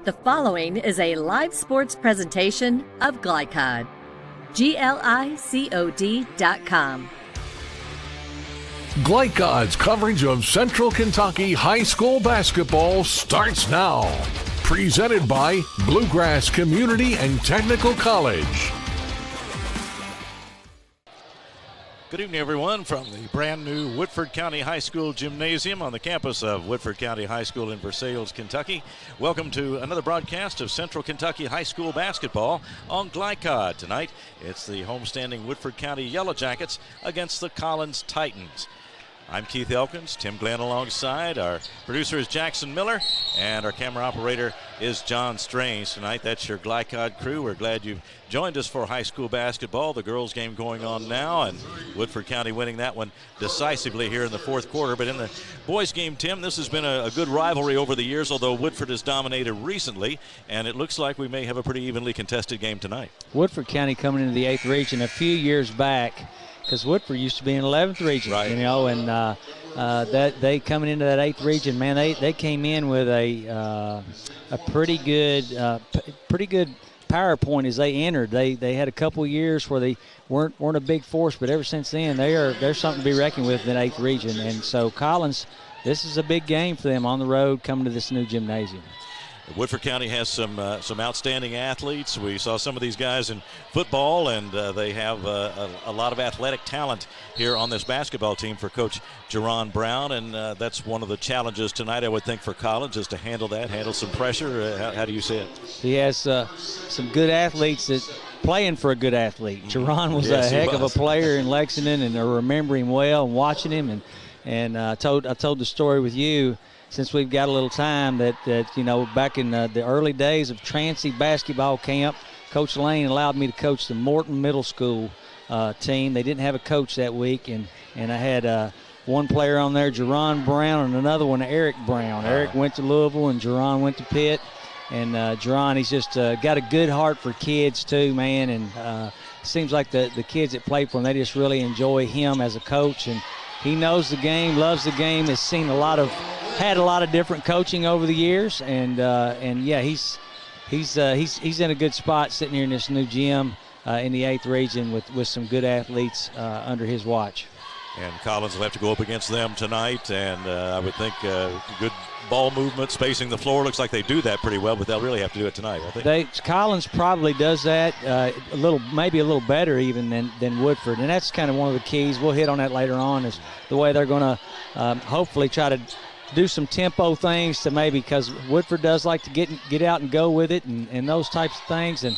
The following is a live sports presentation of Glycod. GLICOD.com. Glycod's coverage of Central Kentucky high school basketball starts now. Presented by Bluegrass Community and Technical College. Good evening, everyone, from the brand new Woodford County High School Gymnasium on the campus of Woodford County High School in Versailles, Kentucky. Welcome to another broadcast of Central Kentucky High School basketball on Glycod. Tonight, it's the homestanding Woodford County Yellow Jackets against the Collins Titans. I'm Keith Elkins, Tim Glenn alongside. Our producer is Jackson Miller, and our camera operator is John Strange. Tonight, that's your Glycod crew. We're glad you've joined us for high school basketball. The girls' game going on now, and Woodford County winning that one decisively here in the fourth quarter. But in the boys' game, Tim, this has been a good rivalry over the years, although Woodford has dominated recently, and it looks like we may have a pretty evenly contested game tonight. Woodford County coming into the 8th region a few years back, because Woodford used to be in 11th region, right. You know, and that they coming into that 8th region, man, they came in with a pretty good PowerPoint as they entered. They had a couple years where they weren't a big force, but ever since then they're something to be reckoned with in that 8th region. And so Collins, this is a big game for them on the road coming to this new gymnasium. Woodford County has some outstanding athletes. We saw some of these guys in football, and they have a lot of athletic talent here on this basketball team for Coach Jerron Brown, and that's one of the challenges tonight, I would think, for Collins, is to handle some pressure. How do you see it? He has some good athletes that playing for a good athlete. Jerron was a heck of a player in Lexington, and I remember him well and watching him, and I told the story with you, since we've got a little time, that you know, back in the early days of Transy basketball camp, Coach Lane allowed me to coach the Morton Middle School team. They didn't have a coach that week, and I had one player on there, Jerron Brown, and another one, Eric Brown. Eric went to Louisville, and Jerron went to Pitt. And Jerron, he's just got a good heart for kids too, man. And seems like the kids that play for him, they just really enjoy him as a coach. And he knows the game, loves the game, has had a lot of different coaching over the years, and yeah, he's in a good spot sitting here in this new gym in the 8th region with some good athletes under his watch. And Collins will have to go up against them tonight, and I would think good ball movement, spacing the floor. Looks like they do that pretty well, but they'll really have to do it tonight, I think. Collins probably does that maybe a little better even than Woodford, and that's kind of one of the keys. We'll hit on that later on, is the way they're going to hopefully try to do some tempo things to maybe, because Woodford does like to get out and go with it and those types of things, and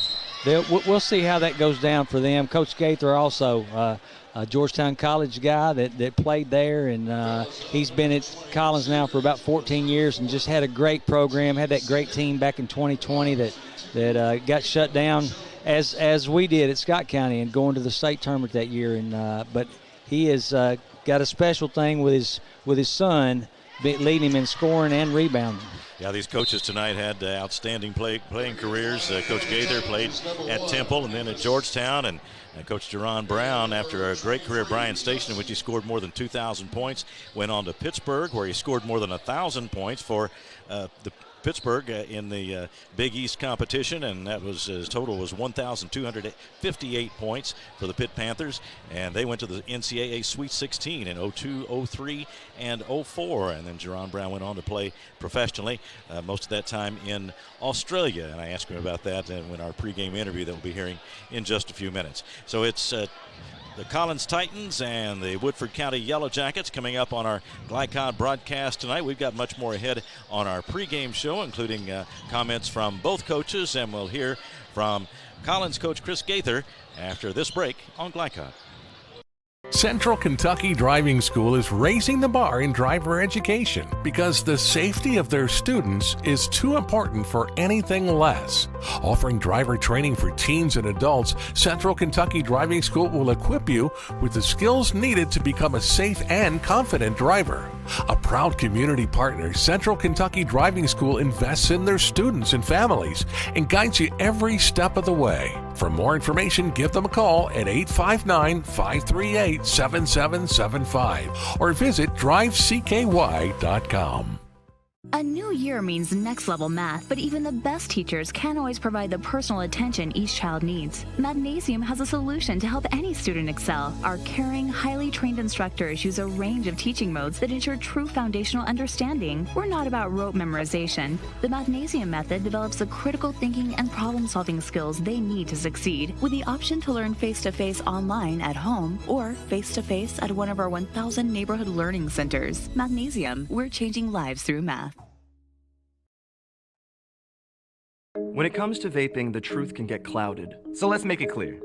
we'll see how that goes down for them. Coach Gaither also a Georgetown College guy that played there, and he's been at Collins now for about 14 years and just had a great program, had that great team back in 2020 that got shut down as we did at Scott County and going to the state tournament that year. And but he has got a special thing with his son, leading him in scoring and rebounding. Yeah, these coaches tonight had outstanding playing careers. Coach Gaither played at Temple and then at Georgetown, and Coach Jerron Brown, after a great career at Bryan Station, in which he scored more than 2,000 points, went on to Pittsburgh, where he scored more than 1,000 points for the Pittsburgh in the Big East competition, and that was his total was 1,258 points for the Pitt Panthers, and they went to the NCAA Sweet 16 in 02, 03, and 04, and then Jerron Brown went on to play professionally, most of that time in Australia, and I asked him about that in our pregame interview that we'll be hearing in just a few minutes. So it's the Collins Titans and the Woodford County Yellow Jackets coming up on our Glycod broadcast tonight. We've got much more ahead on our pregame show, including comments from both coaches, and we'll hear from Collins coach Chris Gaither after this break on Glycod. Central Kentucky Driving School is raising the bar in driver education because the safety of their students is too important for anything less. Offering driver training for teens and adults, Central Kentucky Driving School will equip you with the skills needed to become a safe and confident driver. A proud community partner, Central Kentucky Driving School invests in their students and families and guides you every step of the way. For more information, give them a call at 859-538-7775 or visit drivecky.com. A new year means next-level math, but even the best teachers can't always provide the personal attention each child needs. Mathnasium has a solution to help any student excel. Our caring, highly trained instructors use a range of teaching modes that ensure true foundational understanding. We're not about rote memorization. The Mathnasium method develops the critical thinking and problem-solving skills they need to succeed, with the option to learn face-to-face online at home or face-to-face at one of our 1,000 neighborhood learning centers. Mathnasium, we're changing lives through math. When it comes to vaping, the truth can get clouded. So let's make it clear.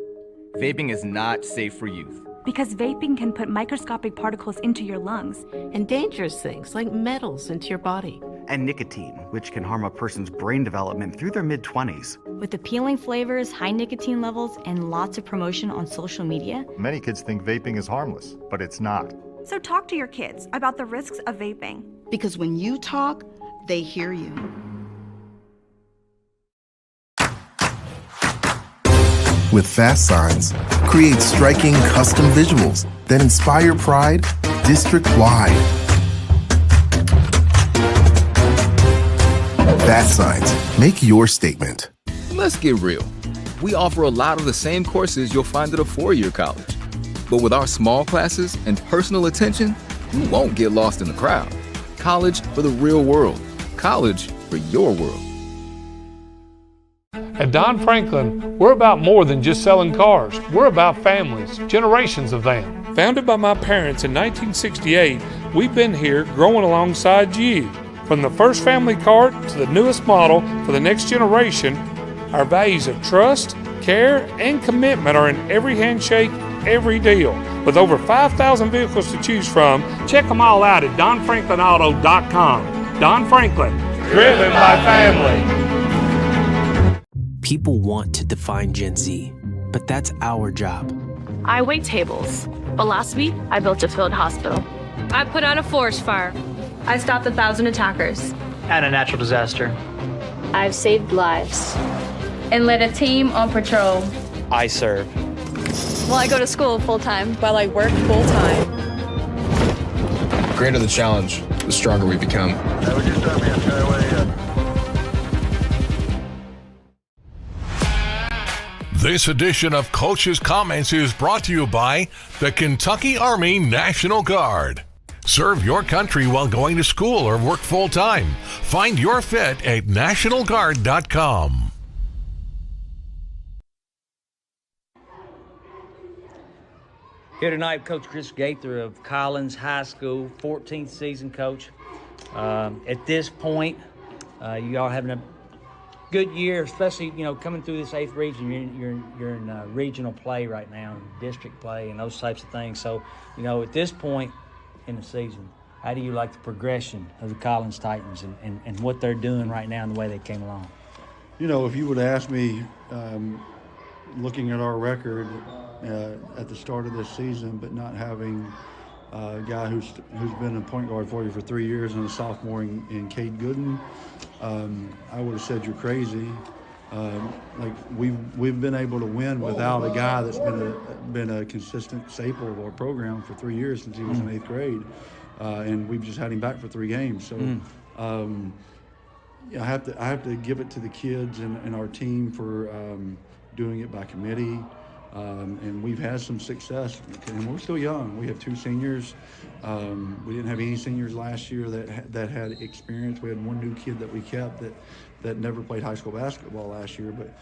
Vaping is not safe for youth. Because vaping can put microscopic particles into your lungs. And dangerous things like metals into your body. And nicotine, which can harm a person's brain development through their mid-20s. With appealing flavors, high nicotine levels, and lots of promotion on social media. Many kids think vaping is harmless, but it's not. So talk to your kids about the risks of vaping. Because when you talk, they hear you. With Fast Signs, create striking custom visuals that inspire pride district-wide. Fast Signs, make your statement. Let's get real. We offer a lot of the same courses you'll find at a four-year college. But with our small classes and personal attention, you won't get lost in the crowd. College for the real world. College for your world. At Don Franklin, we're about more than just selling cars. We're about families, generations of them. Founded by my parents in 1968, we've been here growing alongside you. From the first family car to the newest model for the next generation, our values of trust, care, and commitment are in every handshake, every deal. With over 5,000 vehicles to choose from, check them all out at DonFranklinAuto.com. Don Franklin, driven by family. People want to define Gen Z, but that's our job. I wait tables, but last week I built a field hospital. I put out a forest fire. I stopped 1,000 attackers. And a natural disaster. I've saved lives and led a team on patrol. I serve. Well, I go to school full-time. While I work full-time. The greater the challenge, the stronger we become. This edition of Coach's Comments is brought to you by the Kentucky Army National Guard. Serve your country while going to school or work full-time. Find your fit at nationalguard.com. Here tonight, Coach Chris Gaither of Collins High School, 14th season coach. At this point, you all having a good year, especially coming through this 8th region. You're in regional play right now, district play, and those types of things. So, at this point in the season, how do you like the progression of the Collins Titans and what they're doing right now and the way they came along? If you would ask me, looking at our record at the start of this season, but not having a guy who's been a point guard for you for 3 years and a sophomore in Cade Gooden, I would have said you're crazy. We've been able to win without a guy that's been a consistent staple of our program for 3 years since he was in 8th grade, and we've just had him back for 3 games. So I have to give it to the kids and our team for doing it by committee. And we've had some success, and we're still young. We have 2 seniors. We didn't have any seniors last year that had experience. We had 1 new kid that we kept that never played high school basketball last year. But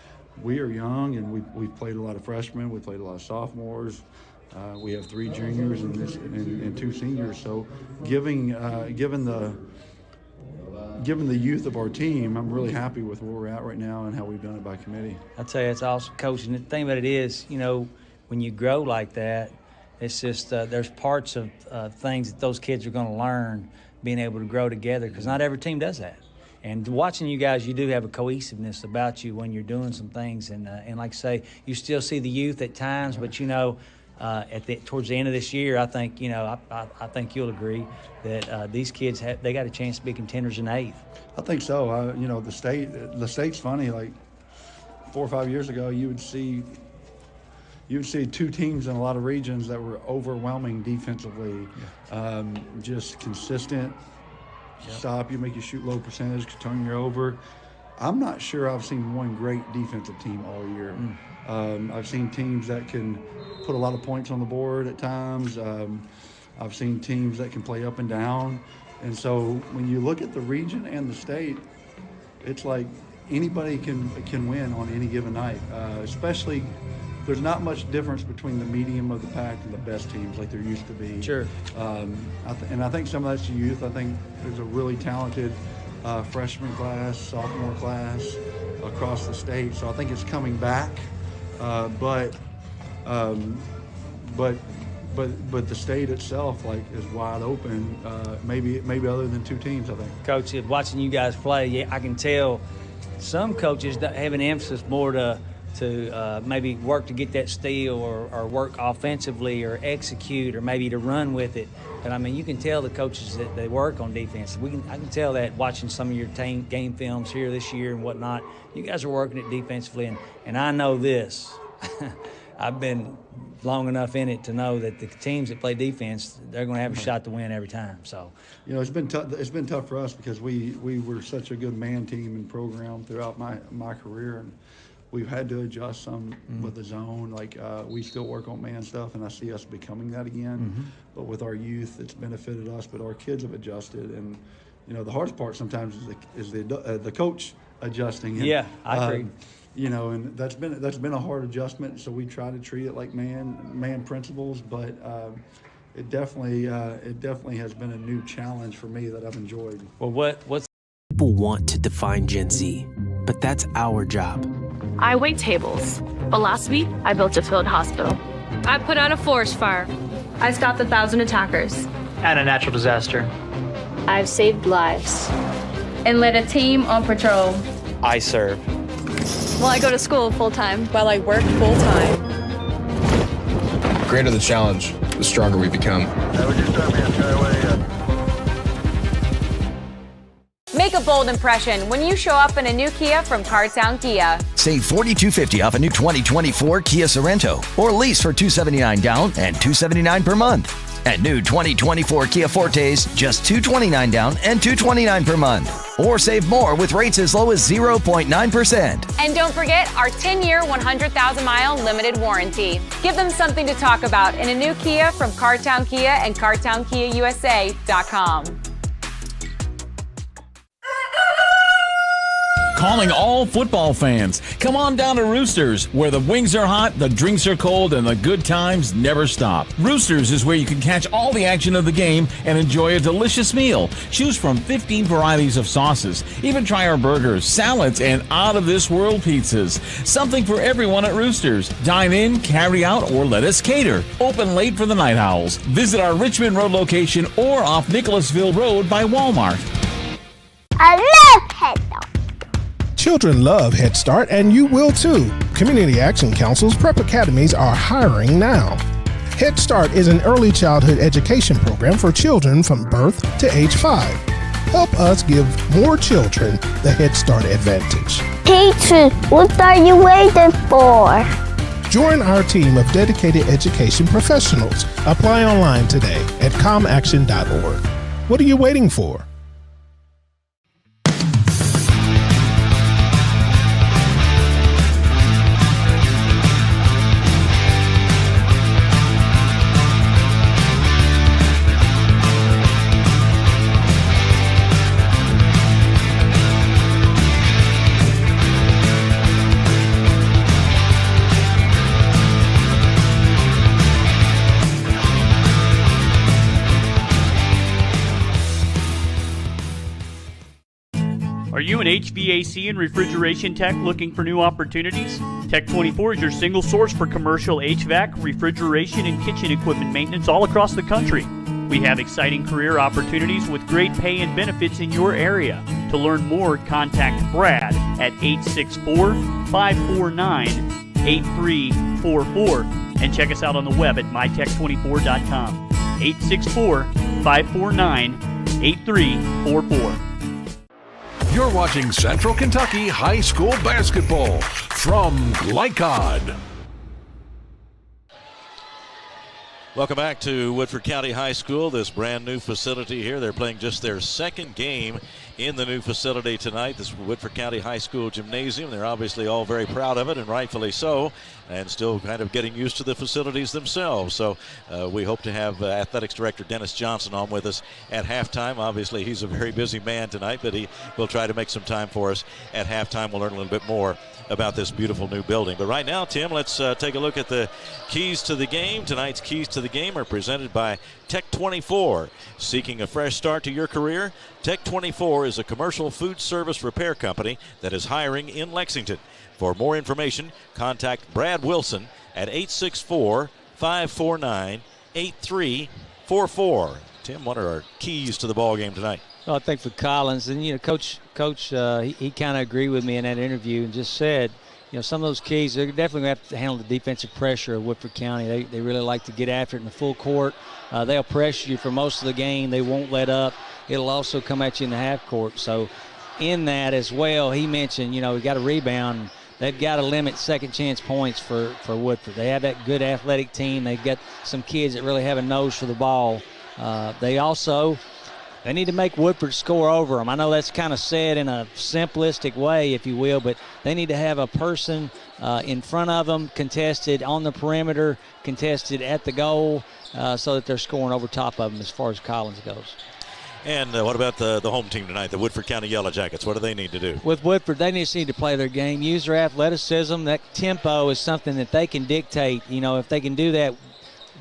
we are young, and we've played a lot of freshmen. We played a lot of sophomores. We have 3 juniors and 2 seniors. So given the youth of our team, I'm really happy with where we're at right now and how we've done it by committee. I tell you, it's awesome, Coach. And the thing about it is, when you grow like that, it's just there's parts of things that those kids are going to learn being able to grow together, because not every team does that. And watching you guys, you do have a cohesiveness about you when you're doing some things. And like I say, you still see the youth at times, but towards the end of this year, I think I think you'll agree that these kids they got a chance to be contenders in 8th. I think so. The state's funny. Like 4 or 5 years ago, you would see 2 teams in a lot of regions that were overwhelming defensively, just consistent, stop you, make you shoot low percentage, turn you over. I'm not sure I've seen one great defensive team all year. I've seen teams that can put a lot of points on the board at times. I've seen teams that can play up and down. And so when you look at the region and the state, it's like anybody can win on any given night, especially there's not much difference between the medium of the pack and the best teams like there used to be. Sure. And I think some of that's youth. I think there's a really talented freshman class, sophomore class across the state. So I think it's coming back, but the state itself is wide open. Maybe other than two teams, I think. Coach, watching you guys play, I can tell some coaches have an emphasis more to maybe work to get that steal or work offensively or execute or maybe to run with it. But, I mean, you can tell the coaches that they work on defense. I can tell that watching some of your game films here this year and whatnot. You guys are working it defensively, and I know this. I've been long enough in it to know that the teams that play defense, they're going to have a shot to win every time. So, it's been tough. It's been tough for us because we were such a good man team and program throughout my career, and we've had to adjust some with the zone. We still work on man stuff, and I see us becoming that again. But with our youth, it's benefited us. But our kids have adjusted, and the hardest part sometimes is the coach adjusting. And, yeah, I agree. And that's been a hard adjustment. So we try to treat it like man principles, but it definitely has been a new challenge for me that I've enjoyed. Well, what's people want to define Gen Z, but that's our job. I wait tables, but last week I built a field hospital. I put out a forest fire. I stopped 1,000 attackers. And a natural disaster. I've saved lives. And led a team on patrol. I serve. Well, I go to school full-time. While I work full-time. The greater the challenge, the stronger we become. Make a bold impression when you show up in a new Kia from Cartown Kia. Save $4,250 off a new 2024 Kia Sorento or lease for $279 down and $279 per month. And new 2024 Kia Fortes, just $229 down and $229 per month. Or save more with rates as low as 0.9%. And don't forget our 10-year, 100,000-mile limited warranty. Give them something to talk about in a new Kia from Cartown Kia and CartownKiaUSA.com. Calling all football fans. Come on down to Roosters, where the wings are hot, the drinks are cold, and the good times never stop. Roosters is where you can catch all the action of the game and enjoy a delicious meal. Choose from 15 varieties of sauces. Even try our burgers, salads, and out-of-this-world pizzas. Something for everyone at Roosters. Dine in, carry out, or let us cater. Open late for the Night Owls. Visit our Richmond Road location or off Nicholasville Road by Walmart. I love Head Start. Children love Head Start, and you will too. Community Action Council's prep academies are hiring now. Head Start is an early childhood education program for children from birth to age 5. Help us give more children the Head Start advantage. Teacher, what are you waiting for? Join our team of dedicated education professionals. Apply online today at comaction.org. What are you waiting for? Are you an HVAC and refrigeration tech looking for new opportunities? Tech24 is your single source for commercial HVAC, refrigeration, and kitchen equipment maintenance all across the country. We have exciting career opportunities with great pay and benefits in your area. To learn more, contact Brad at 864-549-8344 and check us out on the web at mytech24.com. 864-549-8344. You're watching Central Kentucky High School Basketball from Glycod. Welcome back to Woodford County High School, this brand new facility here. They're playing just their second game in the new facility tonight, this Woodford County High School gymnasium. They're obviously all very proud of it, and rightfully so, and still kind of getting used to the facilities themselves. So we hope to have Athletics Director Dennis Johnson on with us at halftime. Obviously, he's a very busy man tonight, but he will try to make some time for us at halftime. We'll learn a little bit more about this beautiful new building. But right now, Tim, let's take a look at the keys to the game. Tonight's keys to the game are presented by Tech 24. Seeking a fresh start to your career? Tech 24 is a commercial food service repair company that is hiring in Lexington. For more information, contact Brad Wilson at 864-549-8344. Tim, what are our keys to the ball game tonight? Well, I think for Collins, and Coach, he kind of agreed with me in that interview and just said, some of those keys, they're definitely going to have to handle the defensive pressure of Woodford County. They really like to get after it in the full court. They'll pressure you for most of the game. They won't let up. It'll also come at you in the half court. So in that as well, he mentioned, we got to rebound. They've got to limit second chance points for Woodford. They have that good athletic team. They've got some kids that really have a nose for the ball. They need to make Woodford score over them. I know that's kind of said in a simplistic way, if you will, but they need to have a person in front of them, contested on the perimeter, contested at the goal, so that they're scoring over top of them as far as Collins goes. And what about the home team tonight, the Woodford County Yellow Jackets? What do they need to do? With Woodford, they just need to play their game, use their athleticism. That tempo is something that they can dictate. If they can do that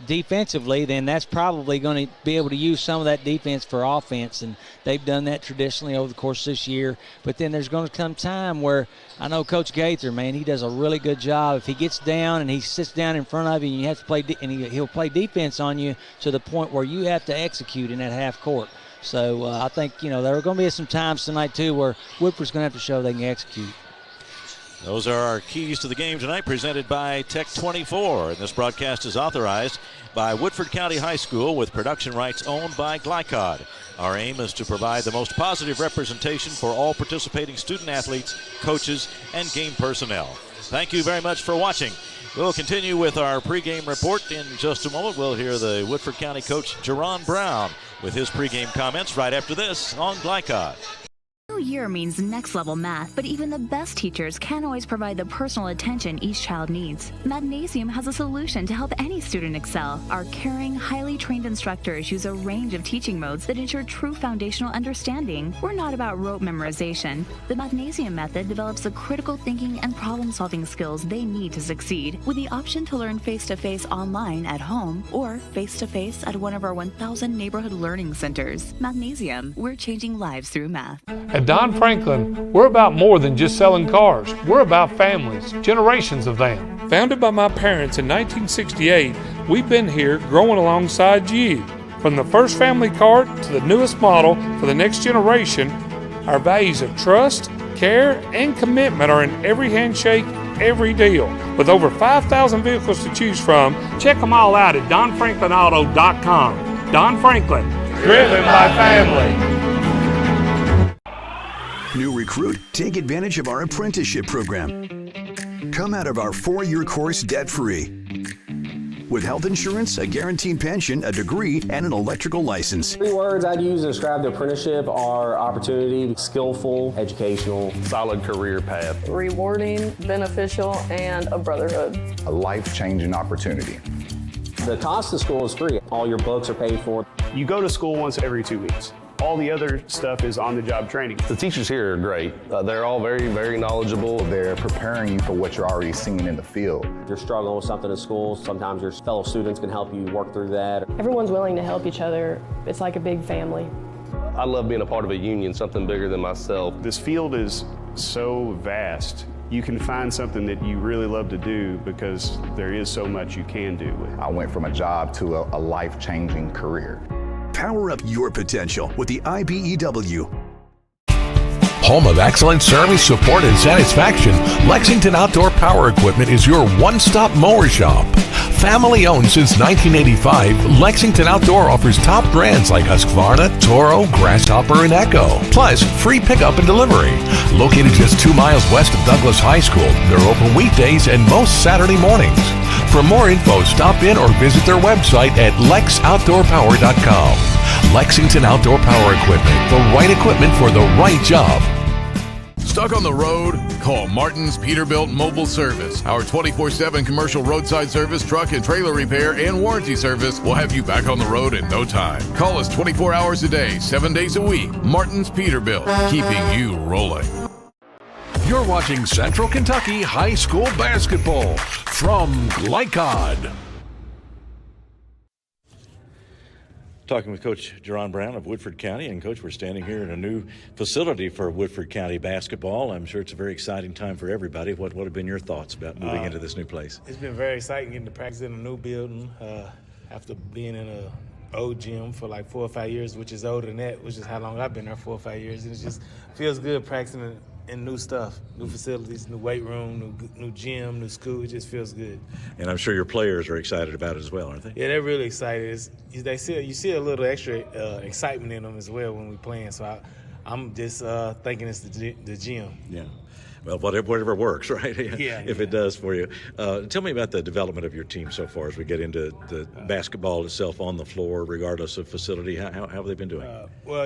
defensively, then that's probably going to be able to use some of that defense for offense, and they've done that traditionally over the course of this year. But then there's going to come time where I know Coach Gaither, man, he does a really good job. If he gets down and he sits down in front of you and you have to play he'll play defense on you to the point where you have to execute in that half court. So I think there are going to be some times tonight too where Woodford's going to have to show they can execute. Those are our keys to the game tonight, presented by Tech 24. And this broadcast is authorized by Woodford County High School with production rights owned by Glycod. Our aim is to provide the most positive representation for all participating student athletes, coaches, and game personnel. Thank you very much for watching. We'll continue with our pregame report in just a moment. We'll hear the Woodford County coach, Jerron Brown, with his pregame comments right after this on Glycod. New year means next level math, but even the best teachers can't always provide the personal attention each child needs. Magnesium has a solution to help any student excel. Our caring, highly trained instructors use a range of teaching modes that ensure true foundational understanding. We're not about rote memorization. The Magnesium method develops the critical thinking and problem-solving skills they need to succeed, with the option to learn face-to-face online at home or face-to-face at one of our 1,000 neighborhood learning centers. Magnesium, we're changing lives through math. At Don Franklin, we're about more than just selling cars. We're about families, generations of them. Founded by my parents in 1968, we've been here growing alongside you. From the first family car to the newest model for the next generation, our values of trust, care, and commitment are in every handshake, every deal. With over 5,000 vehicles to choose from, check them all out at DonFranklinAuto.com. Don Franklin, driven by family. New recruit, take advantage of our apprenticeship program. Come out of our 4-year course debt-free. With health insurance, a guaranteed pension, a degree, and an electrical license. 3 words I'd use to describe the apprenticeship are opportunity, skillful, educational, solid career path, rewarding, beneficial, and a brotherhood. A life-changing opportunity. The cost of school is free. All your books are paid for. You go to school once every 2 weeks. All the other stuff is on-the-job training. The teachers here are great. They're all very, very knowledgeable. They're preparing you for what you're already seeing in the field. If you're struggling with something at school, sometimes your fellow students can help you work through that. Everyone's willing to help each other. It's like a big family. I love being a part of a union, something bigger than myself. This field is so vast. You can find something that you really love to do because there is so much you can do with it. I went from a job to a life-changing career. Power up your potential with the IBEW. Home of excellent service, support, and satisfaction, Lexington Outdoor Power Equipment is your one-stop mower shop. Family owned since 1985, Lexington Outdoor offers top brands like Husqvarna, Toro, Grasshopper, and Echo. Plus, free pickup and delivery. Located just 2 miles west of Douglas High School, they're open weekdays and most Saturday mornings. For more info, stop in or visit their website at lexoutdoorpower.com. Lexington Outdoor Power Equipment, the right equipment for the right job. Stuck on the road? Call Martin's Peterbilt Mobile Service. Our 24/7 commercial roadside service, truck and trailer repair, and warranty service will have you back on the road in no time. Call us 24 hours a day, 7 days a week. Martin's Peterbilt, keeping you rolling. You're watching Central Kentucky High School Basketball from Glycod. Talking with Coach Jerron Brown of Woodford County. And, Coach, we're standing here in a new facility for Woodford County basketball. I'm sure it's a very exciting time for everybody. What have been your thoughts about moving into this new place? It's been very exciting getting to practice in a new building after being in an old gym for like 4 or 5 years, which is older than that, which is how long I've been there, 4 or 5 years. And it just feels good practicing in new stuff, new facilities, new weight room, new gym, new school. It just feels good. And I'm sure your players are excited about it as well, aren't they? Yeah, they're really excited. You see a little extra excitement in them as well when we're playing. So I'm just thinking it's the gym. Yeah. Well, whatever works, right? Yeah. If it does for you. Tell me about the development of your team so far as we get into the basketball itself on the floor, regardless of facility. How have they been doing? Well,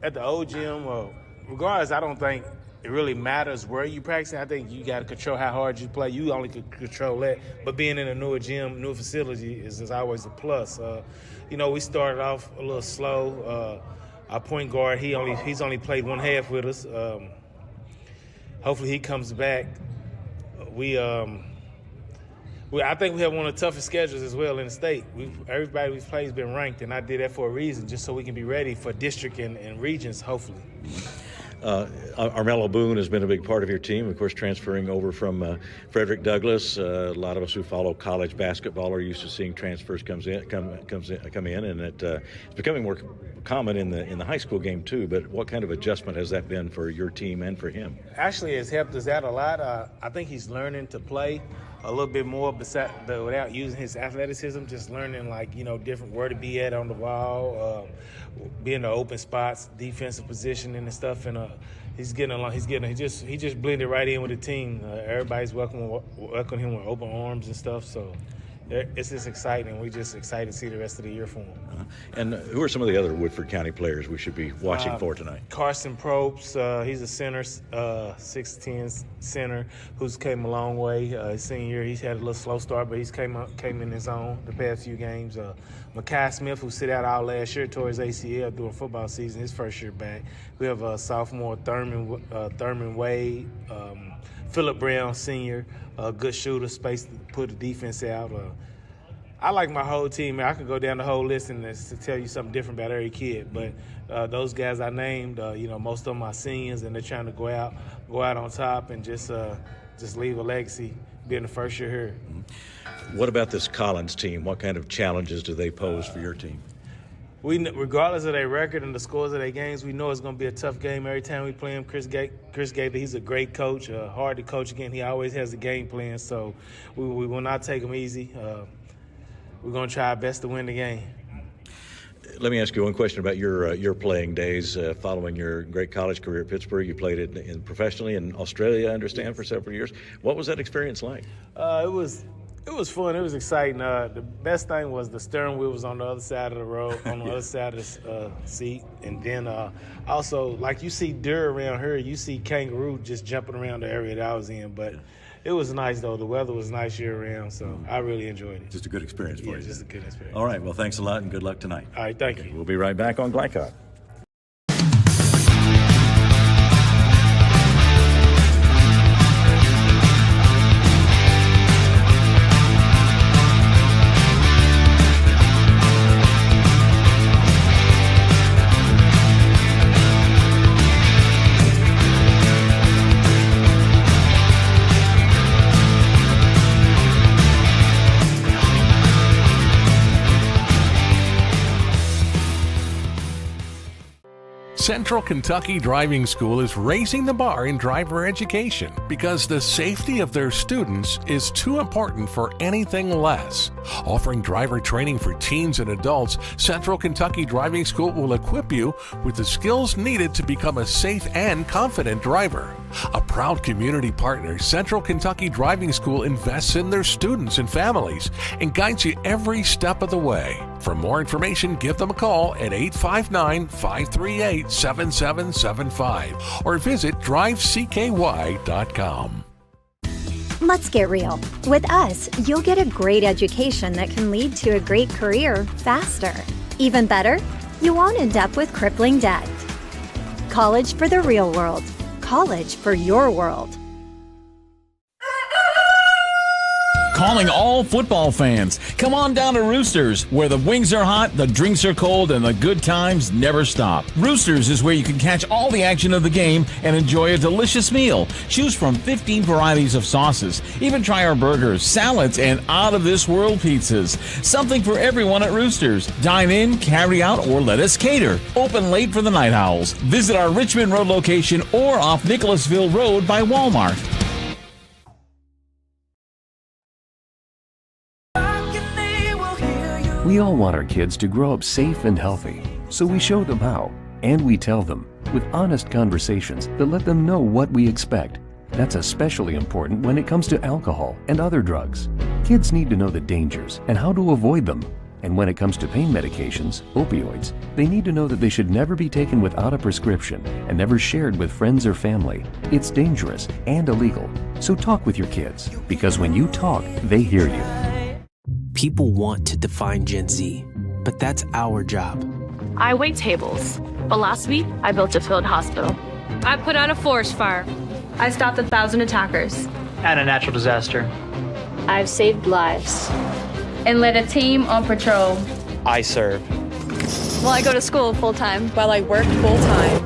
at the old gym, regardless, I don't think it really matters where you practice. I think you got to control how hard you play. You only can control that. But being in a newer gym, new facility is always a plus. We started off a little slow. Our point guard, he's only played one half with us. Hopefully he comes back. I think we have one of the toughest schedules as well in the state. Everybody we've played has been ranked, and I did that for a reason, just so we can be ready for district and regions, hopefully. Armello Boone has been a big part of your team, of course, transferring over from Frederick Douglass. A lot of us who follow college basketball are used to seeing transfers come in, and it's becoming more common in the high school game too. But what kind of adjustment has that been for your team and for him? Actually, it's helped us out a lot. I think he's learning to play a little bit more without using his athleticism, just learning different where to be at on the wall, be in the open spots, defensive positioning and stuff. And he's getting along. He just blended right in with the team. Everybody's welcoming him with open arms and stuff. So it's just exciting. We're just excited to see the rest of the year for him. And who are some of the other Woodford County players we should be watching for tonight? Carson Probst, he's a center, 6'10" center, who's came a long way. His senior year, he's had a little slow start, but he's came in his own the past few games. Makai Smith, who sit out all last year towards ACL during football season, his first year back. We have a sophomore, Thurman Wade, Phillip Brown, senior, a good shooter, space to put the defense out. I like my whole team. I could go down the whole list and to tell you something different about every kid. But those guys I named, most of them are seniors, and they're trying to go out on top and just leave a legacy, being the first year here. What about this Collins team? What kind of challenges do they pose for your team? Regardless of their record and the scores of their games, we know it's going to be a tough game every time we play him. Chris Gaither, he's a great coach, hard to coach again. He always has a game plan, so we will not take him easy. We're going to try our best to win the game. Let me ask you one question about your playing days following your great college career at Pittsburgh. You played it professionally in Australia, I understand, for several years. What was that experience like? It was fun. It was exciting. The best thing was the steering wheel was on the other side of the road, on the other side of the seat. And then also, like you see deer around here, you see kangaroo just jumping around the area that I was in. But it was nice, though. The weather was nice year-round, so I really enjoyed it. Just a good experience for you. Yeah, just a good experience. All right, well, thanks a lot, and good luck tonight. All right, thank you. We'll be right back on Glycod. Central Kentucky Driving School is raising the bar in driver education because the safety of their students is too important for anything less. Offering driver training for teens and adults, Central Kentucky Driving School will equip you with the skills needed to become a safe and confident driver. A proud community partner, Central Kentucky Driving School invests in their students and families and guides you every step of the way. For more information, give them a call at 859-538-7775 or visit drivecky.com. Let's get real. With us, you'll get a great education that can lead to a great career faster. Even better, you won't end up with crippling debt. College for the real world. College for your world. Calling all football fans. Come on down to Roosters, where the wings are hot, the drinks are cold, and the good times never stop. Roosters is where you can catch all the action of the game and enjoy a delicious meal. Choose from 15 varieties of sauces. Even try our burgers, salads, and out-of-this-world pizzas. Something for everyone at Roosters. Dine in, carry out, or let us cater. Open late for the Night Owls. Visit our Richmond Road location or off Nicholasville Road by Walmart. We all want our kids to grow up safe and healthy, so we show them how, and we tell them with honest conversations that let them know what we expect. That's especially important when it comes to alcohol and other drugs. Kids need to know the dangers and how to avoid them. And when it comes to pain medications, opioids, they need to know that they should never be taken without a prescription and never shared with friends or family. It's dangerous and illegal. So talk with your kids, because when you talk, they hear you. People want to define Gen Z, but that's our job. I wait tables, but last week I built a field hospital. I put out a forest fire. I stopped 1,000 attackers. And a natural disaster. I've saved lives. And led a team on patrol. I serve. Well, I go to school full-time. While I work full-time.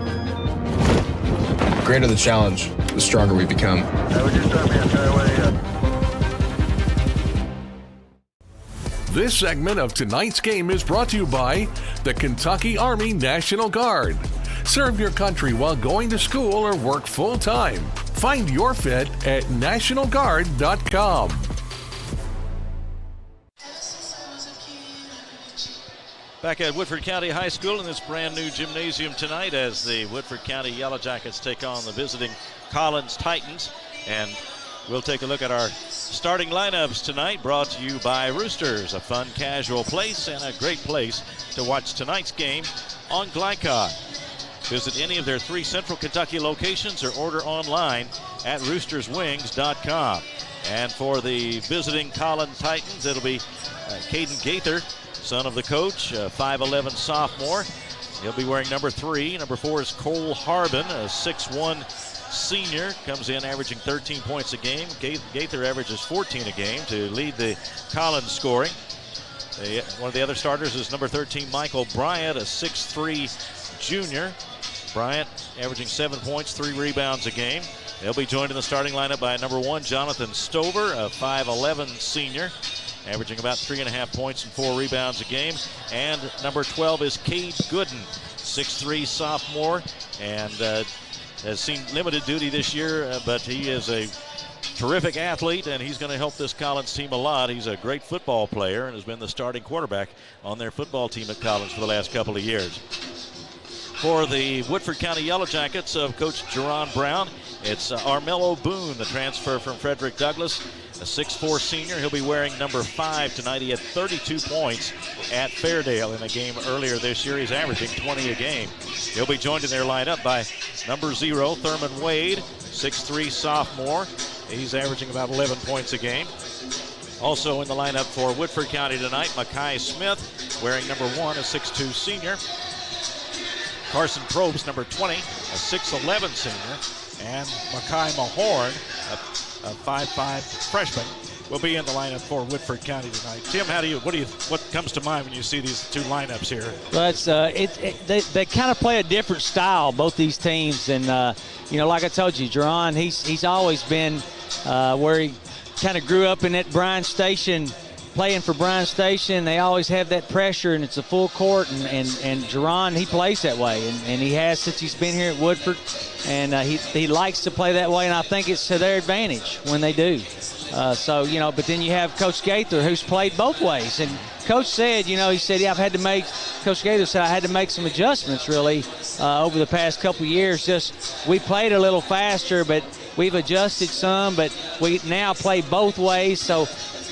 The greater the challenge, the stronger we become. This segment of tonight's game is brought to you by the Kentucky Army National Guard. Serve your country while going to school or work full-time. Find your fit at nationalguard.com. Back at Woodford County High School in this brand new gymnasium tonight as the Woodford County Yellow Jackets take on the visiting Collins Titans. And we'll take a look at our starting lineups tonight, brought to you by Roosters, a fun, casual place and a great place to watch tonight's game on Glycod. Visit any of their 3 Central Kentucky locations or order online at roosterswings.com. And for the visiting Collins Titans, it'll be Caden Gaither, son of the coach, a 5'11 sophomore. He'll be wearing number 3. Number 4 is Cole Harbin, a 6'1 senior, comes in averaging 13 points a game. Gaither averages 14 a game to lead the Collins scoring. One of the other starters is number 13, Michael Bryant, a 6'3 junior. Bryant averaging 7 points, 3 rebounds a game. They'll be joined in the starting lineup by number 1, Jonathan Stover, a 5'11 senior, averaging about 3.5 points and 4 rebounds a game. And number 12 is Cade Gooden, 6'3 sophomore, and has seen limited duty this year, but he is a terrific athlete, and he's going to help this Collins team a lot. He's a great football player and has been the starting quarterback on their football team at Collins for the last couple of years. For the Woodford County Yellow Jackets of Coach Jerron Brown, it's Armello Boone, the transfer from Frederick Douglass, a 6'4 senior. He'll be wearing number 5 tonight. He had 32 points at Fairdale in a game earlier this year. He's averaging 20 a game. He'll be joined in their lineup by number 0, Thurman Wade, 6'3 sophomore. He's averaging about 11 points a game. Also in the lineup for Woodford County tonight, Makai Smith, wearing number 1, a 6'2 senior. Carson Probst, number 20, a 6'11 senior. And Makai Mahorn, a 5'5 freshman, will be in the lineup for Woodford County tonight. Tim, what comes to mind when you see these 2 lineups here? Well, they kind of play a different style, both these teams, and like I told you, Jerron, he's always been where he kind of grew up in that Bryan Station playing for Bryan Station, they always have that pressure, and it's a full court, and Jerron, he plays that way, and he has since he's been here at Woodford, and he likes to play that way, and I think it's to their advantage when they do. But then you have Coach Gaither, who's played both ways, and Coach said, Coach Gaither said I had to make some adjustments really over the past couple of years. Just we played a little faster, but we've adjusted some, but we now play both ways. So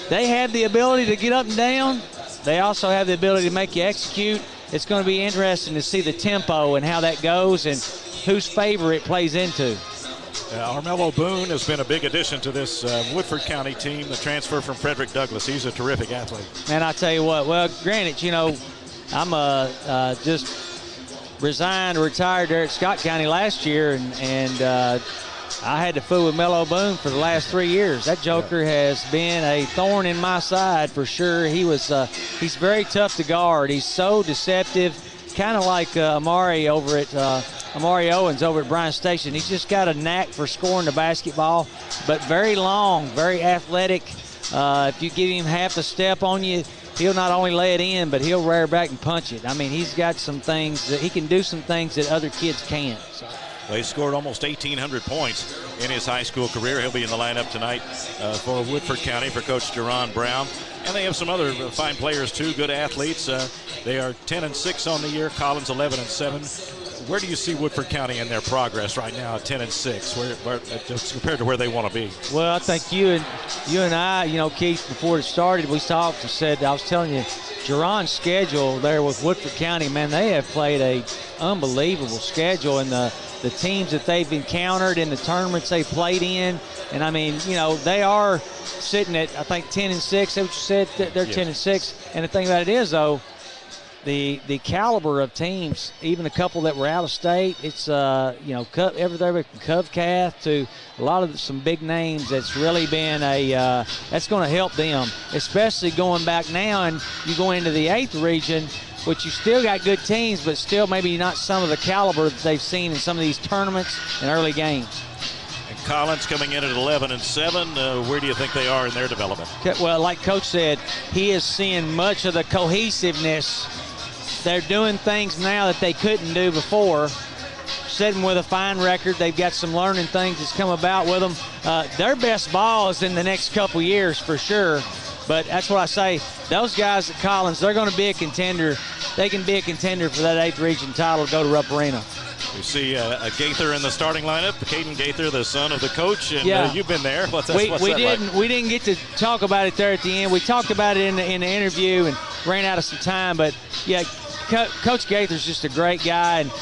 they have the ability to get up and down. They also have the ability to make you execute. It's going to be interesting to see the tempo and how that goes and whose favor it plays into. Armello Boone has been a big addition to this Woodford County team, the transfer from Frederick Douglass. He's a terrific athlete. Man, I tell you what, well, granted, I'm just retired there at Scott County last year, and I had to fool with Mello Boone for the last 3 years. That joker has been a thorn in my side for sure. He's very tough to guard. He's so deceptive, kind of like Amari Owens over at Bryan Station. He's just got a knack for scoring the basketball, but very long, very athletic. If you give him half a step on you, he'll not only lay it in, but he'll rear back and punch it. I mean, he's got some things that he can do, some things that other kids can't. So. Well, he scored almost 1,800 points in his high school career. He'll be in the lineup tonight for Woodford County for Coach Jerron Brown. And they have some other fine players, too, good athletes. They are 10-6 on the year. Collins 11-7. Where do you see Woodford County in their progress right now at 10-6, where compared to where they want to be? Well, I think you and I, Keith, before it started, we talked and said, I was telling you, Jerron's schedule there with Woodford County, man, they have played a unbelievable schedule, and the teams that they've encountered in the tournaments they've played in, and I mean, they are sitting at, I think, 10-6. That's what you said. They're 10-6, and the thing about it is, though, the caliber of teams, even a couple that were out of state, it's everything from Covcath to a lot of some big names. That's really been that's going to help them, especially going back now, and you go into the 8th region, which you still got good teams, but still maybe not some of the caliber that they've seen in some of these tournaments and early games. And Collins coming in at 11-7. Where do you think they are in their development? Well, like Coach said, he is seeing much of the cohesiveness. They're doing things now that they couldn't do before. Sitting with a fine record, they've got some learning things that's come about with them. Their best ball is in the next couple years for sure. But that's what I say. Those guys at Collins, they're going to be a contender. They can be a contender for that 8th region title to go to Rupp Arena. We see a Gaither in the starting lineup. Caden Gaither, the son of the coach, and you've been there. What's that like? We didn't get to talk about it there at the end. We talked about it in the interview and ran out of some time. But yeah, Coach Gaither's just a great guy, and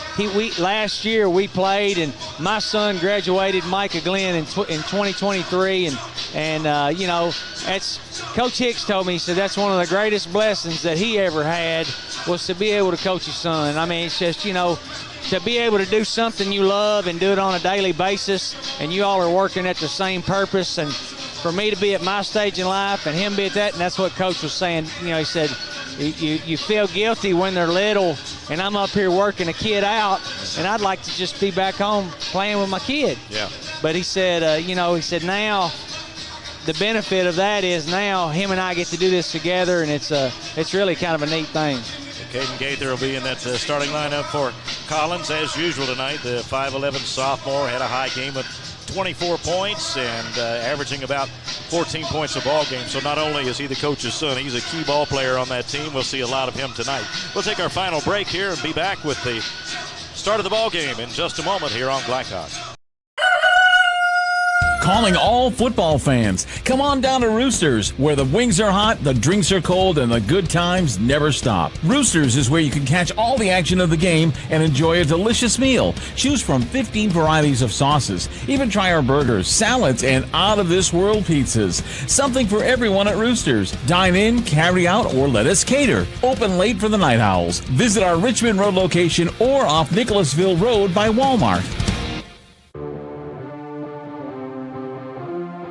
last year we played, and my son graduated Micah Glenn in 2023, and that's Coach Hicks told me, he said that's one of the greatest blessings that he ever had was to be able to coach his son. I mean, it's just to be able to do something you love and do it on a daily basis, and you all are working at the same purpose, and for me to be at my stage in life and him be at that, and that's what Coach was saying. He said, you feel guilty when they're little, and I'm up here working a kid out, and I'd like to just be back home playing with my kid. Yeah. But he said, now the benefit of that is now him and I get to do this together, and it's really kind of a neat thing. Caden Gaither will be in that starting lineup for Collins as usual tonight. The 5'11 sophomore had a high game with 24 points and averaging about 14 points a ball game. So not only is he the coach's son, he's a key ball player on that team. We'll see a lot of him tonight. We'll take our final break here and be back with the start of the ball game in just a moment here on Blackhawk. Calling all football fans. Come on down to Roosters, where the wings are hot, the drinks are cold, and the good times never stop. Roosters is where you can catch all the action of the game and enjoy a delicious meal. Choose from 15 varieties of sauces. Even try our burgers, salads, and out-of-this-world pizzas. Something for everyone at Roosters. Dine in, carry out, or let us cater. Open late for the Night Owls. Visit our Richmond Road location or off Nicholasville Road by Walmart.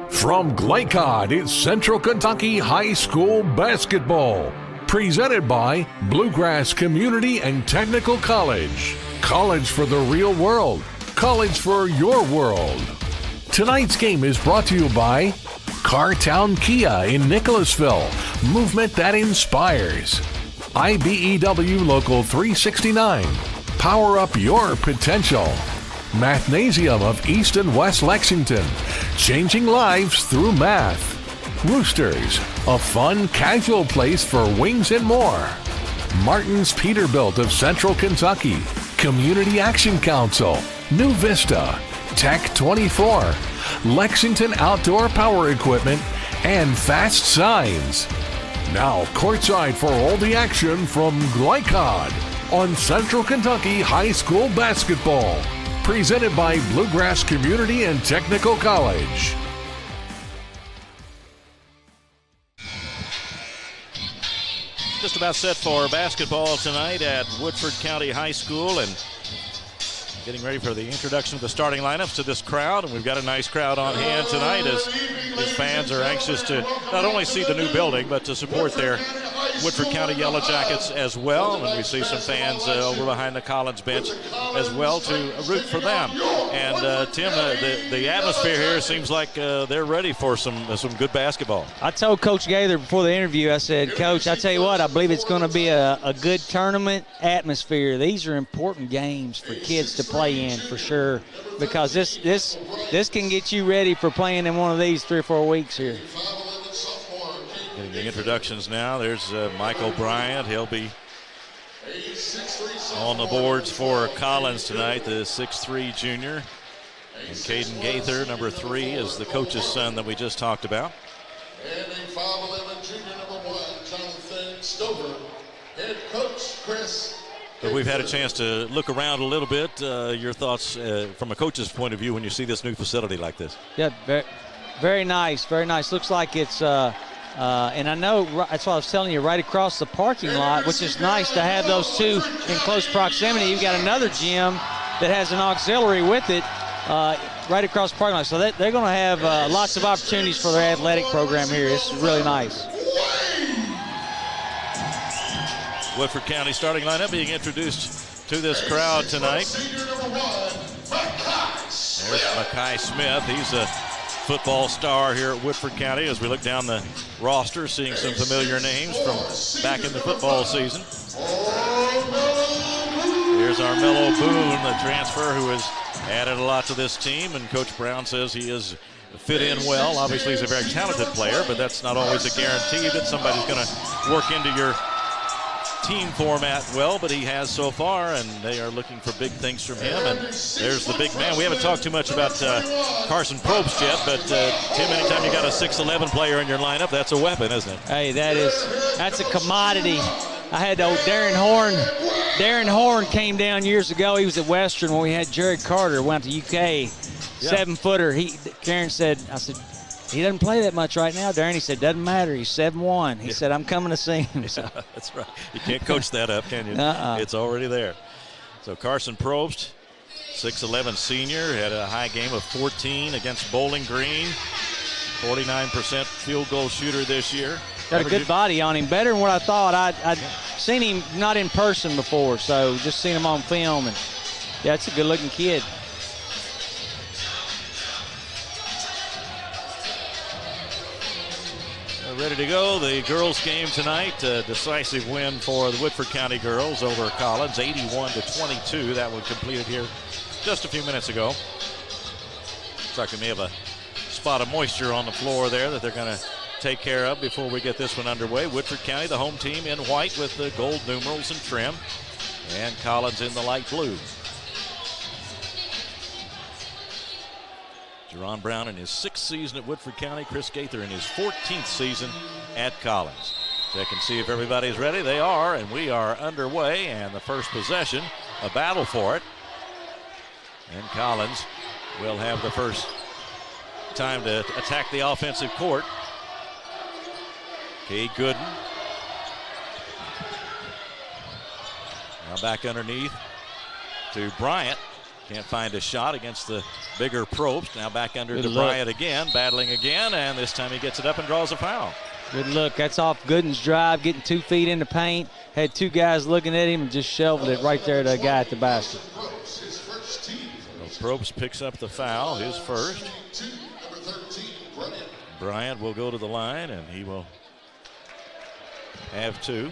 From Glycod, it's Central Kentucky High School basketball. Presented by Bluegrass Community and Technical College. College for the real world. College for your world. Tonight's game is brought to you by Cartown Kia in Nicholasville. movement that inspires. IBEW Local 369. Power up your potential. Mathnasium of East and West Lexington. Changing lives through math. Roosters, a fun, casual place for wings and more. Martin's Peterbilt of Central Kentucky. Community Action Council. New Vista. Tech 24. Lexington Outdoor Power Equipment. And Fast Signs. Now courtside for all the action from Glycod on Central Kentucky High School Basketball. Presented by Bluegrass Community and Technical College. Just about set for basketball tonight at Woodford County High School, and getting ready for the introduction of the starting lineups to this crowd. And we've got a nice crowd on hand tonight as fans are anxious to not only see the new building, but to support their Woodford County Yellow Jackets as well. And we see some fans over behind the Collins bench as well to root for them. And Tim, the atmosphere here seems like they're ready for some good basketball. I told Coach Gaither before the interview, I said, Coach, I tell you what, I believe it's going to be a good tournament atmosphere. These are important games for kids to play in for sure, because this can get you ready for playing in one of these 3 or 4 weeks here. Getting the introductions now. There's Michael Bryant. He'll be on the boards for Collins tonight, the 6'3 junior. And Caden Gaither, number 3, is the coach's son that we just talked about. And a 5'11 junior, number 1, Jonathan Stover. Head coach Chris. But we've had a chance to look around a little bit. Your thoughts from a coach's point of view when you see this new facility like this? Yeah, very nice, very nice. Looks like it's, and I know that's what I was telling you, right across the parking lot, which is nice to have those two in close proximity. You've got another gym that has an auxiliary with it right across the parking lot. So they're going to have lots of opportunities for their athletic program here. It's really nice. Woodford County starting lineup being introduced to this crowd tonight. There's Mackay Smith. He's a football star here at Woodford County as we look down the roster, seeing some familiar names from back in the football season. Here's Armello Boone, the transfer who has added a lot to this team, and Coach Brown says he is fit in well. Obviously, he's a very talented player, but that's not always a guarantee that somebody's going to work into your team format well, but he has so far, and they are looking for big things from him. And there's the big man. We haven't talked too much about Carson Probst yet, but Tim, anytime you got a 6'11 player in your lineup, that's a weapon, isn't it? Hey, that's a commodity. I had old Darren Horn. Darren Horn came down years ago. He was at Western when we had Jared Carter, went to UK, 7-footer. Karen said, I said, he doesn't play that much right now, Darren. He said, doesn't matter. He's 7'1". He said, I'm coming to see him. So. Yeah, that's right. You can't coach that up, can you? It's already there. So Carson Probst, 6'11 senior, had a high game of 14 against Bowling Green. 49% field goal shooter this year. Got a good body on him, better than what I thought. I'd seen him not in person before, so just seen him on film. And yeah, it's a good-looking kid. Ready to go. The girls' game tonight. A decisive win for the Woodford County girls over Collins, 81-22. That one completed here just a few minutes ago. Looks like they may have a spot of moisture on the floor there that they're going to take care of before we get this one underway. Woodford County, the home team, in white with the gold numerals and trim, and Collins in the light blue. Jerron Brown in his 6th season at Woodford County. Chris Gaither in his 14th season at Collins. Check and see if everybody's ready. They are, and we are underway. And the first possession, a battle for it. And Collins will have the first time to attack the offensive court. Kay Gooden. Now back underneath to Bryant. Can't find a shot against the bigger Probst. Now back under to Bryant again, battling again, and this time he gets it up and draws a foul. Good look. That's off Gooden's drive, getting 2 feet in the paint. Had 2 guys looking at him and just shoveled it right there to the guy at the basket. So Probst picks up the foul, his first. Bryant will go to the line, and he will have 2.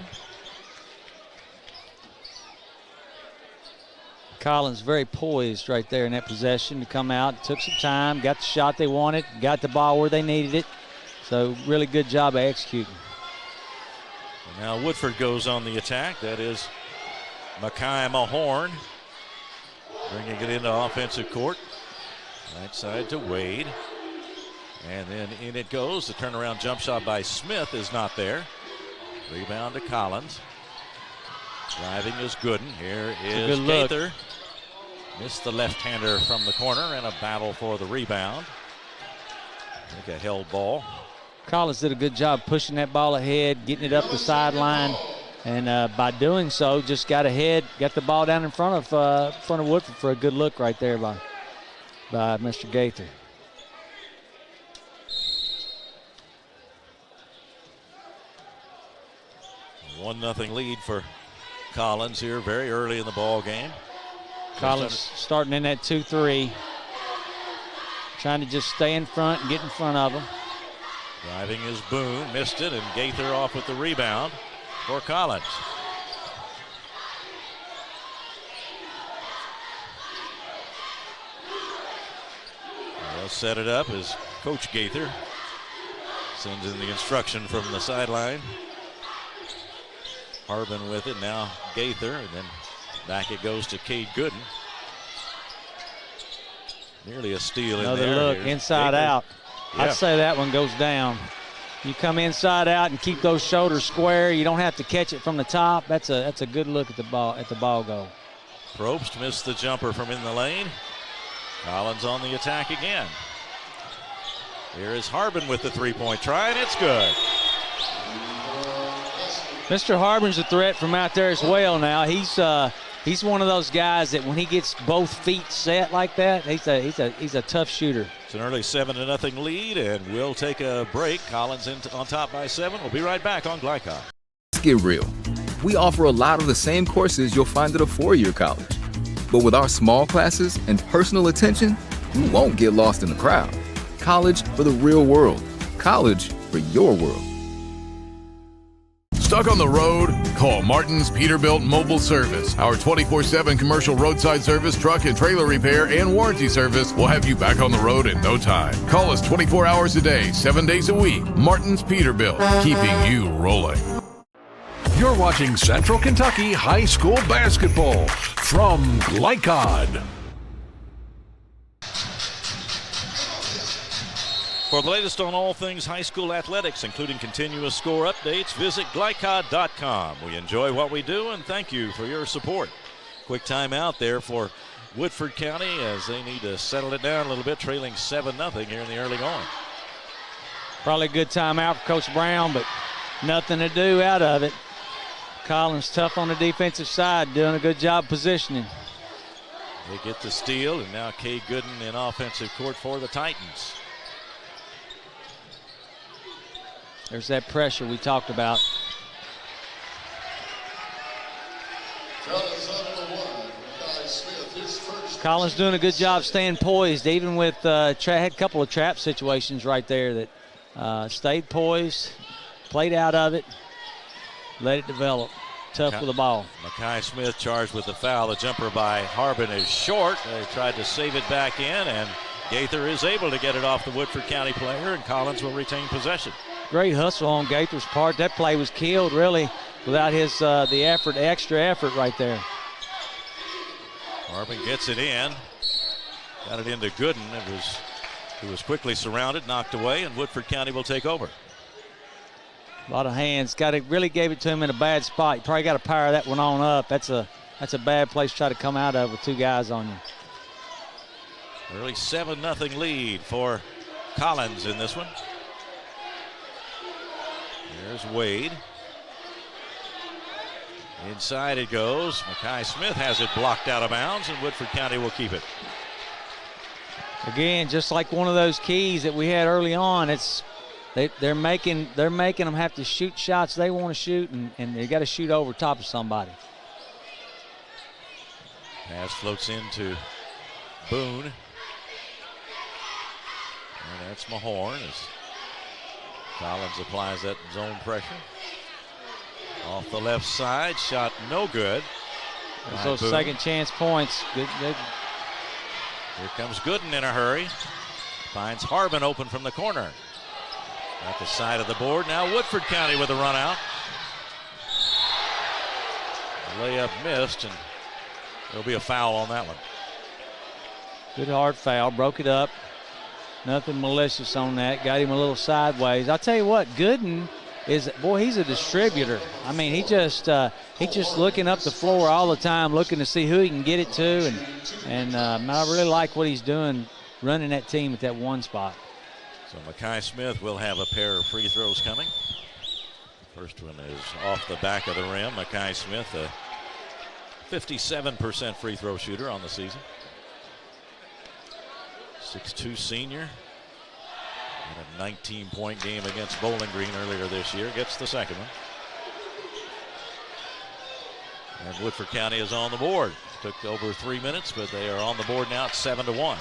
Collins very poised right there in that possession to come out. Took some time, got the shot they wanted, got the ball where they needed it. So really good job of executing. And now Woodford goes on the attack. That is Mackay Mahorn bringing it into offensive court. Right side to Wade. And then in it goes. The turnaround jump shot by Smith is not there. Rebound to Collins. Driving is Gooden. Here is Gaither. Missed the left-hander from the corner, and a battle for the rebound. I think a held ball. Collins did a good job pushing that ball ahead, getting it up the sideline, and by doing so, just got ahead, got the ball down in front of Woodford for a good look right there by Mr. Gaither. One nothing lead for Collins here very early in the ball game. Collins starting in that 2-3. Trying to just stay in front and get in front of him. Driving is Boone, missed it, and Gaither off with the rebound for Collins. They'll set it up as Coach Gaither sends in the instruction from the sideline. Harbin with it, now Gaither, and then back it goes to Cade Gooden. Nearly a steal in there. Another look, inside out. Yeah. I'd say that one goes down. You come inside out and keep those shoulders square. You don't have to catch it from the top. That's a good look at the ball goal. Probst missed the jumper from in the lane. Collins on the attack again. Here is Harbin with the three-point try, and it's good. Mr. Harbin's a threat from out there as well now. He's one of those guys that when he gets both feet set like that, he's a tough shooter. It's an early 7-0 lead, and we'll take a break. Collins on top by 7. We'll be right back on Glycod. Let's get real. We offer a lot of the same courses you'll find at a four-year college. But with our small classes and personal attention, you won't get lost in the crowd. College for the real world. College for your world. Stuck on the road? Call Martin's Peterbilt Mobile Service. Our 24/7 commercial roadside service, truck and trailer repair, and warranty service will have you back on the road in no time. Call us 24 hours a day, 7 days a week. Martin's Peterbilt, keeping you rolling. You're watching Central Kentucky High School Basketball from Glycod. For the latest on all things high school athletics, including continuous score updates, visit glycod.com. We enjoy what we do, and thank you for your support. Quick timeout there for Woodford County as they need to settle it down a little bit, trailing 7-0 here in the early going. Probably a good timeout for Coach Brown, but nothing to do out of it. Collins tough on the defensive side, doing a good job positioning. They get the steal, and now Cade Gooden in offensive court for the Titans. There's that pressure we talked about. Collins doing a good job staying poised, even with had a couple of trap situations right there that stayed poised, played out of it, let it develop. Tough with the ball. Mackay Smith charged with the foul. The jumper by Harbin is short. They tried to save it back in, and Gaither is able to get it off the Woodford County player, and Collins will retain possession. Great hustle on Gaither's part. That play was killed really without his the extra effort right there. Harbin gets it in. Got it into Gooden. It was quickly surrounded, knocked away, and Woodford County will take over. A lot of hands. Really gave it to him in a bad spot. You probably got to power that one on up. That's a bad place to try to come out of with two guys on you. Early 7-0 lead for Collins in this one. There's Wade. Inside it goes. Mackay Smith has it blocked out of bounds, and Woodford County will keep it. Again, just like one of those keys that we had early on, they're making them have to shoot shots they want to shoot, and they got to shoot over top of somebody. Pass floats into Boone. And that's Mahorn as Collins applies that zone pressure. Off the left side, shot no good. Those second chance points. Good. Here comes Gooden in a hurry. Finds Harbin open from the corner. At the side of the board. Now Woodford County with a run out. The layup missed, and there'll be a foul on that one. Good hard foul. Broke it up. Nothing malicious on that. Got him a little sideways. I'll tell you what, Gooden is, boy, he's a distributor. I mean, he just looking up the floor all the time, looking to see who he can get it to, and I really like what he's doing, running that team at that one spot. So Makai Smith will have a pair of free throws coming. First one is off the back of the rim. Makai Smith, a 57% free throw shooter on the season. 6'2" senior. Had a 19-point game against Bowling Green earlier this year. Gets the second one. And Woodford County is on the board. Took over 3 minutes, but they are on the board now at 7-1.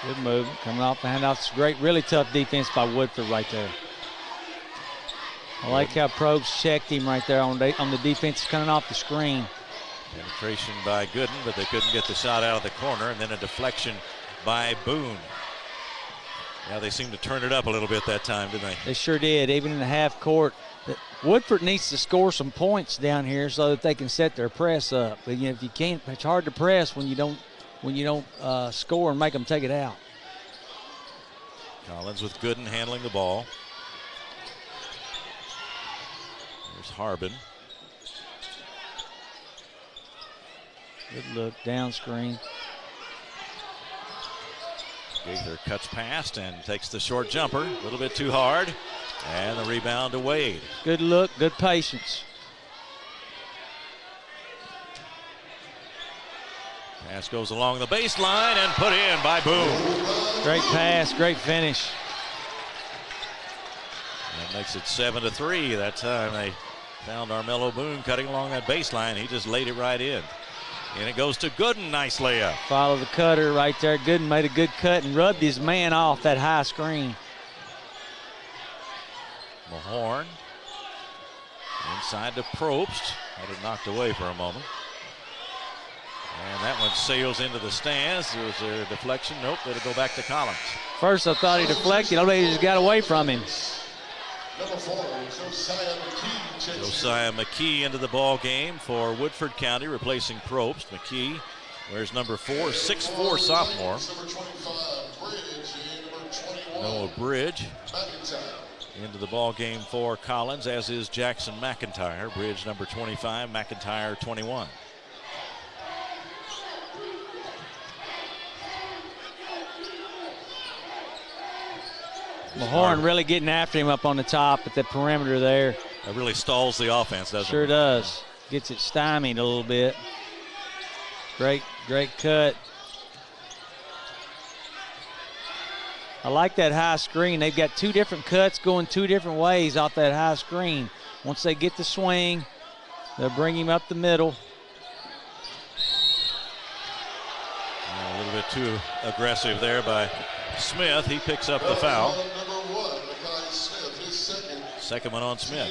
Good move. Coming off the handoffs. Great, really tough defense by Woodford right there. I like how Probst checked him right there on the defense coming off the screen. Penetration by Gooden, but they couldn't get the shot out of the corner, and then a deflection by Boone. Yeah, they seemed to turn it up a little bit that time, didn't they? They sure did, even in the half court. Woodford needs to score some points down here so that they can set their press up. But, you know, if you can't, it's hard to press when you don't score and make them take it out. Collins with Gooden handling the ball. There's Harbin. Good look, down screen. Gaither cuts past and takes the short jumper. A little bit too hard. And the rebound to Wade. Good look, good patience. Pass goes along the baseline and put in by Boone. Great pass, great finish. That makes it 7-3. That time they found Armello Boone cutting along that baseline. He just laid it right in. And it goes to Gooden. Nice layup. Follow the cutter right there. Gooden made a good cut and rubbed his man off that high screen. Mahorn inside to Probst. Had it knocked away for a moment. And that one sails into the stands. Was there a deflection? Nope, it'll go back to Collins. First I thought he deflected. I believe he just got away from him. Number 4, Josiah McKee. Josiah McKee into the ball game for Woodford County, replacing Probst. McKee wears number 4, 6'4" sophomore. Noah Bridge into the ball game for Collins, as is Jackson McIntyre. Bridge number 25, McIntyre 21. Mahorn really getting after him up on the top at the perimeter there. That really stalls the offense, doesn't it? Sure does. Gets it stymied a little bit. Great cut. I like that high screen. They've got two different cuts going two different ways off that high screen. Once they get the swing, they'll bring him up the middle. A little bit too aggressive there by Smith. He picks up the foul. Second one on Smith.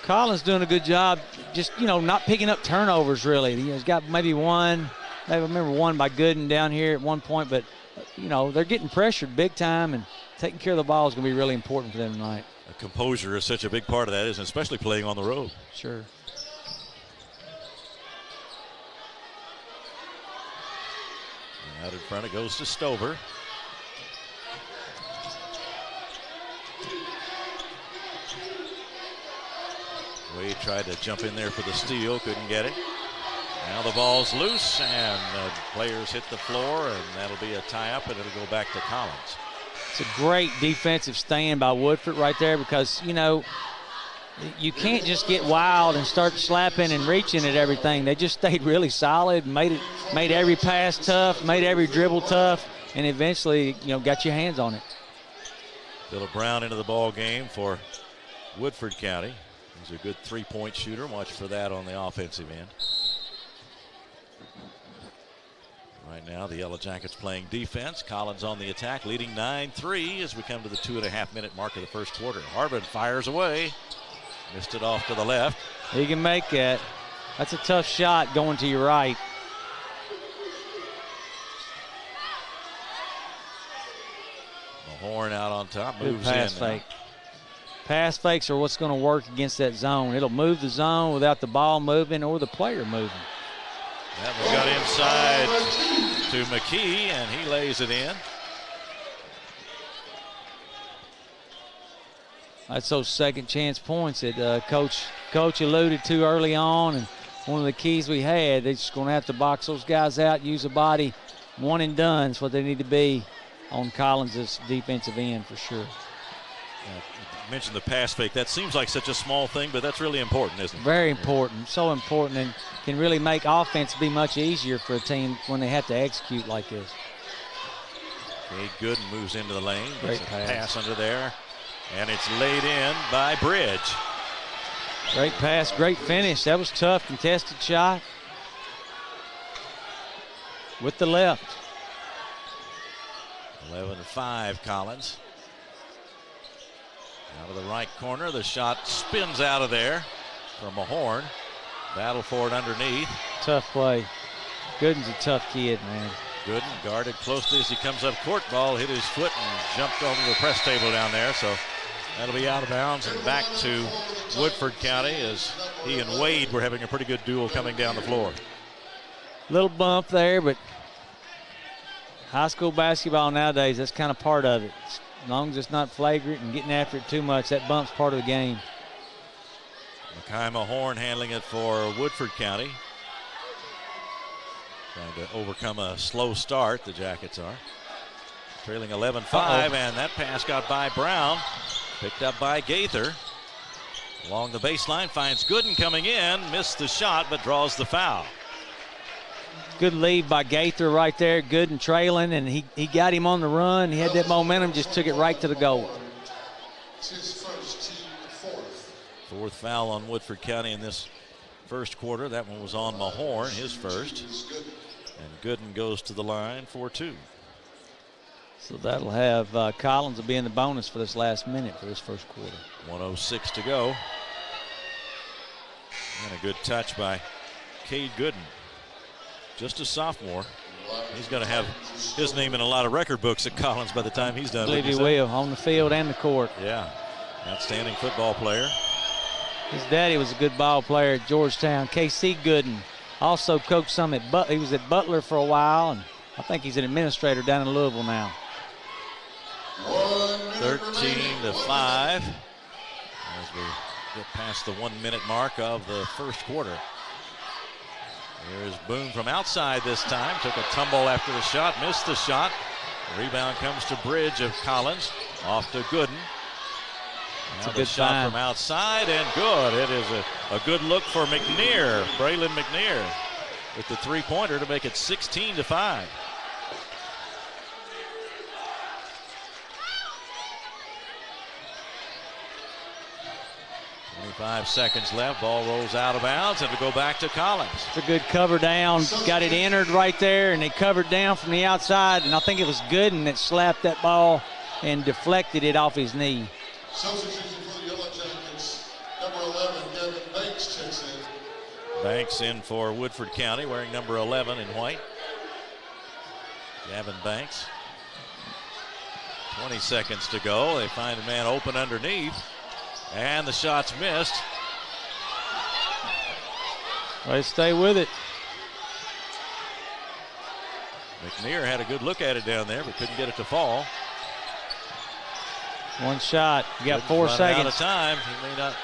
Collins doing a good job, just, not picking up turnovers really. He's got maybe one. I remember one by Gooden down here at one point, but they're getting pressured big time, and taking care of the ball is going to be really important for them tonight. Composure is such a big part of that, isn't it? Especially playing on the road. Sure. Out in front, it goes to Stover. Wade tried to jump in there for the steal, couldn't get it. Now the ball's loose, and the players hit the floor, and that'll be a tie-up, and it'll go back to Collins. It's a great defensive stand by Woodford right there, because, you can't just get wild and start slapping and reaching at everything. They just stayed really solid, made every pass tough, made every dribble tough, and eventually, got your hands on it. Phillip Brown into the ball game for Woodford County. He's a good three-point shooter. Watch for that on the offensive end. Right now, the Yellow Jackets playing defense. Collins on the attack, leading 9-3 as we come to the 2.5-minute mark of the first quarter. Harbin fires away. Missed it off to the left. He can make that. That's a tough shot going to your right. Mahorn out on top, Good moves pass in. fake. Pass fakes are what's going to work against that zone. It'll move the zone without the ball moving or the player moving. That one got inside to McKee, and he lays it in. That's those second chance points that Coach alluded to early on, and one of the keys we had. They're just going to have to box those guys out, use a body, one and done. That's what they need to be on Collins' defensive end for sure. You mentioned the pass fake. That seems like such a small thing, but that's really important, isn't it? Very important, so important, and can really make offense be much easier for a team when they have to execute like this. Okay, Gooden moves into the lane. Great pass under there, and it's laid in by Bridge. Great pass, great finish. That was tough, contested shot with the left. 11-5 Collins. Out of the right corner, the shot spins out of there from Mahorn. Battle for it underneath. Tough play. Gooden's a tough kid, man. Gooden guarded closely as he comes up court. Ball hit his foot and jumped over the press table down there. So that'll be out of bounds and back to Woodford County as he and Wade were having a pretty good duel coming down the floor. Little bump there, but high school basketball nowadays, that's kind of part of it. As long as it's not flagrant and getting after it too much, that bump's part of the game. Makai Mahorn handling it for Woodford County. Trying to overcome a slow start, the Jackets are. Trailing 11-5, and that pass got by Brown. Picked up by Gaither. Along the baseline, finds Gooden coming in. Missed the shot, but draws the foul. Good lead by Gaither right there. Gooden trailing, and he got him on the run. He had that momentum, just took it right to the goal. Fourth foul on Woodford County in this first quarter. That one was on Mahorn, his first. And Gooden goes to the line for two. So that'll have Collins will be in the bonus for this last minute for this first quarter. 1:06 to go. And a good touch by Cade Gooden. Just a sophomore. He's going to have his name in a lot of record books at Collins by the time he's done. I believe he will, on the field and the court. Yeah, outstanding football player. His daddy was a good ball player at Georgetown. KC Gooden also coached some at he was at Butler for a while, and I think he's an administrator down in Louisville now. 13-5 as we get past the 1 minute mark of the first quarter. Here's Boone from outside this time. Took a tumble after the shot, missed the shot. The rebound comes to Bridge of Collins. Off to Gooden. It's now a good shot find from outside and good. It is a good look for McNear. Braylon McNear with the three-pointer to make it 16-5. Five seconds left. Ball rolls out of bounds, and to go back to Collins. It's a good cover down. Got it entered right there, and they covered down from the outside. And I think it was Gooden that slapped that ball and deflected it off his knee. Substitution for the Yellow Jackets, number 11, Gavin Banks checks in. Banks in for Woodford County, wearing number 11 in white. Gavin Banks. 20 seconds to go. They find a man open underneath. And the shot's missed. They stay with it. McNear had a good look at it down there, but couldn't get it to fall. One shot. You got 4 seconds. Out of time. He may not.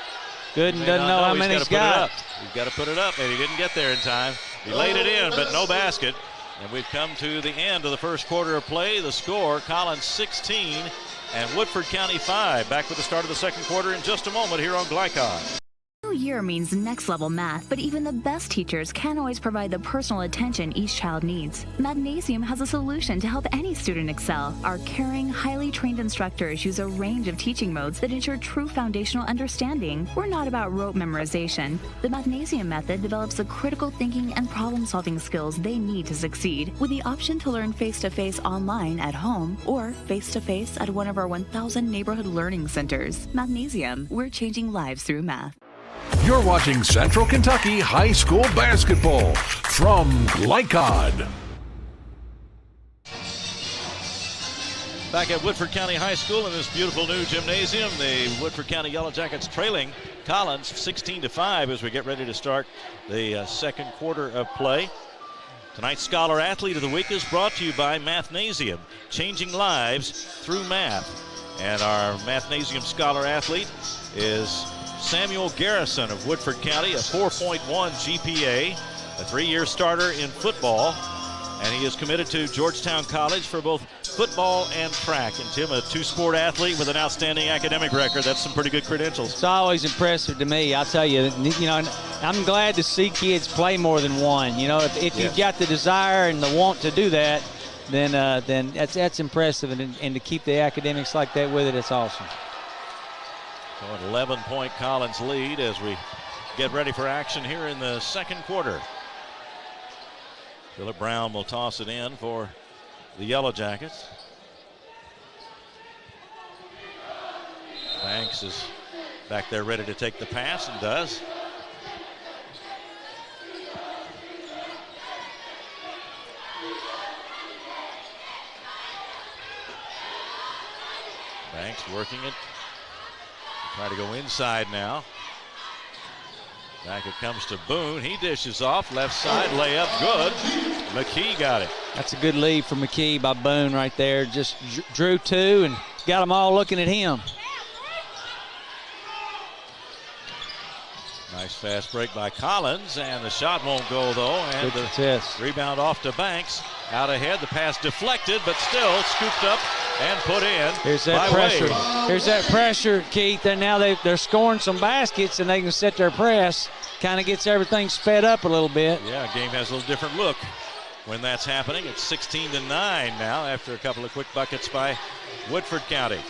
Gooden doesn't know how many he's got. He's got to put it up, and he didn't get there in time. He laid it in, but no basket. And we've come to the end of the first quarter of play. The score, Collins 16 and Woodford County 5. Back with the start of the second quarter in just a moment here on Glycon. New year means next level math, but even the best teachers can't always provide the personal attention each child needs. Mathnasium has a solution to help any student excel. Our caring, highly trained instructors use a range of teaching modes that ensure true foundational understanding. We're not about rote memorization. The Mathnasium method develops the critical thinking and problem-solving skills they need to succeed, with the option to learn face-to-face online at home or face-to-face at one of our 1,000 neighborhood learning centers. Mathnasium, we're changing lives through math. You're watching Central Kentucky High School Basketball from Glycod. Back at Woodford County High School in this beautiful new gymnasium, the Woodford County Yellow Jackets trailing Collins 16-5 as we get ready to start the second quarter of play. Tonight's Scholar Athlete of the Week is brought to you by Mathnasium, changing lives through math. And our Mathnasium Scholar Athlete is Samuel Garrison of Woodford County, a 4.1 GPA, a 3-year starter in football, and he is committed to Georgetown College for both football and track. And Tim, a 2-sport athlete with an outstanding academic record. That's some pretty good credentials. It's always impressive to me. I'll tell you, I'm glad to see kids play more than one. You know, if you've got the desire and the want to do that, then that's impressive. And to keep the academics like that with it, it's awesome. So an 11-point Collins lead as we get ready for action here in the second quarter. Phillip Brown will toss it in for the Yellow Jackets. Banks is back there ready to take the pass and does. Banks working it. Try to go inside now. Back it comes to Boone. He dishes off. Left side layup. Good. McKee got it. That's a good lead for McKee by Boone right there. Just drew two and got them all looking at him. Nice fast break by Collins, and the shot won't go though. And good the test. Rebound off to Banks. Out ahead, the pass deflected, but still scooped up and put in. Here's that pressure. Wade. Here's that pressure, Keith. And now they're scoring some baskets, and they can set their press. Kind of gets everything sped up a little bit. Yeah, game has a little different look when that's happening. It's 16-9 now after a couple of quick buckets by Woodford County.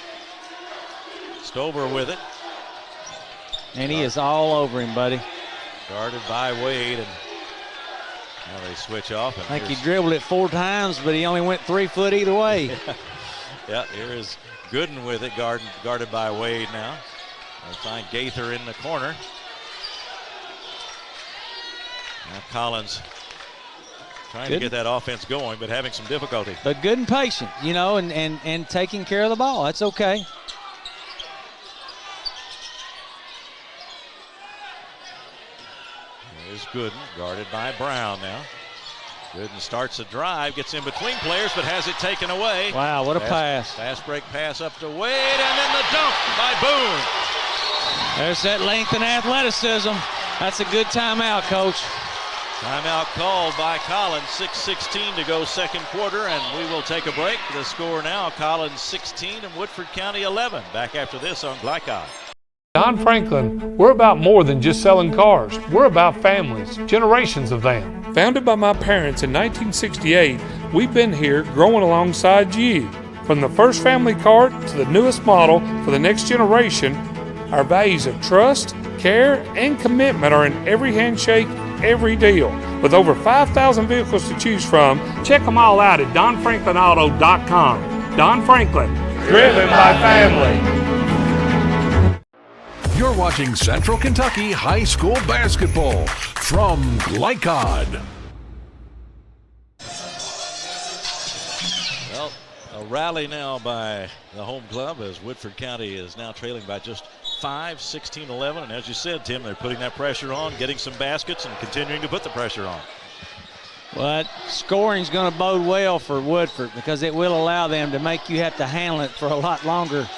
Stover with it. And he is all over him, buddy. Guarded by Wade, and now they switch off. I think he dribbled it 4 times, but he only went 3 foot either way. Yeah, here is Gooden with it, guarded by Wade now. They find Gaither in the corner. Now Collins trying to get that offense going, but having some difficulty. But good and patient, you know, and taking care of the ball. That's okay. There's Gooden, guarded by Brown now. Gooden starts a drive, gets in between players, but has it taken away. Wow, what a pass. Fast break pass up to Wade, and then the dunk by Boone. There's that length and athleticism. That's a good timeout, Coach. Timeout called by Collins. 6:16 to go second quarter, and we will take a break. The score now, Collins 16 and Woodford County 11. Back after this on Glycod. Don Franklin, we're about more than just selling cars. We're about families, generations of them. Founded by my parents in 1968, we've been here growing alongside you. From the first family car to the newest model for the next generation, our values of trust, care, and commitment are in every handshake, every deal. With over 5,000 vehicles to choose from, check them all out at donfranklinauto.com. Don Franklin, driven by family. You're watching Central Kentucky High School Basketball from Glycod. Well, a rally now by the home club as Woodford County is now trailing by just 5, 16-11. And as you said, Tim, they're putting that pressure on, getting some baskets, and continuing to put the pressure on. But scoring's going to bode well for Woodford because it will allow them to make you have to handle it for a lot longer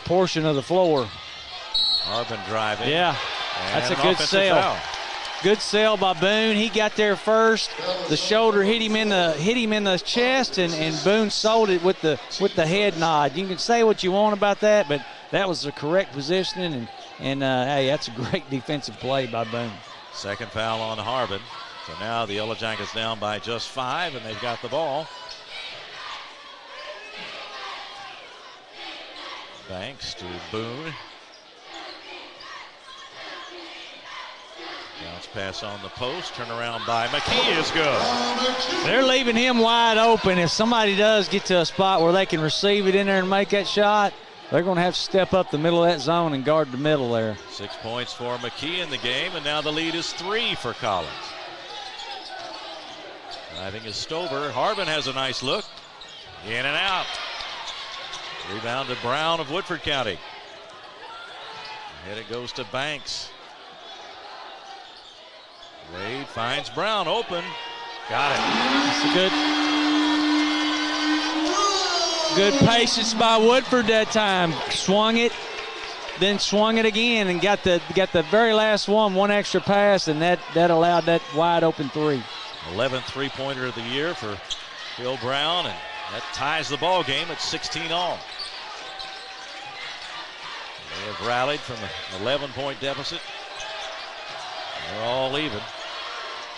portion of the floor. Harbin driving. Yeah, that's a good sell. Foul. Good sell by Boone. He got there first. The shoulder hit him in the chest, and Boone sold it with the head nod. You can say what you want about that, but that was the correct positioning, And, hey, that's a great defensive play by Boone. Second foul on Harbin. So now the Yellow Jackets down by just 5, and they've got the ball. Banks to Boone. Bounce pass on the post. Turn around by McKee is good. They're leaving him wide open. If somebody does get to a spot where they can receive it in there and make that shot, they're going to have to step up the middle of that zone and guard the middle there. 6 points for McKee in the game, and now the lead is 3 for Collins. Driving is Stover. Harbin has a nice look. In and out. Rebound to Brown of Woodford County. Ahead it goes to Banks. Wade finds Brown open. Got it. It's good patience by Woodford that time. Swung it, then swung it again, and got the very last one extra pass, and that allowed that wide open 3. 11th three-pointer of the year for Bill Brown, and that ties the ball game at 16 all. They have rallied from an 11-point deficit. They're all even.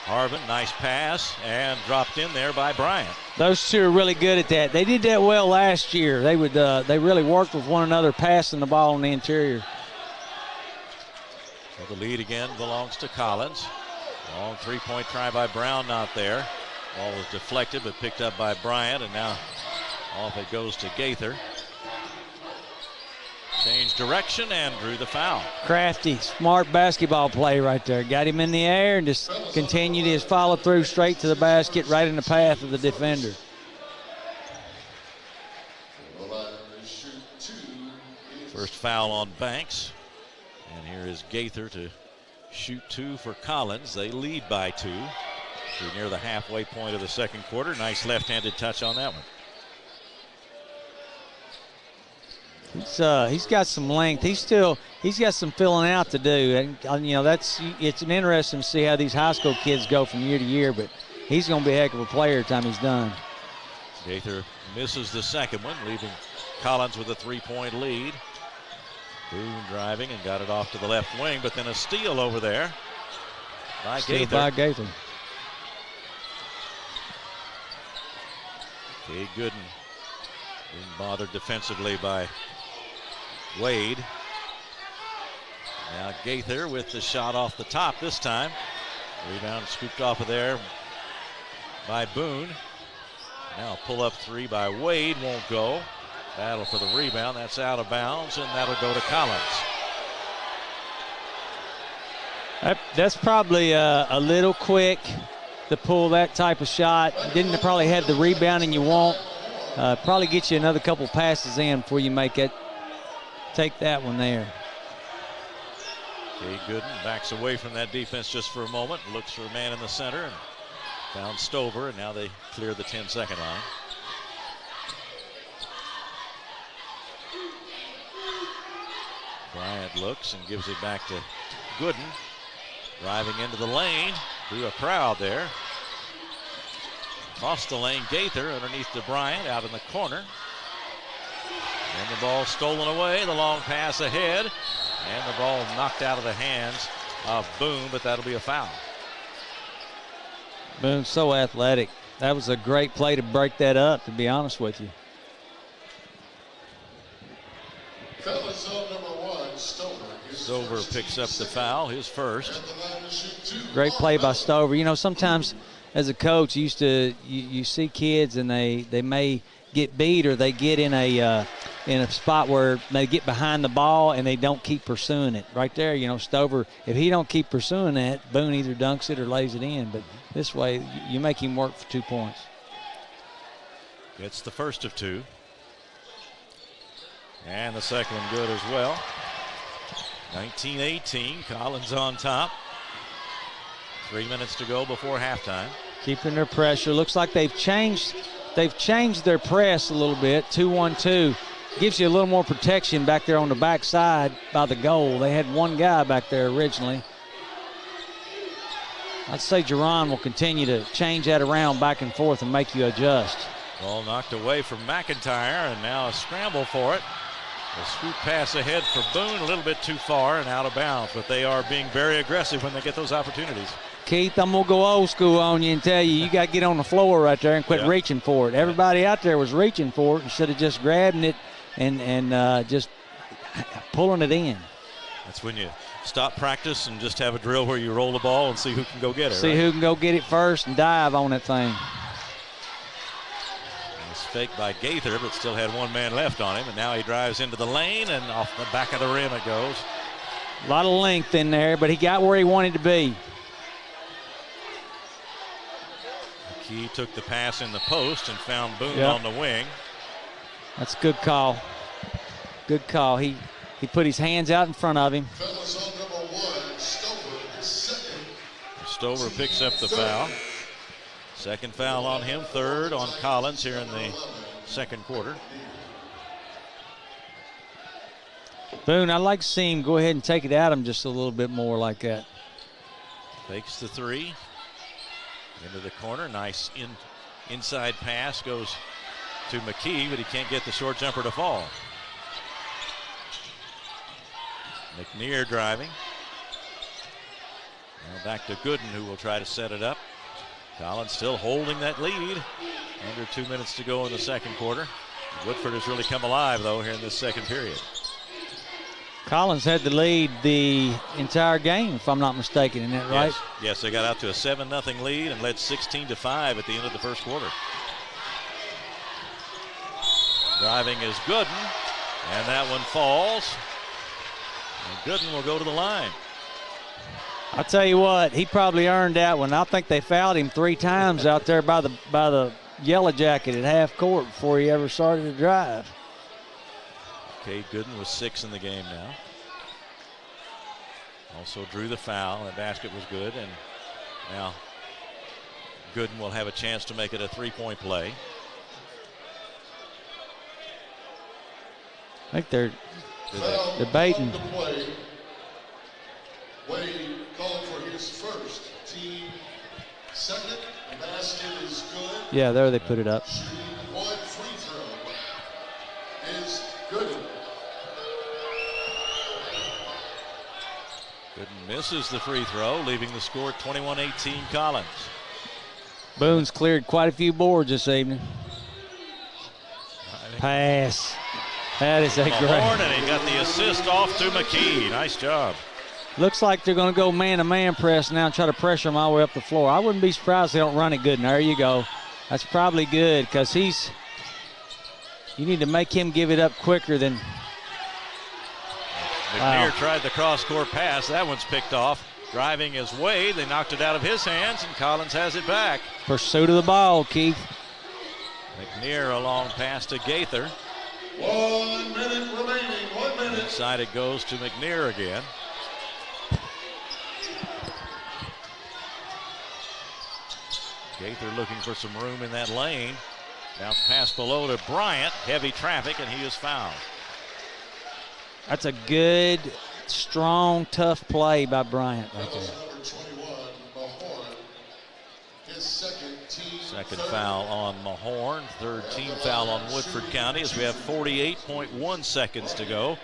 Harbin, nice pass, and dropped in there by Bryant. Those two are really good at that. They did that well last year. They really worked with one another, passing the ball in the interior. So the lead again belongs to Collins. Long three-point try by Brown, not there. Ball was deflected, but picked up by Bryant, and now off it goes to Gaither. Changed direction and drew the foul. Crafty, smart basketball play right there. Got him in the air and just continued his follow-through straight to the basket, right in the path of the defender. First foul on Banks. And here is Gaither to shoot 2 for Collins. They lead by 2. We're near the halfway point of the second quarter. Nice left-handed touch on that one. He's got some length. He's got some filling out to do. And you know, it's an interesting to see how these high school kids go from year to year, but he's going to be a heck of a player the time he's done. Gaither misses the second one, leaving Collins with a 3-point lead. Boone driving and got it off to the left wing, but then a steal over there by Gaither. Kay Gooden being bothered defensively by Wade. Now Gaither with the shot off the top this time. Rebound scooped off of there by Boone. Now pull up 3 by Wade, won't go. Battle for the rebound, that's out of bounds, and that'll go to Collins. That's probably a little quick to pull that type of shot. Didn't probably have the rebounding you want. Probably get you another couple passes in before you take that one there. Kay Gooden backs away from that defense just for a moment, looks for a man in the center, and found Stover, and now they clear the 10-second line. Bryant looks and gives it back to Gooden. Driving into the lane, through a crowd there. Across the lane, Gaither underneath to Bryant, out in the corner. And the ball stolen away, the long pass ahead, and the ball knocked out of the hands of Boone, but that'll be a foul. Boone's so athletic. That was a great play to break that up, to be honest with you. Stover picks up the foul, his first. Great play by Stover. You know, sometimes as a coach, you see kids and they may get beat, or they get in a spot where they get behind the ball and they don't keep pursuing it. Right there, you know, Stover, if he don't keep pursuing that, Boone either dunks it or lays it in. But this way, you make him work for 2 points. It's the first of 2. And the second one good as well. 19-18, Collins on top. 3 minutes to go before halftime. Keeping their pressure. Looks like they've changed their press a little bit. 2-1-2. Gives you a little more protection back there on the backside by the goal. They had one guy back there originally. I'd say Jerron will continue to change that around back and forth and make you adjust. Ball knocked away from McIntyre, and now a scramble for it. A scoop pass ahead for Boone, a little bit too far and out of bounds, but they are being very aggressive when they get those opportunities. Keith, I'm going to go old school on you and tell you got to get on the floor right there and quit reaching for it. Everybody out there was reaching for it instead of just grabbing it and just pulling it in. That's when you stop practice and just have a drill where you roll the ball and see who can go get it. See who can go get it first and dive on that thing. It's faked by Gaither, but still had one man left on him, and now he drives into the lane, and off the back of the rim it goes. A lot of length in there, but he got where he wanted to be. McKee took the pass in the post and found Boone on the wing. That's a good call. Good call. He put his hands out in front of him. Stover picks up the foul. Second foul on him, third on Collins here in the second quarter. Boone, I'd like to see him go ahead and take it at him just a little bit more like that. Fakes the three. Into the corner. Nice inside pass goes to McKee, but he can't get the short jumper to fall. McNear driving. Now back to Gooden, who will try to set it up. Collins still holding that lead. Under 2 minutes to go in the second quarter. Woodford has really come alive, though, here in this second period. Collins had the lead the entire game, if I'm not mistaken. Isn't that right? Yes, they got out to a 7-0 lead and led 16-5 at the end of the first quarter. Driving is Gooden, and that one falls. And Gooden will go to the line. I'll tell you what, he probably earned that one. I think they fouled him 3 times out there by the Yellow Jacket at half court before he ever started to drive. Cade Gooden was 6 in the game now. Also drew the foul. That basket was good, and now Gooden will have a chance to make it a 3-point play. I think they're debating. Wade called for his first, team second. The basket is good. Yeah, there they put it up. One free throw is good. Gooden misses the free throw, leaving the score 21-18 Collins. Boone's cleared quite a few boards this evening. Pass. That is a great. And he got the assist off to McKee. Nice job. Looks like they're going to go man-to-man press now and try to pressure him all the way up the floor. I wouldn't be surprised if they don't run it good. And there you go. That's probably good because you need to make him give it up quicker than. McNear tried the cross-court pass. That one's picked off. Driving is Wade. They knocked it out of his hands, and Collins has it back. Pursuit of the ball, Keith. McNear a long pass to Gaither. 1 minute remaining. 1 minute. Inside it goes to McNear again. Gaither looking for some room in that lane. Bounce pass below to Bryant. Heavy traffic, and he is fouled. That's a good, strong, tough play by Bryant right there. Second foul on Mahorn. Third team foul on Woodford County as we have 48.1 seconds to go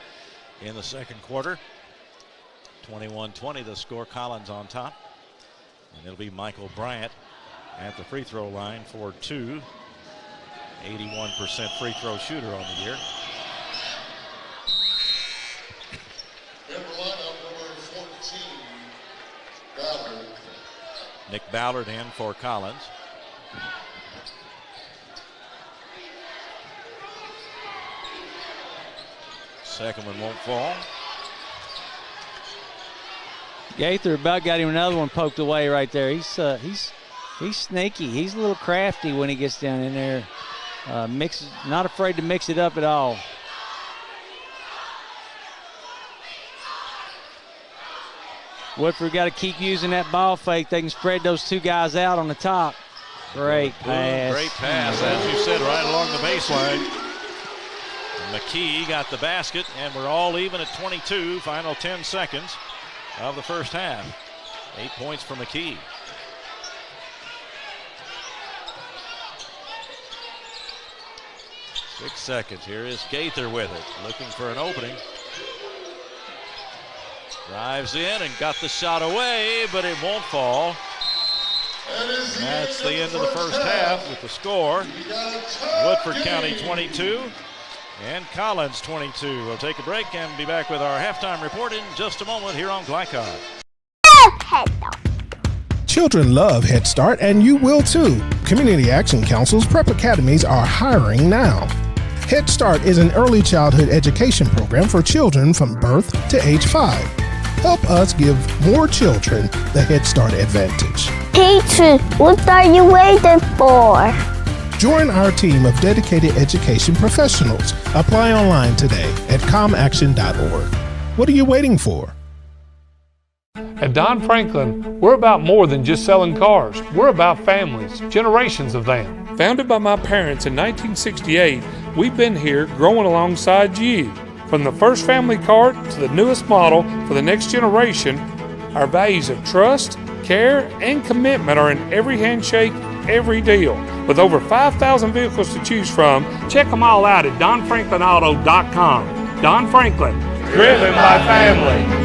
in the second quarter. 21-20 the score. Collins on top. And it'll be Michael Bryant at the free throw line for 2. 81% free throw shooter on the year. Nick Ballard in for Collins. Second one won't fall. Gaither about got him another one poked away right there. He's sneaky. He's a little crafty when he gets down in there. Not afraid to mix it up at all. Woodford got to keep using that ball fake. They can spread those two guys out on the top. Great pass. Great pass, as you said, right along the baseline. McKee got the basket, and we're all even at 22. Final 10 seconds of the first half. 8 points for McKee. 6 seconds. Here is Gaither with it, looking for an opening. Drives in and got the shot away, but it won't fall. That's the end of the first half with the score. Woodford County 22 and Collins 22. We'll take a break and be back with our halftime report in just a moment here on Glycod. Children love Head Start, and you will too. Community Action Council's prep academies are hiring now. Head Start is an early childhood education program for children from birth to age 5. Help us give more children the Head Start advantage. Teacher, what are you waiting for? Join our team of dedicated education professionals. Apply online today at comaction.org. What are you waiting for? At Don Franklin, we're about more than just selling cars. We're about families, generations of them. Founded by my parents in 1968, we've been here growing alongside you. From the first family car to the newest model for the next generation, our values of trust, care, and commitment are in every handshake, every deal. With over 5,000 vehicles to choose from, check them all out at donfranklinauto.com. Don Franklin, driven by family.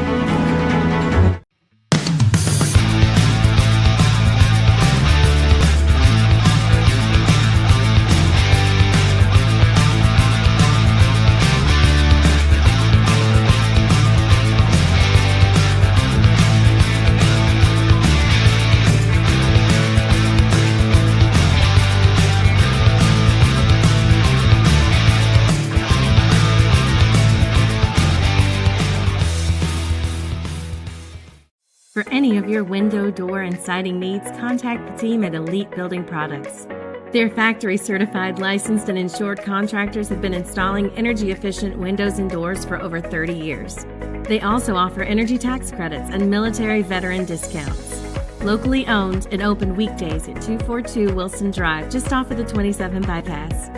For any of your window, door, and siding needs, contact the team at Elite Building Products. Their factory-certified, licensed, and insured contractors have been installing energy-efficient windows and doors for over 30 years. They also offer energy tax credits and military veteran discounts. Locally owned and open weekdays at 242 Wilson Drive, just off of the 27 bypass.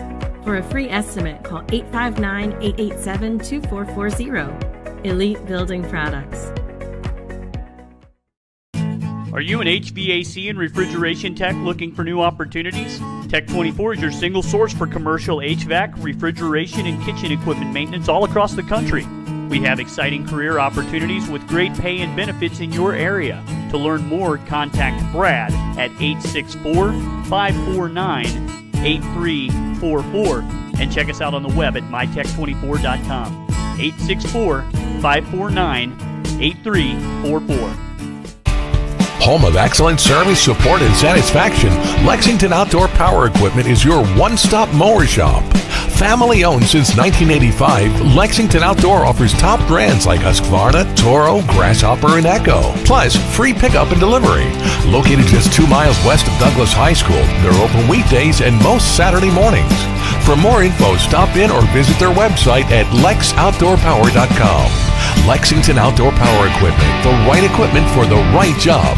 For a free estimate, call 859-887-2440. Elite Building Products. Are you an HVAC and refrigeration tech looking for new opportunities? Tech 24 is your single source for commercial HVAC, refrigeration, and kitchen equipment maintenance all across the country. We have exciting career opportunities with great pay and benefits in your area. To learn more, contact Brad at 864-549-8344 and check us out on the web at mytech24.com. 864-549-8344. Home of excellent service, support, and satisfaction, Lexington Outdoor Power Equipment is your one-stop mower shop. Family owned since 1985, Lexington Outdoor offers top brands like Husqvarna, Toro, Grasshopper, and Echo. Plus, free pickup and delivery. Located just 2 miles west of Douglas High School, they're open weekdays and most Saturday mornings. For more info, stop in or visit their website at lexoutdoorpower.com. Lexington Outdoor Power Equipment, the right equipment for the right job.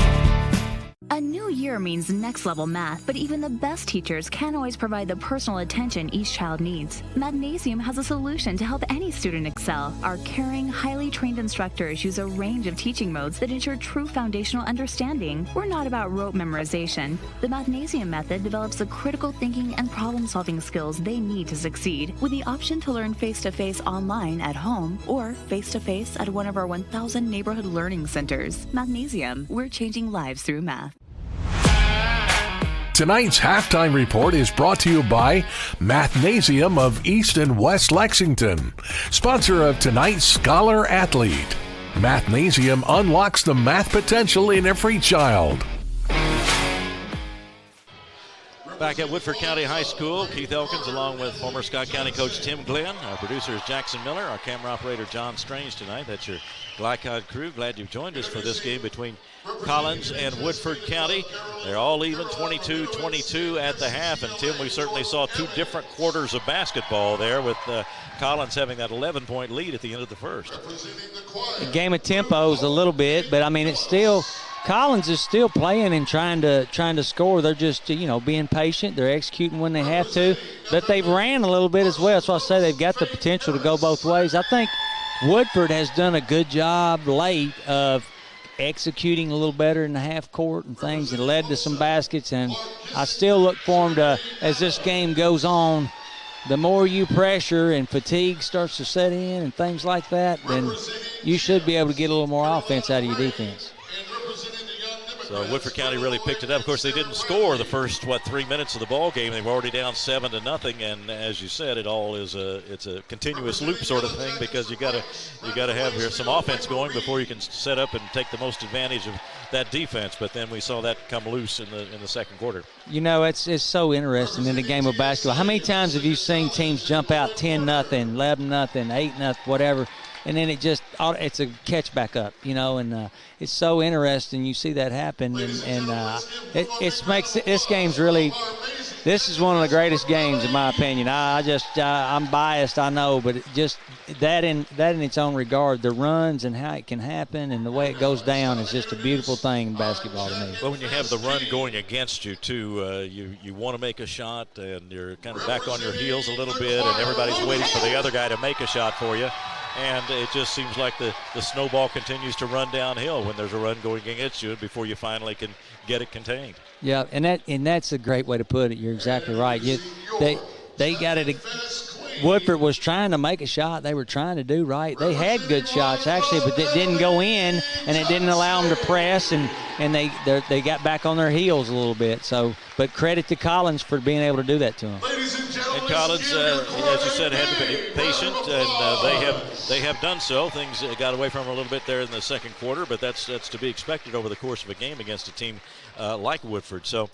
A new year means next level math, but even the best teachers can't always provide the personal attention each child needs. Magnesium has a solution to help any student excel. Our caring, highly trained instructors use a range of teaching modes that ensure true foundational understanding. We're not about rote memorization. The Magnesium method develops the critical thinking and problem-solving skills they need to succeed, with the option to learn face-to-face online at home or face-to-face at one of our 1,000 neighborhood learning centers. Magnesium, we're changing lives through math. Tonight's halftime report is brought to you by Mathnasium of East and West Lexington, sponsor of tonight's Scholar Athlete. Mathnasium unlocks the math potential in every child. Back at Woodford County High School, Keith Elkins along with former Scott County coach Tim Glenn. Our producer is Jackson Miller. Our camera operator John Strange tonight. That's your Glycod crew. Glad you've joined us for this game between Collins and Woodford County. They're all even 22-22 at the half. And Tim, we certainly saw two different quarters of basketball there with Collins having that 11-point lead at the end of the first. A game of tempos a little bit, but I mean it's still Collins is still playing and trying to score. They're just, being patient. They're executing when they have to. But they've ran a little bit as well. So I say they've got the potential to go both ways. I think Woodford has done a good job late of executing a little better in the half court and things, and led to some baskets. And I still look for them to, as this game goes on, the more you pressure and fatigue starts to set in and things like that, then you should be able to get a little more offense out of your defense. So Woodford County really picked it up. Of course, they didn't score the first 3 minutes of the ball game. They were already down 7-0, and as you said, it's a continuous loop sort of thing, because you got to have here some offense going before you can set up and take the most advantage of that defense. But then we saw that come loose in the second quarter. You know, it's so interesting in the game of basketball. How many times have you seen teams jump out 10-0, 11-0, 8-0, whatever? And then it's a catch back up, you know, and it's so interesting. You see that happen, and it makes this game's really. This is one of the greatest games in my opinion. I'm biased, I know, but just that in its own regard, the runs and how it can happen and the way it goes down is just a beautiful thing in basketball to me. Well, when you have the run going against you too, you want to make a shot, and you're kind of back on your heels a little bit, and everybody's waiting for the other guy to make a shot for you. And it just seems like the snowball continues to run downhill when there's a run going against you before you finally can get it contained. Yeah, and that's a great way to put it. You're exactly right. They got it. Woodford was trying to make a shot. They were trying to do right. They had good shots, actually, but it didn't go in, and it didn't allow them to press, and they got back on their heels a little bit. So, but credit to Collins for being able to do that to them. And Collins, as you said, had to be patient, and they have done so. Things got away from them a little bit there in the second quarter, but that's to be expected over the course of a game against a team like Woodford. So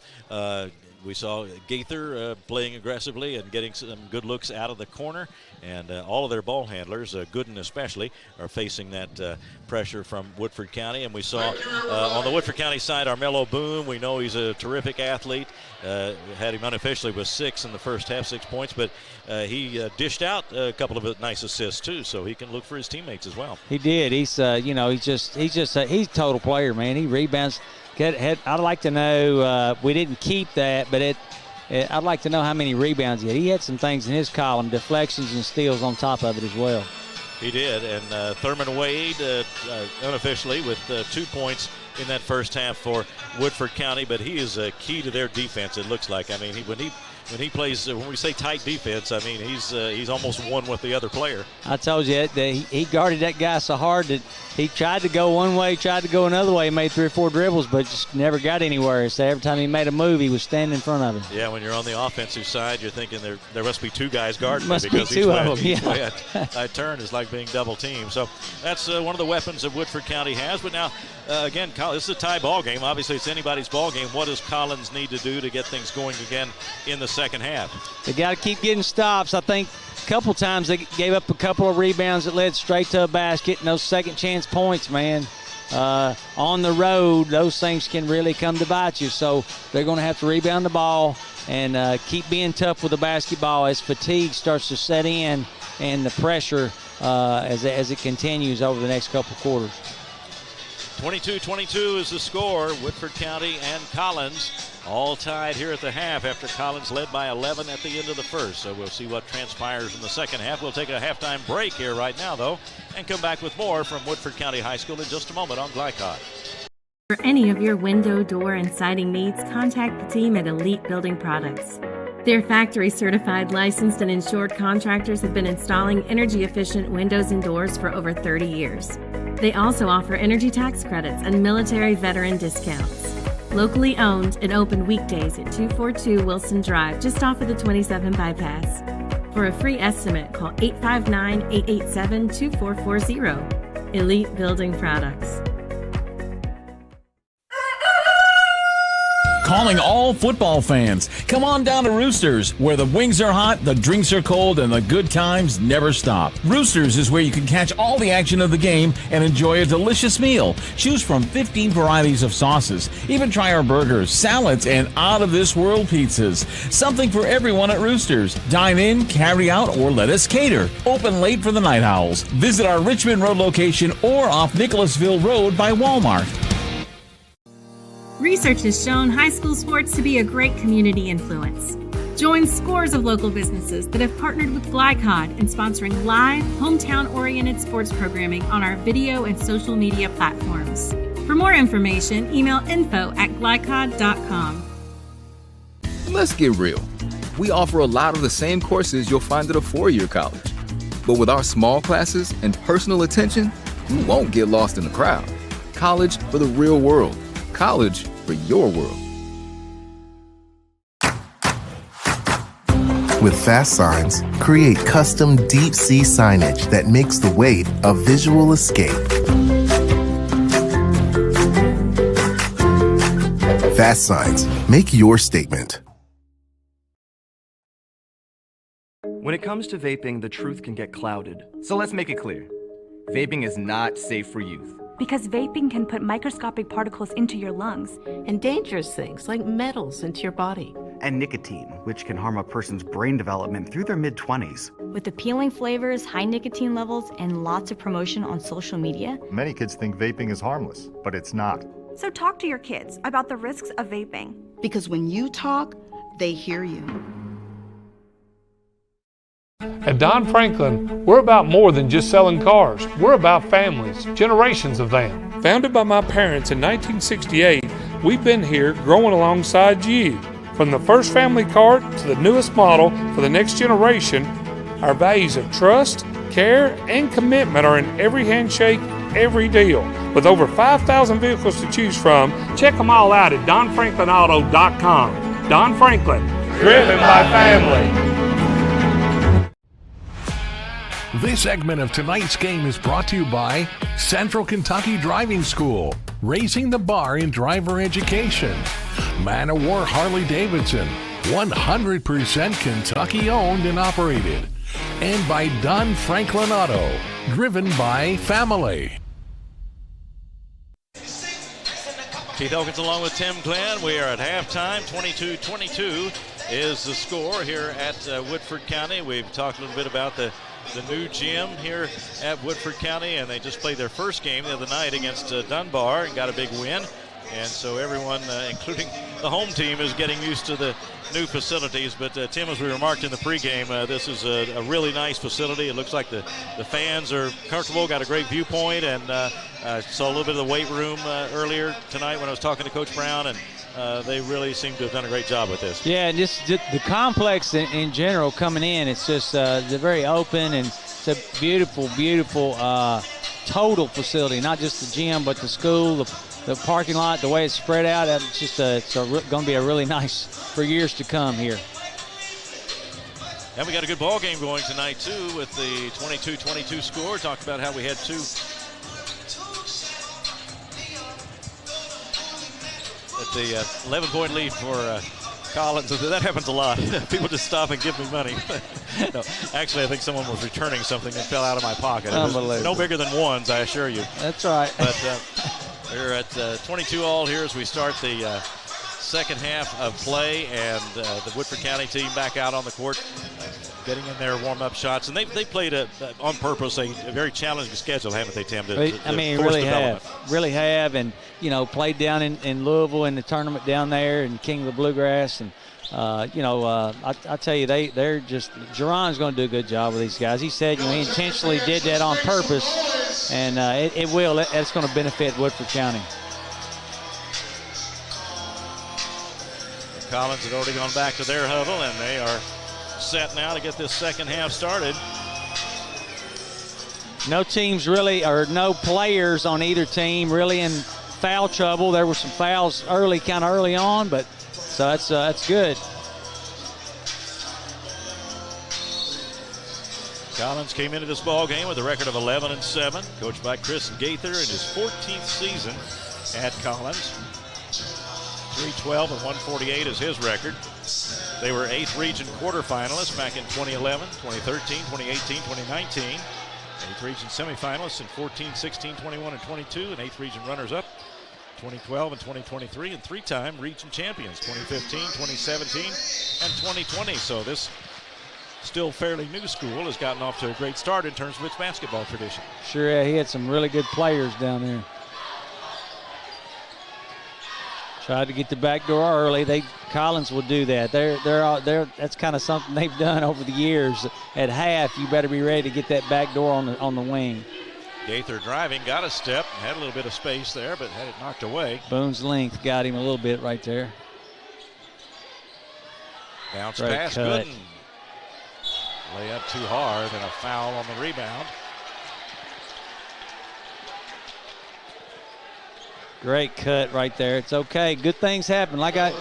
we saw Gaither playing aggressively and getting some good looks out of the corner, and all of their ball handlers, Gooden especially, are facing that pressure from Woodford County. And we saw on the Woodford County side, Armello Boone. We know he's a terrific athlete. Had him unofficially with 6 in the first half, 6 points, but he dished out a couple of nice assists too, so he can look for his teammates as well. He did. He's he's a total player, man. He rebounds. I'd like to know. We didn't keep that, but I'd like to know how many rebounds he had. He had some things in his column, deflections and steals on top of it as well. He did, and Thurman Wade unofficially with 2 points in that first half for Woodford County, but he is key to their defense, it looks like. I mean, when he plays, when we say tight defense, I mean he's almost one with the other player. I told you that he guarded that guy so hard that he tried to go one way, tried to go another way, made 3 or 4 dribbles, but just never got anywhere. So every time he made a move, he was standing in front of him. Yeah, when you're on the offensive side, you're thinking there must be 2 guys guarding me, must because be 2 of them. each way I turn is like being double teamed. So that's one of the weapons that Woodford County has. But now, again, this is a tie ball game. Obviously, it's anybody's ball game. What does Collins need to do to get things going again in the second half? They got to keep getting stops. I think a couple times they gave up a couple of rebounds that led straight to a basket, and those second chance points, man, on the road, those things can really come to bite you. So they're going to have to rebound the ball and keep being tough with the basketball as fatigue starts to set in and the pressure as it continues over the next couple quarters. 22-22 is the score. Woodford County and Collins all tied here at the half after Collins led by 11 at the end of the first. So we'll see what transpires in the second half. We'll take a halftime break here right now, though, and come back with more from Woodford County High School in just a moment on Glycod. For any of your window, door, and siding needs, contact the team at Elite Building Products. Their factory-certified, licensed, and insured contractors have been installing energy-efficient windows and doors for over 30 years. They also offer energy tax credits and military veteran discounts. Locally owned and open weekdays at 242 Wilson Drive, just off of the 27 bypass. For a free estimate, call 859-887-2440. Elite Building Products. Calling all football fans. Come on down to Roosters, where the wings are hot, the drinks are cold, and the good times never stop. Roosters is where you can catch all the action of the game and enjoy a delicious meal. Choose from 15 varieties of sauces. Even try our burgers, salads, and out-of-this-world pizzas. Something for everyone at Roosters. Dine in, carry out, or let us cater. Open late for the Night Owls. Visit our Richmond Road location or off Nicholasville Road by Walmart. Research has shown high school sports to be a great community influence. Join scores of local businesses that have partnered with Glycod in sponsoring live, hometown-oriented sports programming on our video and social media platforms. For more information, email info@glycod.com. Let's get real. We offer a lot of the same courses you'll find at a four-year college. But with our small classes and personal attention, you won't get lost in the crowd. College for the real world. College for your world. With Fast Signs, create custom deep sea signage that makes the wait a visual escape. Fast Signs, make your statement. When it comes to vaping, the truth can get clouded. So let's make it clear. Vaping is not safe for youth. Because vaping can put microscopic particles into your lungs. And dangerous things like metals into your body. And nicotine, which can harm a person's brain development through their mid-20s. With appealing flavors, high nicotine levels, and lots of promotion on social media. Many kids think vaping is harmless, but it's not. So talk to your kids about the risks of vaping. Because when you talk, they hear you. At Don Franklin, we're about more than just selling cars. We're about families, generations of them. Founded by my parents in 1968, we've been here growing alongside you. From the first family car to the newest model for the next generation, our values of trust, care, and commitment are in every handshake, every deal. With over 5,000 vehicles to choose from, check them all out at DonFranklinAuto.com. Don Franklin, driven by family. This segment of tonight's game is brought to you by Central Kentucky Driving School, raising the bar in driver education. Man of War Harley-Davidson, 100% Kentucky owned and operated. And by Don Franklin Auto, driven by family. Keith Elkins along with Tim Glenn. We are at halftime. 22-22 is the score here at Woodford County. We've talked a little bit about the new gym here at Woodford County, and they just played their first game the other night against Dunbar and got a big win. And so everyone, including the home team, is getting used to the new facilities. But Tim, as we remarked in the pregame, this is a really nice facility. It looks like the fans are comfortable, got a great viewpoint, and saw a little bit of the weight room earlier tonight when I was talking to Coach Brown, and they really seem to have done a great job with this. Yeah, and just the complex in general coming in, it's just they're very open, and it's a beautiful, beautiful total facility, not just the gym, but the school, the parking lot, the way it's spread out. It's just going to be a really nice for years to come here. And we got a good ball game going tonight, too, with the 22-22 score. Talked about how we had two at the 11-point lead for Collins. That happens a lot. People just stop and give me money. No, actually, I think someone was returning something that fell out of my pocket. It was no bigger than ones, I assure you. That's right. But we're at 22 all here as we start the second half of play, and the Woodford County team back out on the court, getting in their warm-up shots. And they played on purpose a very challenging schedule, haven't they, Tim? Really have, and played down in Louisville in the tournament down there, and King of the Bluegrass, and I tell you, they're just Jerron's going to do a good job with these guys. He said he intentionally did that on purpose, and it will. It's going to benefit Woodford County. Collins had already gone back to their huddle, and they are set now to get this second half started. No teams really, or no players on either team really in foul trouble. There were some fouls kind of early on, but so that's good. Collins came into this ball game with a record of 11-7, coached by Chris Gaither in his 14th season at Collins. 312 and 148 is his record. They were 8th region quarterfinalists back in 2011, 2013, 2018, 2019. 8th region semifinalists in 14, 16, 21, and 22, and 8th region runners-up 2012 and 2023, and 3-time region champions 2015, 2017, and 2020. So this still fairly new school has gotten off to a great start in terms of its basketball tradition. Sure, yeah, he had some really good players down there. Tried to get the back door early. Collins will do that. That's kind of something they've done over the years. At half, you better be ready to get that back door on the wing. Gaither driving, got a step, had a little bit of space there, but had it knocked away. Boone's length got him a little bit right there. Bounce Great pass, cut. Gooden. Lay up too hard and a foul on the rebound. Great cut right there. It's okay. Good things happen. Like I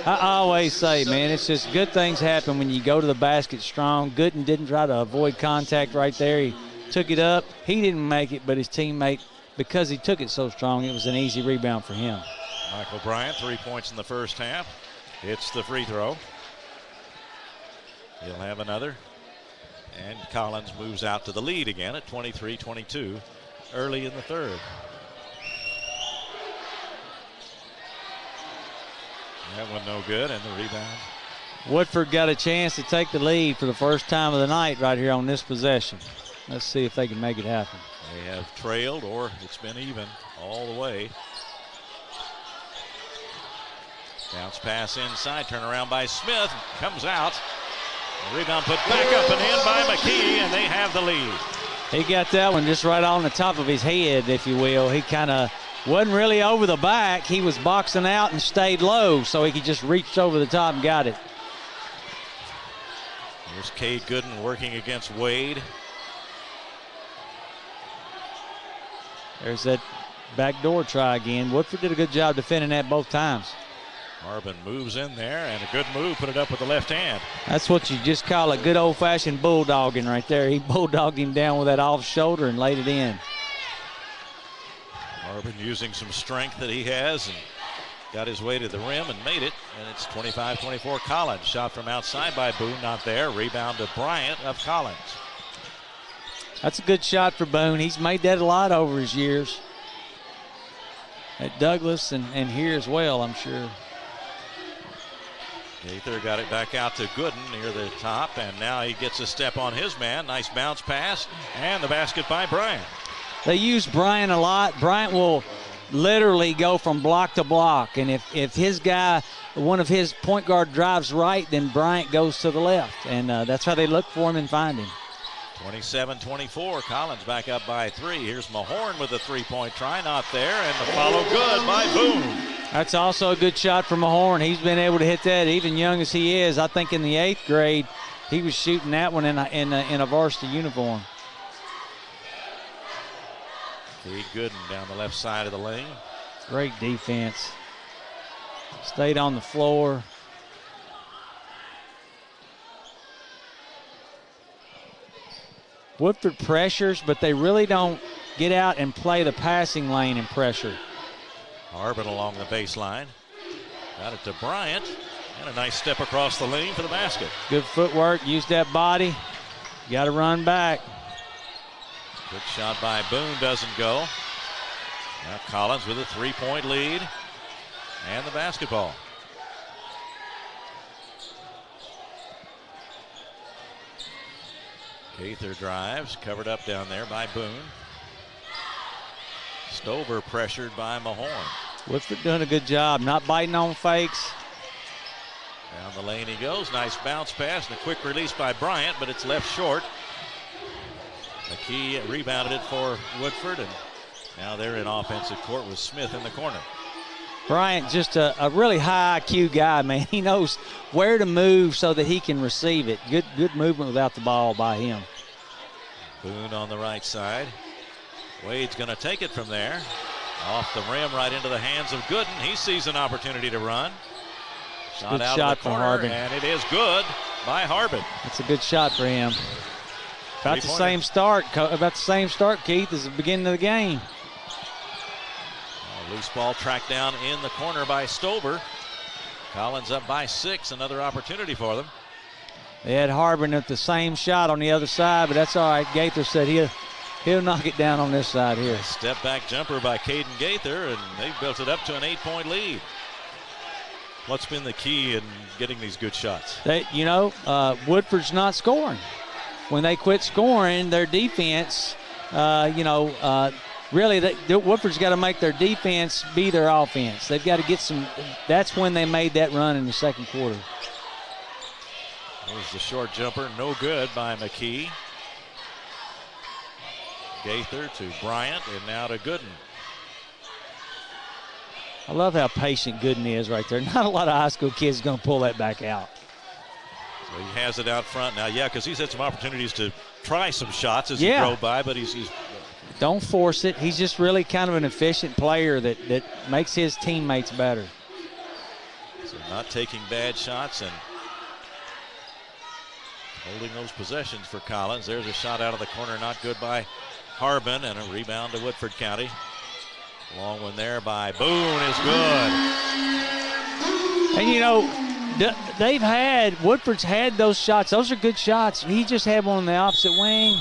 always say, man, it's just good things happen when you go to the basket strong. Gooden didn't try to avoid contact right there. He took it up. He didn't make it, but his teammate, because he took it so strong, it was an easy rebound for him. Michael Bryant, 3 points in the first half. Hits the free throw. He'll have another. And Collins moves out to the lead again at 23-22 early in the third. That one no good, and the rebound. Woodford got a chance to take the lead for the first time of the night right here on this possession. Let's see if they can make it happen. They have trailed, or it's been even all the way. Bounce pass inside, turn around by Smith, comes out. The rebound put back up and in by McKee, and they have the lead. He got that one just right on the top of his head, if you will. He kind of wasn't really over the back. He was boxing out and stayed low, so he could just reach over the top and got it. Here's Cade Gooden working against Wade. There's that backdoor try again. Woodford did a good job defending that both times. Harbin moves in there, and a good move, put it up with the left hand. That's what you just call a good old-fashioned bulldogging right there. He bulldogged him down with that off shoulder and laid it in. Harbin using some strength that he has and got his way to the rim and made it. And it's 25-24 Collins. Shot from outside by Boone, not there. Rebound to Bryant of Collins. That's a good shot for Boone. He's made that a lot over his years. At Douglas and here as well, I'm sure. Gaither got it back out to Gooden near the top, and now he gets a step on his man. Nice bounce pass, and the basket by Bryant. They use Bryant a lot. Bryant will literally go from block to block, and if his guy, one of his point guard drives right, then Bryant goes to the left, and that's how they look for him and find him. 27-24, Collins back up by 3. Here's Mahorn with a three-point try, not there, and the follow good by Boone. That's also a good shot from Mahorn. He's been able to hit that, even young as he is. I think in the 8th grade, he was shooting that one in a varsity uniform. Cade Gooden down the left side of the lane. Great defense. Stayed on the floor. Woodford pressures, but they really don't get out and play the passing lane and pressure. Harbin along the baseline. Got it to Bryant. And a nice step across the lane for the basket. Good footwork. Used that body. Got to run back. Good shot by Boone. Doesn't go. Now Collins with a three-point lead. And the basketball. Gaither drives. Covered up down there by Boone. Stover pressured by Mahorn. Woodford doing a good job, not biting on fakes. Down the lane he goes. Nice bounce pass and a quick release by Bryant, but it's left short. McKee rebounded it for Woodford, and now they're in offensive court with Smith in the corner. Bryant, just a really high IQ guy, man. He knows where to move so that he can receive it. Good movement without the ball by him. Boone on the right side. Wade's going to take it from there. Off the rim, right into the hands of Gooden. He sees an opportunity to run. Shot good out shot of the corner, for Harbin. and it is good by Harbin. That's a good shot for him. About the same start, Keith, as the beginning of the game. Loose ball tracked down in the corner by Stover. Collins up by 6, another opportunity for them. They had Harbin at the same shot on the other side, but that's all right. Gaither said he'll knock it down on this side here. A step back jumper by Caden Gaither, and they've built it up to an 8-point lead. What's been the key in getting these good shots? Woodford's not scoring. When they quit scoring, their defense, really, Woodford's got to make their defense be their offense. They've got to get some. That's when they made that run in the second quarter. There's the short jumper, no good by McKee. Gaither to Bryant, and now to Gooden. I love how patient Gooden is right there. Not a lot of high school kids going to pull that back out. So he has it out front now. Yeah, because he's had some opportunities to try some shots as he drove by, but he's don't force it. He's just really kind of an efficient player that makes his teammates better. So not taking bad shots and holding those possessions for Collins. There's a shot out of the corner, not good by Harbin, and a rebound to Woodford County. Long one there by Boone is good. And you know, Woodford's had those shots. Those are good shots. He just had one on the opposite wing.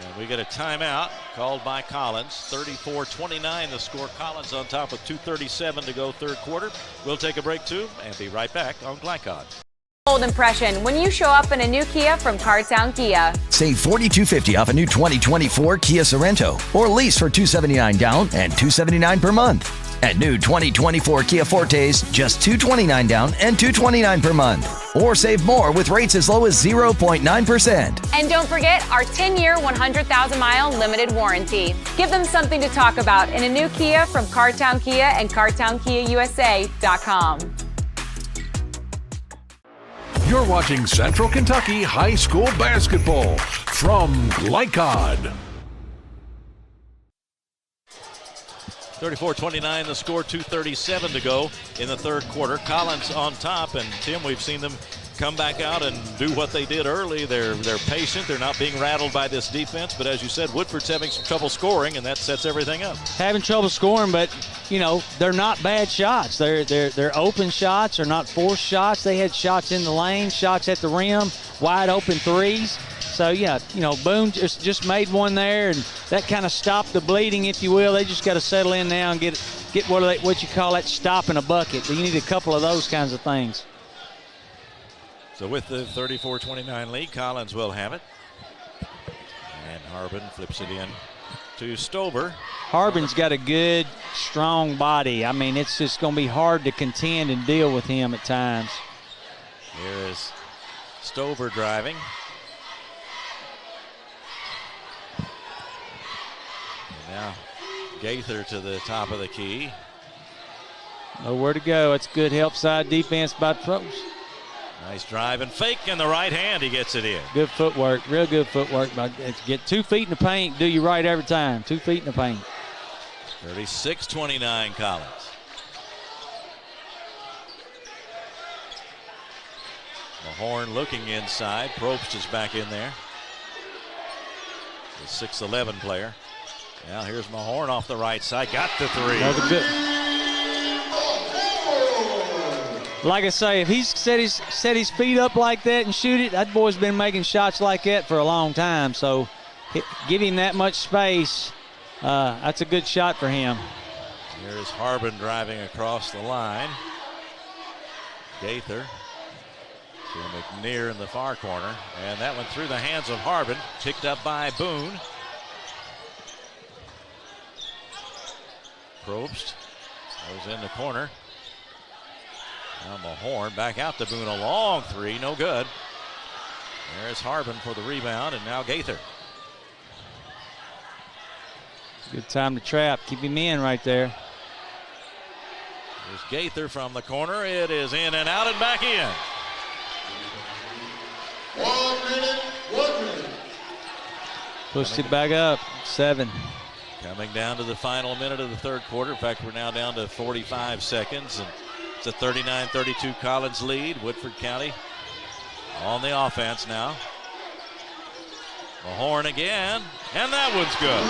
And we get a timeout called by Collins. 34-29 the score. Collins on top with 2:37 to go third quarter. We'll take a break too and be right back on Glycod. Bold impression when you show up in a new Kia from Cartown Kia. Save $4,250 off a new 2024 Kia Sorento or lease for $279 down and $279 per month. At new 2024 Kia Fortes, just $229 down and $229 per month. Or save more with rates as low as 0.9%. And don't forget our 10-year, 100,000-mile limited warranty. Give them something to talk about in a new Kia from Cartown Kia and CartownKiaUSA.com. You're watching Central Kentucky High School basketball from Glycod. 34-29 the score, 2:37 to go in the third quarter. Collins on top, and Tim, we've seen them come back out and do what they did early. They're patient. They're not being rattled by this defense, but as you said, Woodford's having some trouble scoring, and that sets everything up. Having trouble scoring, but you know, they're not bad shots. They're open shots, they're not forced shots. They had shots in the lane, shots at the rim, wide open threes. So, yeah, you know, Boone just made one there, and that kind of stopped the bleeding, if you will. They just got to settle in now and get what you call that stop in a bucket. So you need a couple of those kinds of things. So with the 34-29 lead, Collins will have it. And Harbin flips it in to Stover. Harbin's got a good, strong body. I mean, it's just going to be hard to contend and deal with him at times. Here is Stover driving. Now, Gaither to the top of the key. Nowhere to go. It's good help side defense by Probst. Nice drive and fake in the right hand. He gets it in. Good footwork. Real good footwork. Get 2 feet in the paint. Do you right every time. 2 feet in the paint. 36-29 Collins. Mahorn looking inside. Probst is back in there. The 6'11 player. Now here's Mahorn off the right side. Got the three. Another good. Like I say, if he's set his feet up like that and shoot it, that boy's been making shots like that for a long time. So give him that much space. That's a good shot for him. Here's Harbin driving across the line. Gaither to McNear in the far corner. And that one through the hands of Harbin. Picked up by Boone. Probst goes in the corner. Now Mahorn back out to Boone. A long three, no good. There's Harbin for the rebound, and now Gaither. Good time to trap. Keep him in right there. There's Gaither from the corner. It is in and out and back in. 1 minute. Pushed it back up. 7. Coming down to the final minute of the third quarter. In fact, we're now down to 45 seconds. And it's a 39-32 Collins lead. Woodford County on the offense now. Mahorn again. And that one's good.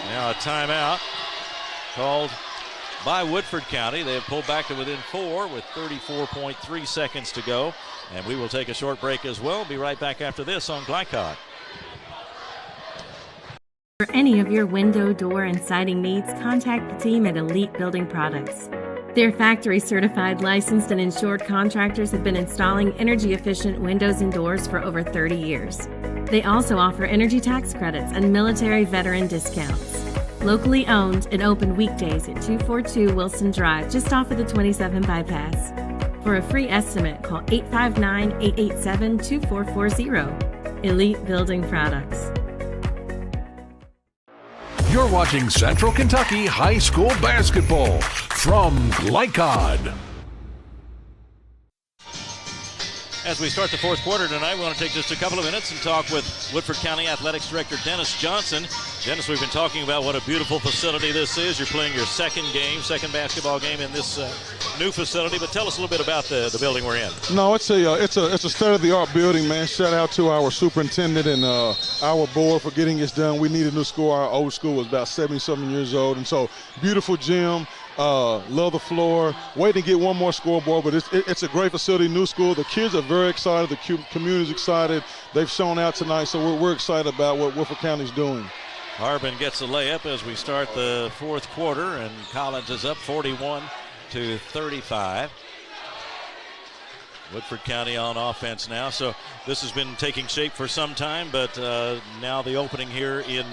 Now a timeout called by Woodford County. They have pulled back to within 4 with 34.3 seconds to go. And we will take a short break as well. Be right back after this on Glycod. For any of your window, door, and siding needs, contact the team at Elite Building Products. Their factory-certified, licensed, and insured contractors have been installing energy-efficient windows and doors for over 30 years. They also offer energy tax credits and military veteran discounts. Locally owned and open weekdays at 242 Wilson Drive, just off of the 27 bypass. For a free estimate, call 859-887-2440. Elite Building Products. You're watching Central Kentucky High School Basketball from Gaither. As we start the fourth quarter tonight, we want to take just a couple of minutes and talk with Woodford County Athletics Director Dennis Johnson. Dennis, we've been talking about what a beautiful facility this is. You're playing your second basketball game in this new facility, but tell us a little bit about the building we're in. No, it's a state-of-the-art building, man. Shout out to our superintendent and our board for getting this done. We need a new school. Our old school was about 70-something years old, and so beautiful gym. Love the floor. Waiting to get one more scoreboard, but it's a great facility, new school. The kids are very excited. The community's excited. They've shown out tonight, so we're excited about what Woodford County's doing. Harbin gets a layup as we start the fourth quarter, and Collins is up 41-35. Woodford County on offense now, so this has been taking shape for some time, but now the opening here in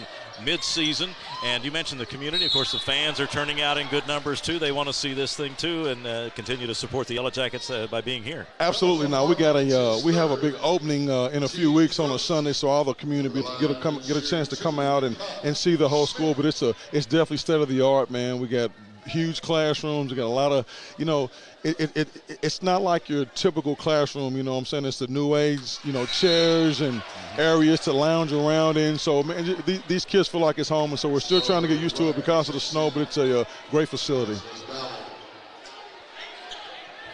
mid-season. And you mentioned the community. Of course, the fans are turning out in good numbers too. They want to see this thing too and continue to support the Yellow Jackets by being here. Absolutely. Now we have a big opening in a few weeks on a Sunday, so all the community get a chance to come out and see the whole school. But it's definitely state of the art, man. We got huge classrooms. We got a lot of, it's not like your typical classroom, you know what I'm saying? It's the new age, chairs and areas to lounge around in. So, man, these kids feel like it's home, and so we're still trying to get used to it because of the snow, but it's a great facility.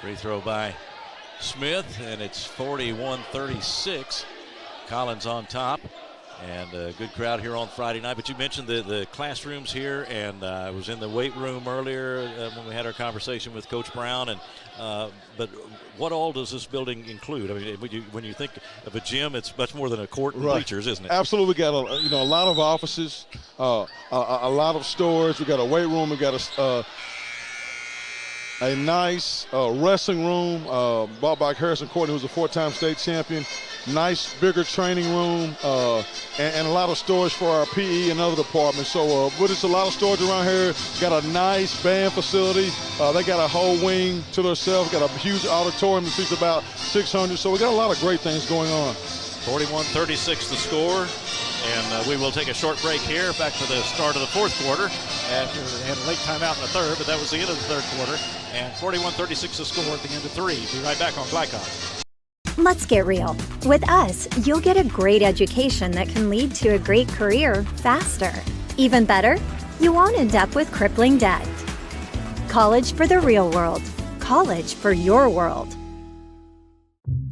Free throw by Smith, and it's 41-36. Collins on top. And a good crowd here on Friday night. But you mentioned the classrooms here, and I was in the weight room earlier when we had our conversation with Coach Brown. And but what all does this building include? I mean, when you think of a gym, it's much more than a court and bleachers, isn't it? Absolutely. We got a lot of offices, a lot of stores. We got a weight room. We got a nice wrestling room bought by Harrison Courtney, who's a 4-time state champion. Nice, bigger training room, and a lot of storage for our PE and other departments. So, but it's a lot of storage around here. Got a nice band facility. They got a whole wing to themselves. Got a huge auditorium that seats about 600. So we got a lot of great things going on. 41-36 the score. And we will take a short break here, back to the start of the fourth quarter. After they had a late timeout in the third, but that was the end of the third quarter. And 41-36 the score at the end of three. Be right back on Gaither. Let's get real. With us, you'll get a great education that can lead to a great career faster. Even better, you won't end up with crippling debt. College for the real world. College for your world.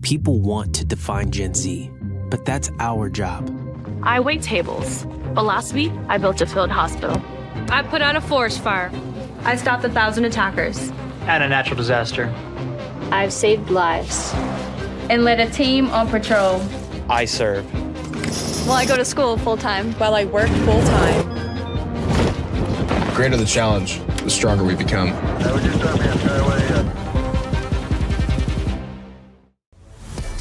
People want to define Gen Z, but that's our job. I wait tables, but last week I built a field hospital. I put out a forest fire. I stopped 1,000 attackers. And a natural disaster. I've saved lives. And led a team on patrol. I serve. Well, I go to school full-time. While I work full-time. The greater the challenge, the stronger we become.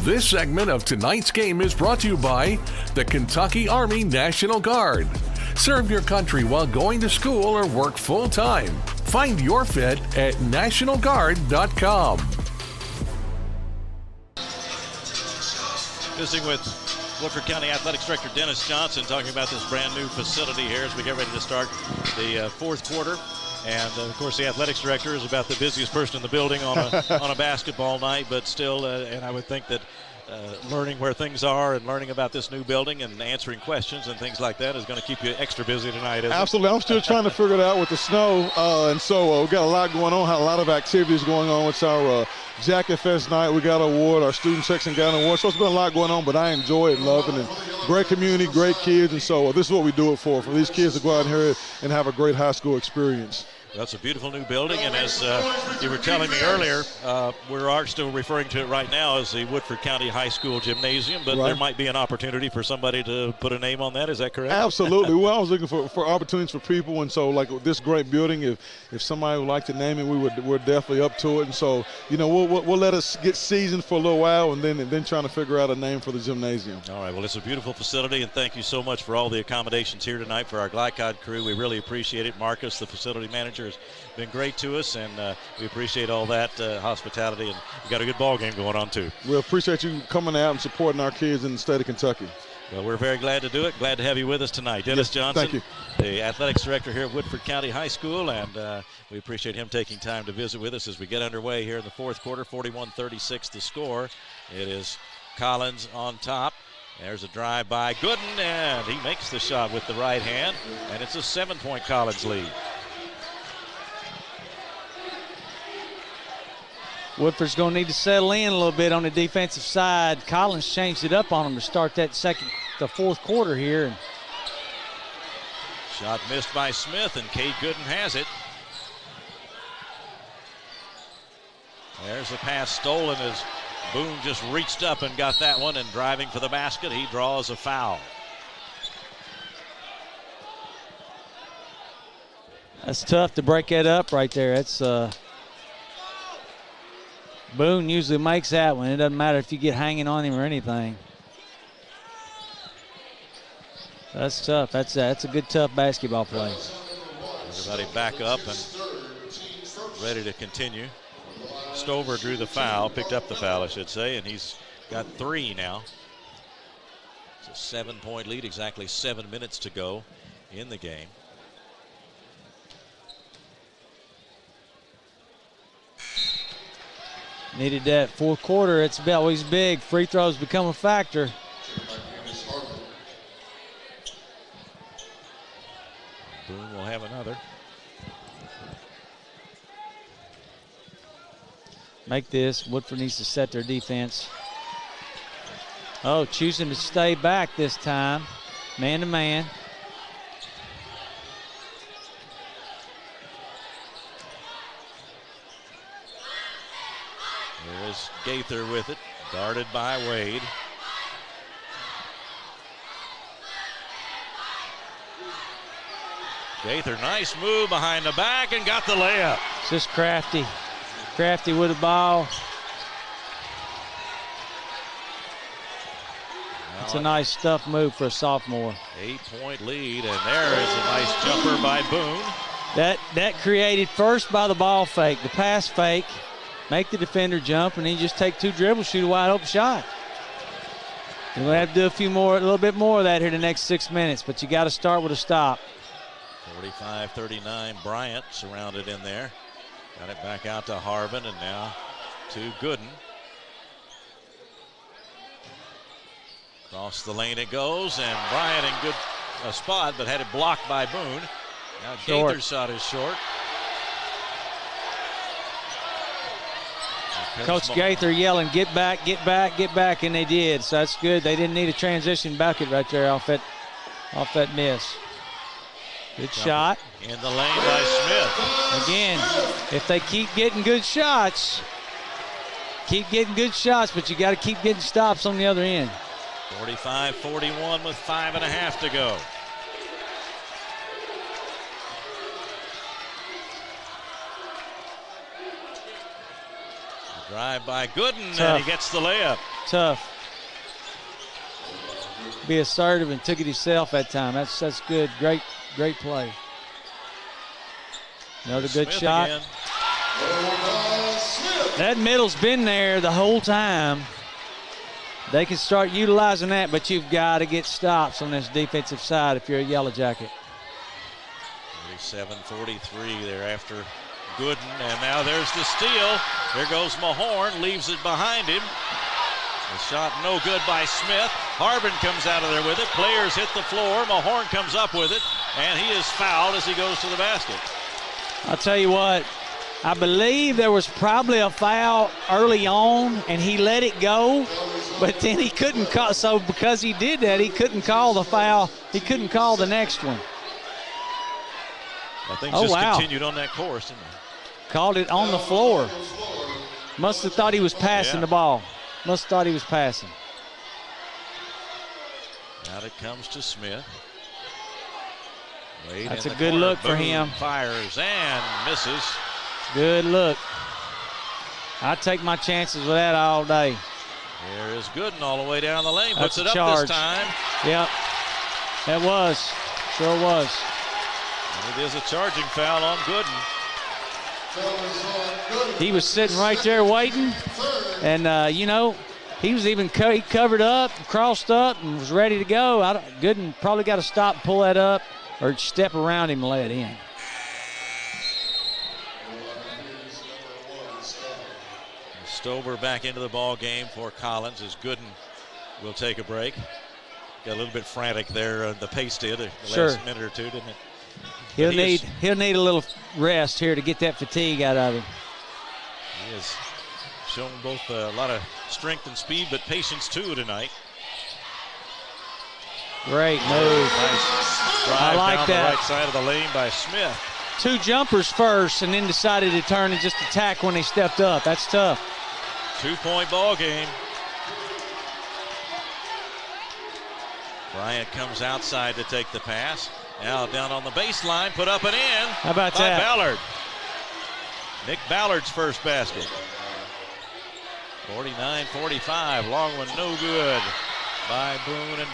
This segment of tonight's game is brought to you by the Kentucky Army National Guard. Serve your country while going to school or work full-time. Find your fit at nationalguard.com. Visiting with Woodford County Athletics Director Dennis Johnson, talking about this brand new facility here as we get ready to start the fourth quarter. And of course, the athletics director is about the busiest person in the building on a basketball night, but still, and I would think that learning where things are and learning about this new building and answering questions and things like that is going to keep you extra busy tonight, isn't it? Absolutely. I'm still trying to figure it out with the snow, and so we've got a lot going on, a lot of activities going on. It's our Jacket Fest night. We got an award. Our student section got an award. So it's been a lot going on, but I enjoy it and love it. And great community, great kids, and so this is what we do it for these kids to go out here and have a great high school experience. That's a beautiful new building, and as you were telling me earlier, we are still referring to it right now as the Woodford County High School Gymnasium, but there might be an opportunity for somebody to put a name on that. Is that correct? Absolutely. Well, I was looking for opportunities for people, and so like this great building, if somebody would like to name it, we're definitely up to it. And so, we'll let us get seasoned for a little while, and then trying to figure out a name for the gymnasium. All right. Well, it's a beautiful facility, and thank you so much for all the accommodations here tonight for our Gaither crew. We really appreciate it. Marcus, the facility manager, has been great to us, and we appreciate all that hospitality, and we got a good ball game going on too. We appreciate you coming out and supporting our kids in the state of Kentucky. Well, we're very glad to do it. Glad to have you with us tonight. Dennis Johnson, thank you. The athletics director here at Woodford County High School, and we appreciate him taking time to visit with us as we get underway here in the fourth quarter. 41-36 the score. It is Collins on top. There's a drive by Gooden, and he makes the shot with the right hand, and it's a 7-point Collins lead. Woodford's going to need to settle in a little bit on the defensive side. Collins changed it up on him to start the fourth quarter here. Shot missed by Smith, and Cade Gooden has it. There's a pass stolen as Boone just reached up and got that one, and driving for the basket, he draws a foul. That's tough to break that up right there. That's Boone usually makes that one. It doesn't matter if you get hanging on him or anything. That's tough. That's a good, tough basketball play. Everybody back up and ready to continue. Stover drew the foul, picked up the foul, I should say, and he's got 3 now. It's a 7-point lead, exactly 7 minutes to go in the game. Needed that fourth quarter. It's always big. Free throws become a factor. Boone will have another. Make this. Woodford needs to set their defense. Oh, choosing to stay back this time. Man to man. There's Gaither with it, guarded by Wade. Gaither, nice move behind the back and got the layup. It's just Crafty. Crafty with the ball. It's a nice stuff move for a sophomore. 8-point lead, and there is a nice jumper by Boone. That created first by the ball fake, the pass fake, make the defender jump, and then just take 2 dribbles, shoot a wide open shot. We're going to have to do a little bit more of that here the next 6 minutes, but you got to start with a stop. 45-39, Bryant surrounded in there. Got it back out to Harbin, and now to Gooden. Across the lane it goes, and Bryant in good spot, but had it blocked by Boone. Now Gaither's shot is short. Coach Gaither yelling, get back, get back, get back, and they did. So that's good. They didn't need a transition bucket right there off that miss. Good shot. In the lane by Smith. Again, if they keep getting good shots, but you got to keep getting stops on the other end. 45-41 with 5.5 to go. Drive by Gooden, and he gets the layup. Tough. Be assertive and took it himself that time. That's good. Great play. Another good shot. Again. That middle's been there the whole time. They can start utilizing that, but you've got to get stops on this defensive side if you're a Yellow Jacket. 37-43 there after Gooden, and now there's the steal. There goes Mahorn, leaves it behind him. The shot no good by Smith. Harbin comes out of there with it. Players hit the floor. Mahorn comes up with it, and he is fouled as he goes to the basket. I'll tell you what, I believe there was probably a foul early on, and he let it go, but then he couldn't call. So because he did that, he couldn't call the foul. He couldn't call the next one. I think continued on that course, didn't he? Called it on the floor. Must have thought he was passing the ball. Must have thought he was passing. Out it comes to Smith. Wade That's a good look for him. Fires and misses. Good look. I take my chances with that all day. There is Gooden all the way down the lane. That's Puts it charge. Up this time. Yep. That was. Sure was. And it is a charging foul on Gooden. He was sitting right there waiting. And, He was even he covered up, crossed up, and was ready to go. Gooden probably got to stop and pull that up or step around him and lay it in. Stover back into the ball game for Collins as Gooden will take a break. Got a little bit frantic there. The pace did the last minute or two, didn't it? He'll need a little rest here to get that fatigue out of him. He has shown both a lot of strength and speed, but patience too tonight. Great move. Nice drive I like down that. the right side of the lane by Smith. 2 jumpers first and then decided to turn and just attack when they stepped up. That's tough. 2-point ball game. Bryant comes outside to take the pass. Now down on the baseline, put up and in. How about by that? Ballard. Nick Ballard's first basket. 49-45. Long one, no good by Boone. And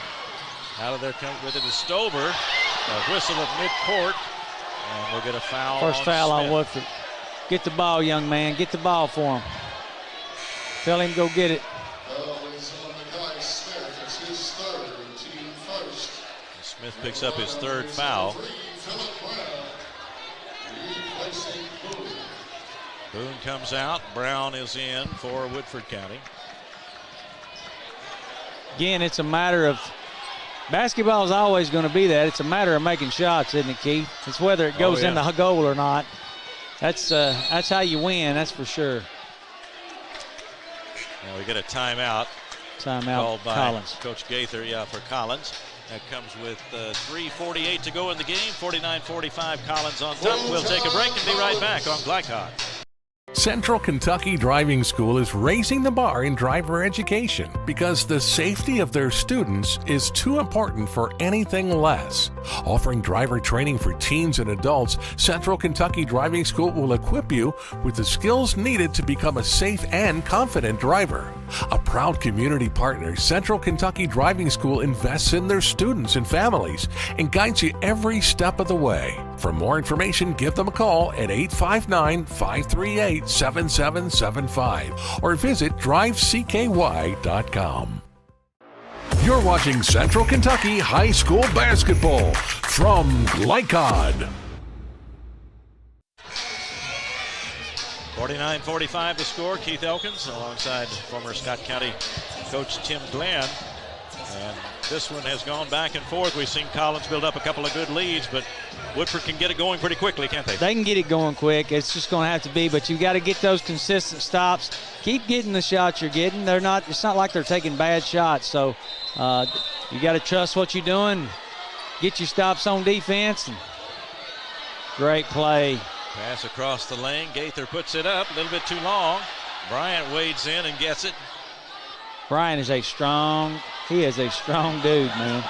out of there comes with it is Stover. A whistle at midcourt. And we'll get a foul. First foul on Woodford. Get the ball, young man. Get the ball for him. Tell him go get it. Smith picks up his third foul. Boone comes out. Brown is in for Woodford County. Again, it's a matter of basketball is always going to be that. It's a matter of making shots, isn't it, Keith? It's whether it goes in the goal or not. That's how you win, that's for sure. Now we get a timeout. Called by Collins. Coach Gaither, for Collins. That comes with 3:48 to go in the game. 49-45, Collins on top. We'll take a break and be right back on Glycod. Central Kentucky Driving School is raising the bar in driver education because the safety of their students is too important for anything less. Offering driver training for teens and adults, Central Kentucky Driving School will equip you with the skills needed to become a safe and confident driver. A proud community partner, Central Kentucky Driving School invests in their students and families and guides you every step of the way. For more information, give them a call at 859-538-7775 or visit drivecky.com. You're watching Central Kentucky High School Basketball from Glycod. 49-45 the score. Keith Elkins alongside former Scott County coach Tim Glenn. And this one has gone back and forth. We've seen Collins build up a couple of good leads, but Woodford can get it going pretty quickly, can't they? They can get it going quick. It's just going to have to be, but you got to get those consistent stops. Keep getting the shots you're getting. It's not like they're taking bad shots. So you got to trust what you're doing. Get your stops on defense. And great play. Pass across the lane. Gaither puts it up a little bit too long. Bryant wades in and gets it. Bryant is a strong dude, man.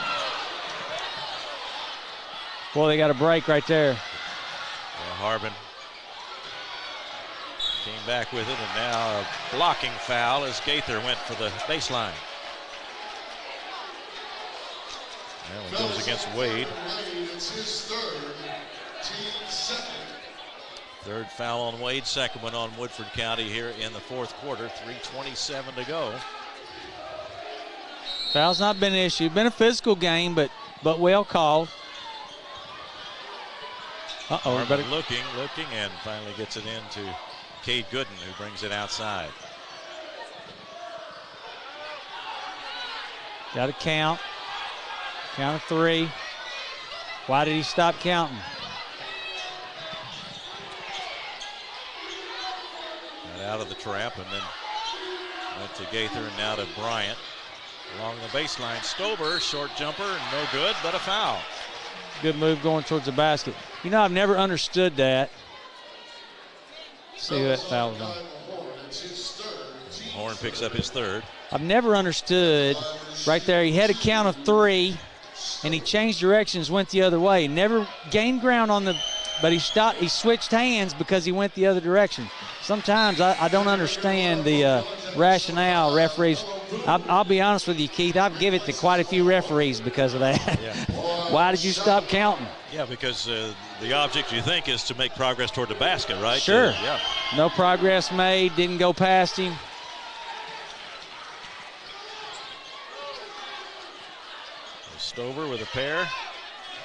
Boy, they got a break right there. Harbin came back with it, and now a blocking foul as Gaither went for the baseline. That one goes against Wade. Third foul on Wade, second one on Woodford County here in the fourth quarter. 3:27 to go. Foul's not been an issue. Been a physical game, but well called. Looking, and finally gets it into Cade Gooden, who brings it outside. Got to count. Count of 3. Why did he stop counting? Got out of the trap and then went to Gaither and now to Bryant. Along the baseline, Stover, short jumper, no good, but a foul. Good move going towards the basket. You know, I've never understood that. See who that foul was on. Horn picks up his third. I've never understood. Right there, he had a count of 3, and he changed directions, went the other way. Never gained ground on the, but he stopped. He switched hands because he went the other direction. Sometimes I don't understand the rationale. Referees, I'll be honest with you, Keith, I've given it to quite a few referees because of that. Yeah. Why did you stop counting? Yeah, because the object, you think, is to make progress toward the basket, right? Sure. Yeah. No progress made, didn't go past him. Stover with a pair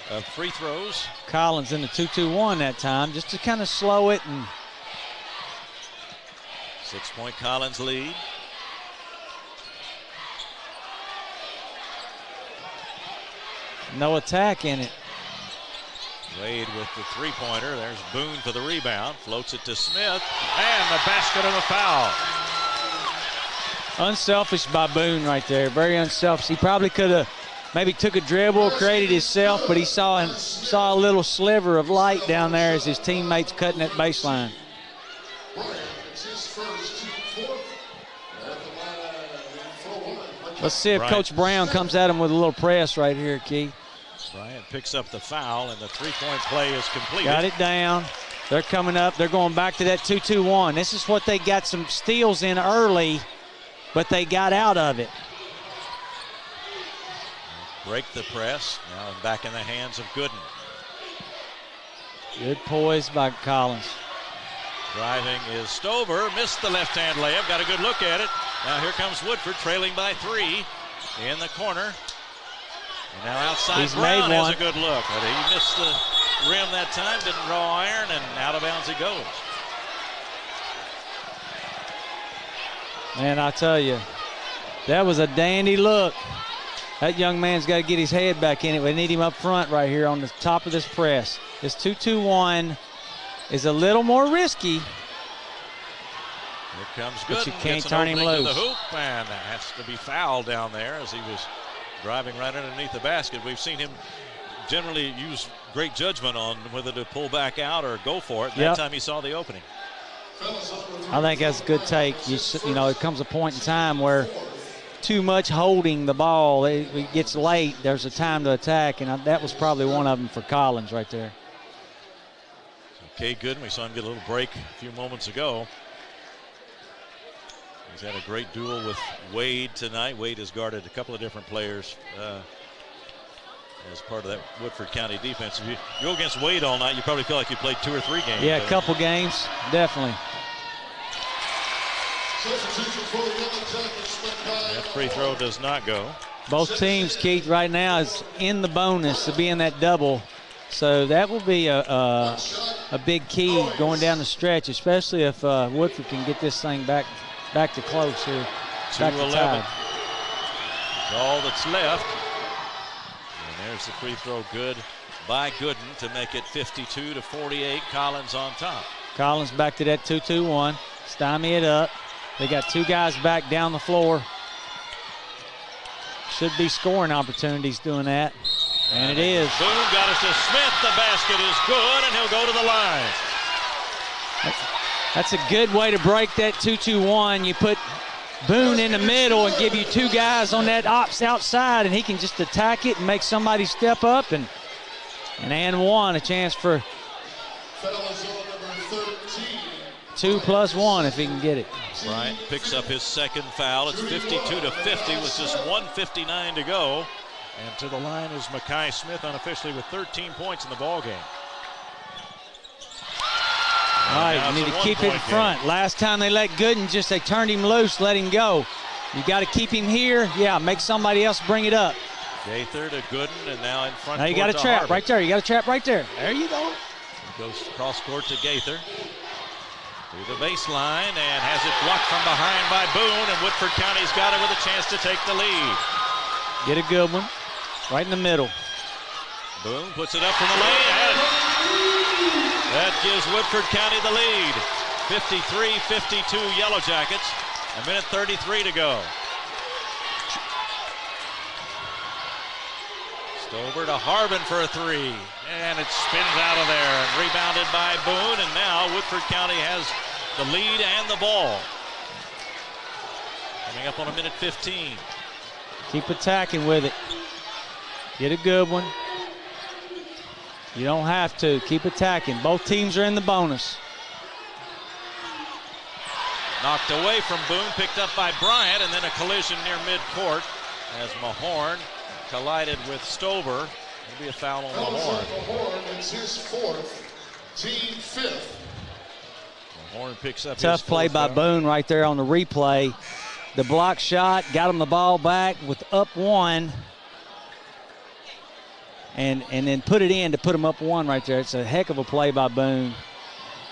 of free throws. Collins in the 2-2-1 that time, just to kind of slow it. And 6-point Collins lead. No attack in it. Wade with the three-pointer. There's Boone for the rebound. Floats it to Smith. And the basket and a foul. Unselfish by Boone right there. Very unselfish. He probably could have maybe took a dribble, created himself, but he saw a little sliver of light down there as his teammates cutting that baseline. Let's see if Coach Brown comes at him with a little press right here, Keith. Bryant picks up the foul, and the three-point play is completed. Got it down. They're coming up. They're going back to that 2-2-1. This is what they got some steals in early, but they got out of it. Break the press. Now back in the hands of Gooden. Good poise by Collins. Driving is Stover. Missed the left-hand layup. Got a good look at it. Now here comes Woodford trailing by 3 in the corner. And now outside Brown has a good look. But he missed the rim that time. Didn't draw iron, and out of bounds he goes. Man, I tell you, that was a dandy look. That young man's got to get his head back in it. We need him up front right here on the top of this press. This 2-2-1 is a little more risky. Here comes Gooden. But you can't turn him loose. The hoop, and that has to be fouled down there as he was driving right underneath the basket. We've seen him generally use great judgment on whether to pull back out or go for it. That time he saw the opening. I think that's a good take. You know, it comes a point in time where too much holding the ball, it gets late. There's a time to attack, and that was probably one of them for Collins right there. Okay, Gooden, we saw him get a little break a few moments ago. He's had a great duel with Wade tonight. Wade has guarded a couple of different players as part of that Woodford County defense. If you go against Wade all night, you probably feel like you played 2 or 3 games. Yeah, a couple games, definitely. That free throw does not go. Both teams, Keith, right now is in the bonus to be in that double. So that will be a big key going down the stretch, especially if Woodford can get this thing back to close here. Back to 2-11. tie. All that's left. And there's the free throw good by Gooden to make it 52-48. Collins on top. Collins back to that 2-2-1. Stymie it up. They got 2 guys back down the floor. Should be scoring opportunities doing that. And it is. Boone got it to Smith. The basket is good, and he'll go to the line. That's a good way to break that 2-2-1. You put Boone in the middle and give you 2 guys on that outside, and he can just attack it and make somebody step up. And 1, a chance for 2 plus 1 if he can get it. Bryant picks up his second foul. It's 52-50 with just 1:59 to go. And to the line is Makai Smith unofficially with 13 points in the ball game. All right, you need to keep it in front. Last time they let Gooden, they turned him loose, let him go. You got to keep him here. Yeah, make somebody else bring it up. Gaither to Gooden, and now in front. Now you got a trap right there. You got a trap right there. There you go. He goes cross court to Gaither. Through the baseline and has it blocked from behind by Boone, and Woodford County's got it with a chance to take the lead. Get a good one. Right in the middle. Boone puts it up from the lane. That gives Woodford County the lead. 53-52 Yellow Jackets. 1:33 to go. Stover to Harbin for a 3. And it spins out of there. And rebounded by Boone. And now Woodford County has the lead and the ball. Coming up on 1:15. Keep attacking with it. Get a good one. You don't have to. Keep attacking. Both teams are in the bonus. Knocked away from Boone, picked up by Bryant, and then a collision near midcourt as Mahorn collided with Stover. It'll be a foul on Mahorn. It's his 4th, team 5th. Mahorn picks up Tough play by Boone right there on the replay. The block shot got him the ball back with up 1. and then put it in to put them up 1 right there. It's a heck of a play by Boone.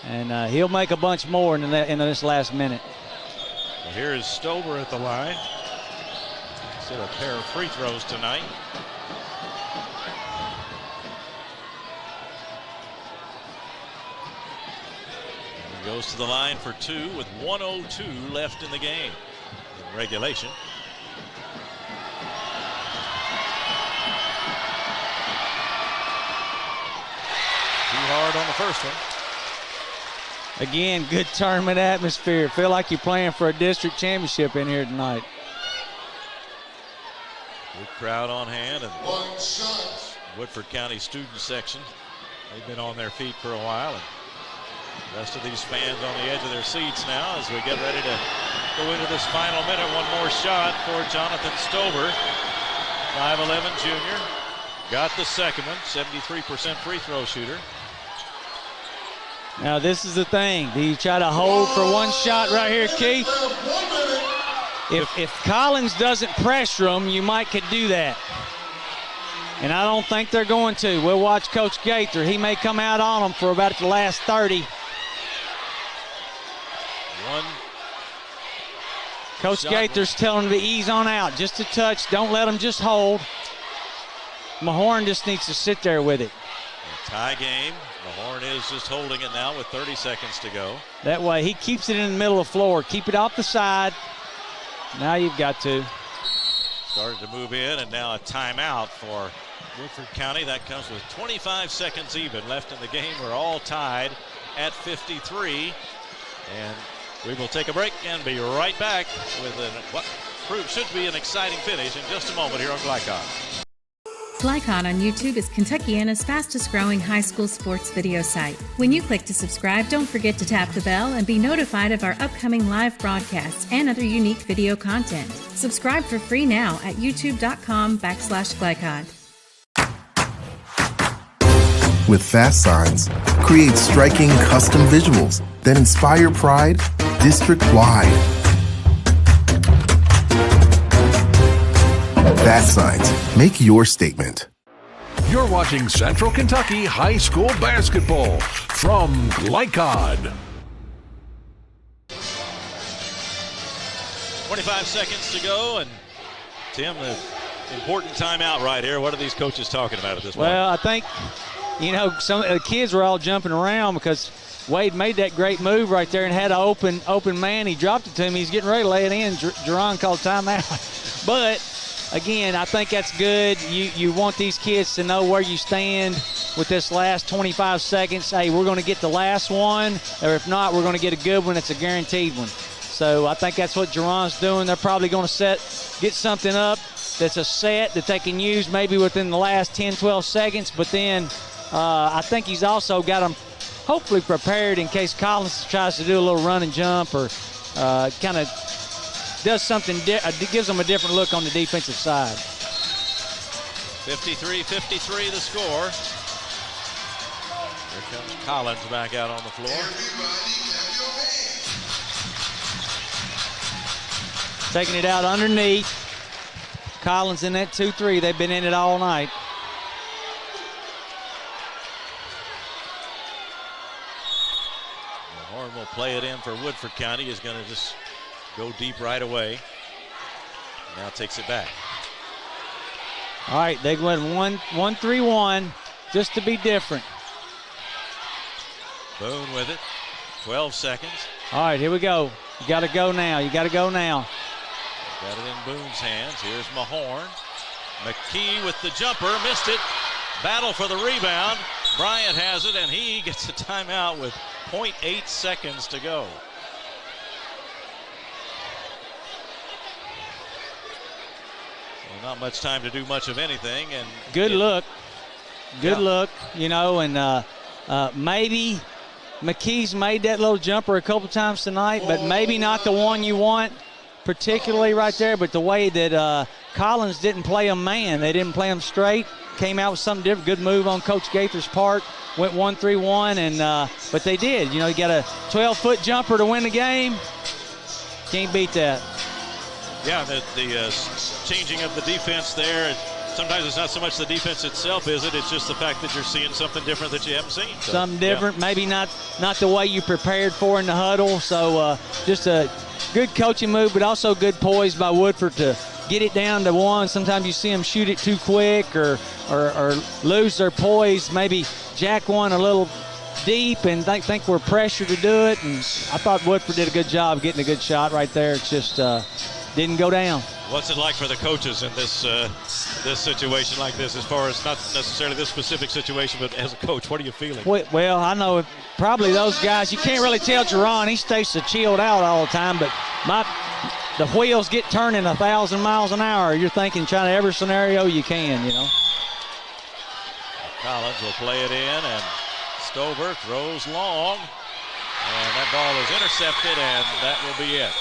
And he'll make a bunch more in this last minute. Well, here is Stover at the line. He's hit a pair of free throws tonight. And he goes to the line for 2 with 1:02 left in the game in regulation. Too hard on the first one. Again, good tournament atmosphere. Feel like you're playing for a district championship in here tonight. Good crowd on hand, and Woodford County student section. They've been on their feet for a while, and the rest of these fans on the edge of their seats now as we get ready to go into this final minute. One more shot for Jonathan Stover, 5'11" junior. Got the second one, 73% free throw shooter. Now this is the thing. Do you try to hold for one shot right here, Keith? If Collins doesn't pressure them, you could do that. And I don't think they're going to. We'll watch Coach Gaither. He may come out on them for about the last 30. Coach Gaither's telling them to ease on out. Just a touch. Don't let them just hold. Mahorn just needs to sit there with it. A tie game. Mahorn is just holding it now with 30 seconds to go. That way he keeps it in the middle of the floor. Keep it off the side. Now you've got to. Started to move in, and now a timeout for Woodford County. That comes with 25 seconds even left in the game. We're all tied at 53. And we will take a break and be right back with what should be an exciting finish in just a moment here on Glycon. Glycon on YouTube is Kentuckiana's fastest growing high school sports video site. When you click to subscribe, don't forget to tap the bell and be notified of our upcoming live broadcasts and other unique video content. Subscribe for free now at youtube.com/Glycon. With Fast Signs, create striking custom visuals that inspire pride district-wide. Fast Signs, make your statement. You're watching Central Kentucky High School Basketball from Glycon. 25 seconds to go, and Tim, the important timeout right here. What are these coaches talking about at this point? Well, I think, some of the kids were all jumping around because Wade made that great move right there and had an open man. He dropped it to him. He's getting ready to lay it in. Jerron called timeout. But again, I think that's good. You want these kids to know where you stand with this last 25 seconds. Hey, we're going to get the last one, or if not, we're going to get a good one. It's a guaranteed one. So I think that's what Jerron's doing. They're probably going to get something up that's a set that they can use maybe within the last 10, 12 seconds. But then I think he's also got them hopefully prepared in case Collins tries to do a little run and jump or kind of does something, gives them a different look on the defensive side. 53-53 the score. Here comes Collins back out on the floor. Taking it out underneath. Collins in that 2-3. They've been in it all night. Horn will play it in for Woodford County. Is going to just go deep right away. Now takes it back. All right, they went 1-3-1 just to be different. Boone with it. 12 seconds. All right, here we go. You got to go now. You got to go now. Got it in Boone's hands. Here's Mahorn. McKee with the jumper. Missed it. Battle for the rebound. Bryant has it, and he gets a timeout with 0.8 seconds to go. Well, not much time to do much of anything. And good look. Good look, and maybe McKee's made that little jumper a couple times tonight, but maybe not the one you want particularly right there, but the way that Collins didn't play him man. They didn't play him straight. Came out with something different. Good move on Coach Gaither's part. Went 1-3-1, but they did. You got a 12-foot jumper to win the game. Can't beat that. Yeah, the changing of the defense there. sometimes it's not so much the defense itself, is it? It's just the fact that you're seeing something different that you haven't seen. So, something different, maybe not the way you prepared for in the huddle. So just a good coaching move, but also good poise by Woodford to get it down to one. Sometimes you see them shoot it too quick or lose their poise, maybe jack one a little deep and think we're pressured to do it. And I thought Woodford did a good job getting a good shot right there. It just didn't go down. What's it like for the coaches in this this situation like this, as far as not necessarily this specific situation, but as a coach, what are you feeling? Well, I know probably those guys, you can't really tell Jerron. He stays so chilled out all the time, but the wheels get turning 1,000 miles an hour. You're thinking, trying to every scenario you can, you know. Collins will play it in, and Stover throws long, and that ball is intercepted, and that will be it.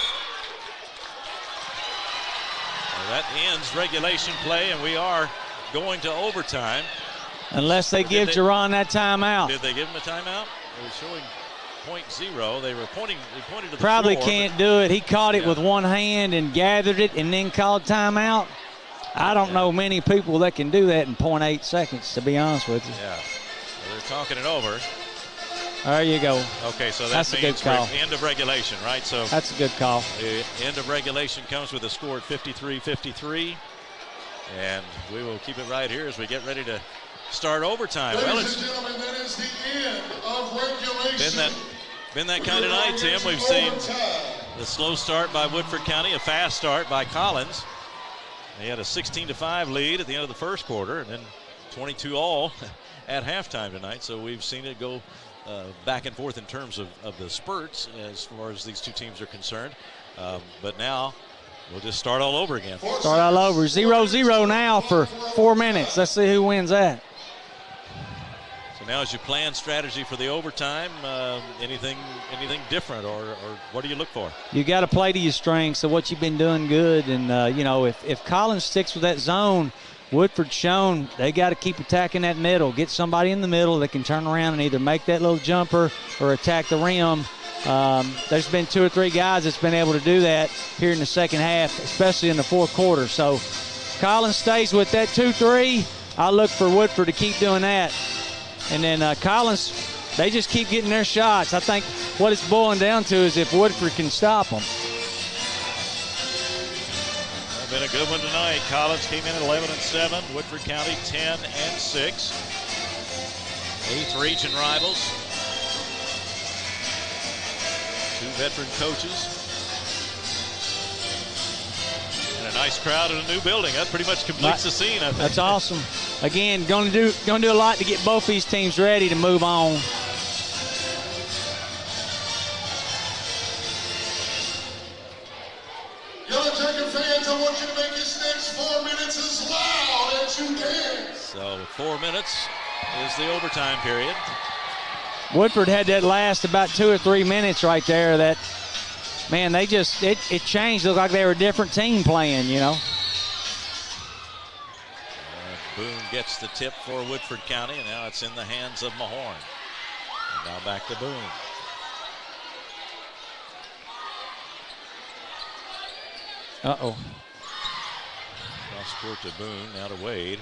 That ends regulation play, and we are going to overtime. Unless they give Jerron that timeout. Did they give him a timeout? It was showing .0. They pointed to the Probably floor, can't do it. He caught it with one hand and gathered it and then called timeout. I don't know many people that can do that in 0.8 seconds, to be honest with you. Yeah. Well, they're talking it over. There you go. Okay, so that's a good call. End of regulation, right? So that's a good call. The end of regulation comes with a score at 53-53, and we will keep it right here as we get ready to start overtime. Ladies and gentlemen, that is the end of regulation. Been that kind of night, Tim. We've seen the slow start by Woodford County, a fast start by Collins. They had a 16-5 lead at the end of the first quarter, and then 22-all at halftime tonight. So we've seen it go back and forth in terms of the spurts as far as these two teams are concerned. But now we'll just start all over again. Start all over. 0-0 now for 4 minutes. Let's see who wins that. So now as you plan strategy for the overtime, anything different or what do you look for? You got to play to your strengths of what you've been doing good. And, you know, if Collins sticks with that zone, Woodford's shown they got to keep attacking that middle. Get somebody in the middle that can turn around and either make that little jumper or attack the rim. There's been 2 or 3 guys that's been able to do that here in the second half, especially in the fourth quarter. So Collins stays with that 2-3. I look for Woodford to keep doing that. And then Collins, they just keep getting their shots. I think what it's boiling down to is if Woodford can stop them. Been a good one tonight. Collins came in at 11-7. Woodford County 10-6. 8th region rivals. 2 veteran coaches. And a nice crowd in a new building. That pretty much completes the scene, I think. That's awesome. Again, going to do a lot to get both these teams ready to move on. Yellow Jacket fans, I want you to make this next 4 minutes as loud as you can. So 4 minutes is the overtime period. Woodford had that last about 2 or 3 minutes right there. That, man, they just, it changed. Looked like they were a different team playing, you know. Boone gets the tip for Woodford County, and now it's in the hands of Mahorn. And now back to Boone. Uh-oh. Cross court to Boone, now to Wade.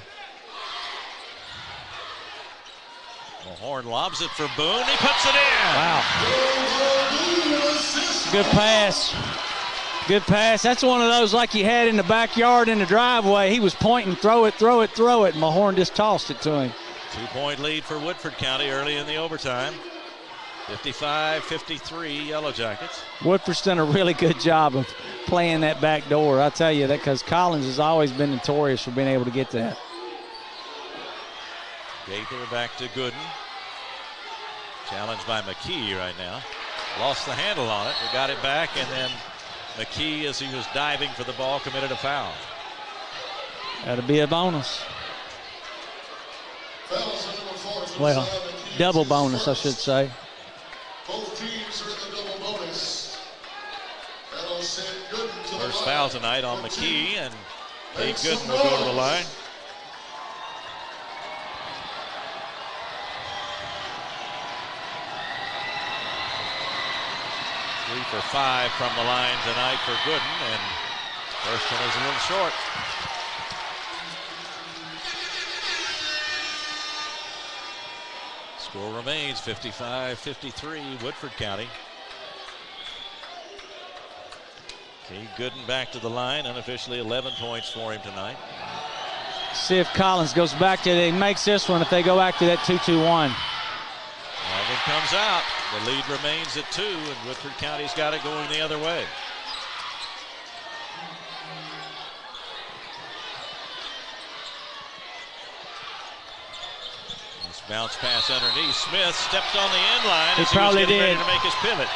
Mahorn lobs it for Boone. He puts it in. Wow. Good pass. Good pass. That's one of those like you had in the backyard in the driveway. He was pointing, throw it, throw it, throw it. And Mahorn just tossed it to him. 2-point lead for Woodford County early in the overtime. 55-53 Yellow Jackets. Woodford's done a really good job of playing that back door. I'll tell you that because Collins has always been notorious for being able to get that. Gaither back to Gooden. Challenged by McKee right now. Lost the handle on it, but got it back, and then McKee, as he was diving for the ball, committed a foul. That'll be a bonus. Well, double bonus, I should say. Both teams are in the double bonus. That'll send Gooden to the First line. foul tonight on McKee, and Dave Gooden will go to the line. Three for 5 from the line tonight for Gooden, and first one is a little short. Score remains 55-53, Woodford County. Cade Gooden back to the line, unofficially 11 points for him tonight. See if Collins goes back to it. He makes this one if they go back to that 2-2-1. Alvin comes out. The lead remains at 2, and Woodford County's got it going the other way. This bounce pass underneath. Smith stepped on the end line as he was getting ready to make his pivot.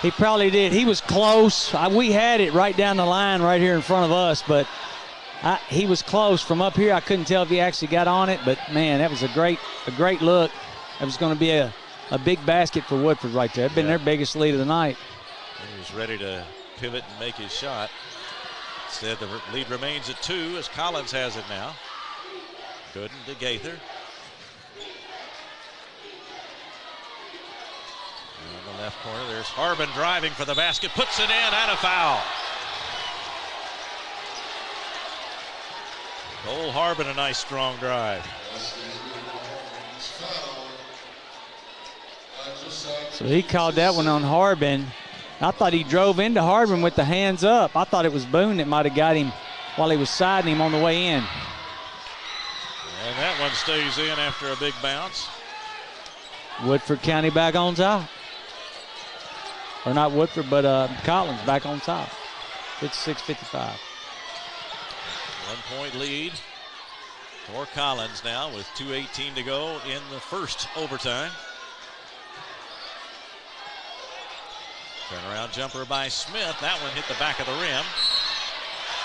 He probably did. He was close. We had it right down the line right here in front of us, but he was close. From up here, I couldn't tell if he actually got on it, but man, that was a great look. That was going to be a big basket for Woodford right there. It's been their biggest lead of the night. He was ready to pivot and make his shot. Instead, the lead remains at 2 as Collins has it now. Gooden to Gaither. In the left corner, there's Harbin driving for the basket, puts it in, and a foul. Cole Harbin, a nice strong drive. So he called that one on Harbin. I thought he drove into Harbin with the hands up. I thought it was Boone that might have got him while he was siding him on the way in. And that one stays in after a big bounce. Woodford County back on top. Or not Woodford, but Collins back on top. 56-55. 1 point lead for Collins now with 2:18 to go in the first overtime. Turnaround jumper by Smith. That one hit the back of the rim.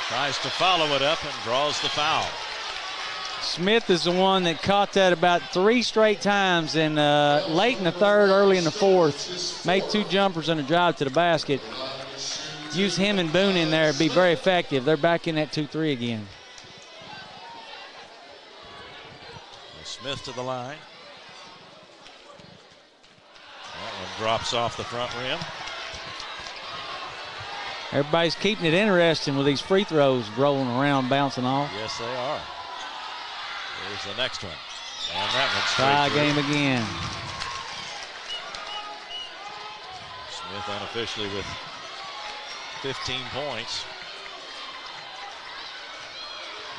Tries to follow it up and draws the foul. Smith is the one that caught that about 3 straight times, and late in the third, early in the fourth, made 2 jumpers and a drive to the basket. Use him and Boone in there, be very effective. They're back in that 2-3 again. Smith to the line. That one drops off the front rim. Everybody's keeping it interesting with these free throws rolling around, bouncing off. Yes, they are. Here's the next one. And that one's tie game again. Smith unofficially with 15 points.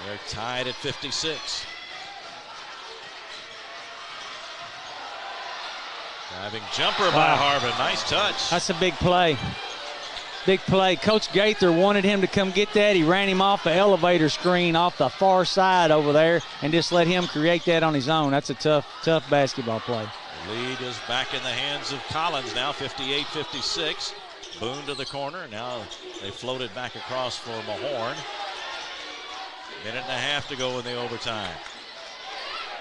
They're tied at 56. Driving jumper by Harbin. Nice touch. That's a big play. Big play. Coach Gaither wanted him to come get that. He ran him off the elevator screen off the far side over there and just let him create that on his own. That's a tough basketball play. The lead is back in the hands of Collins now, 58-56. Boone to the corner. Now they floated back across for Mahorn. Minute and a half to go in the overtime.